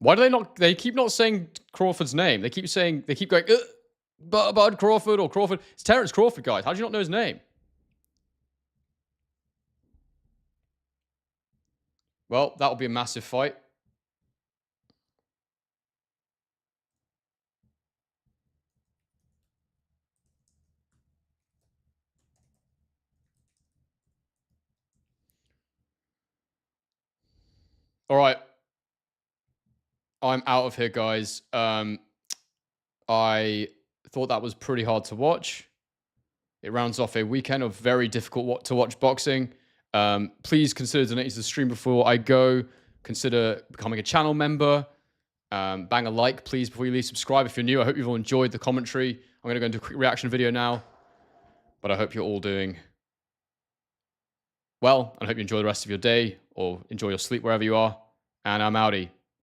Why do they not? They keep not saying Crawford's name. They keep going, Bud Crawford or Crawford. It's Terence Crawford, guys. How do you not know his name? Well, that'll be a massive fight. All right. I'm out of here, guys. I thought that was pretty hard to watch. It rounds off a weekend of very difficult to watch boxing. Please consider donating to the stream before I go. Consider becoming a channel member. Bang a like, please, before you leave. Subscribe if you're new. I hope you've all enjoyed the commentary. I'm going to go into a quick reaction video now. But I hope you're all doing well. And I hope you enjoy the rest of your day or enjoy your sleep wherever you are. And I'm outie.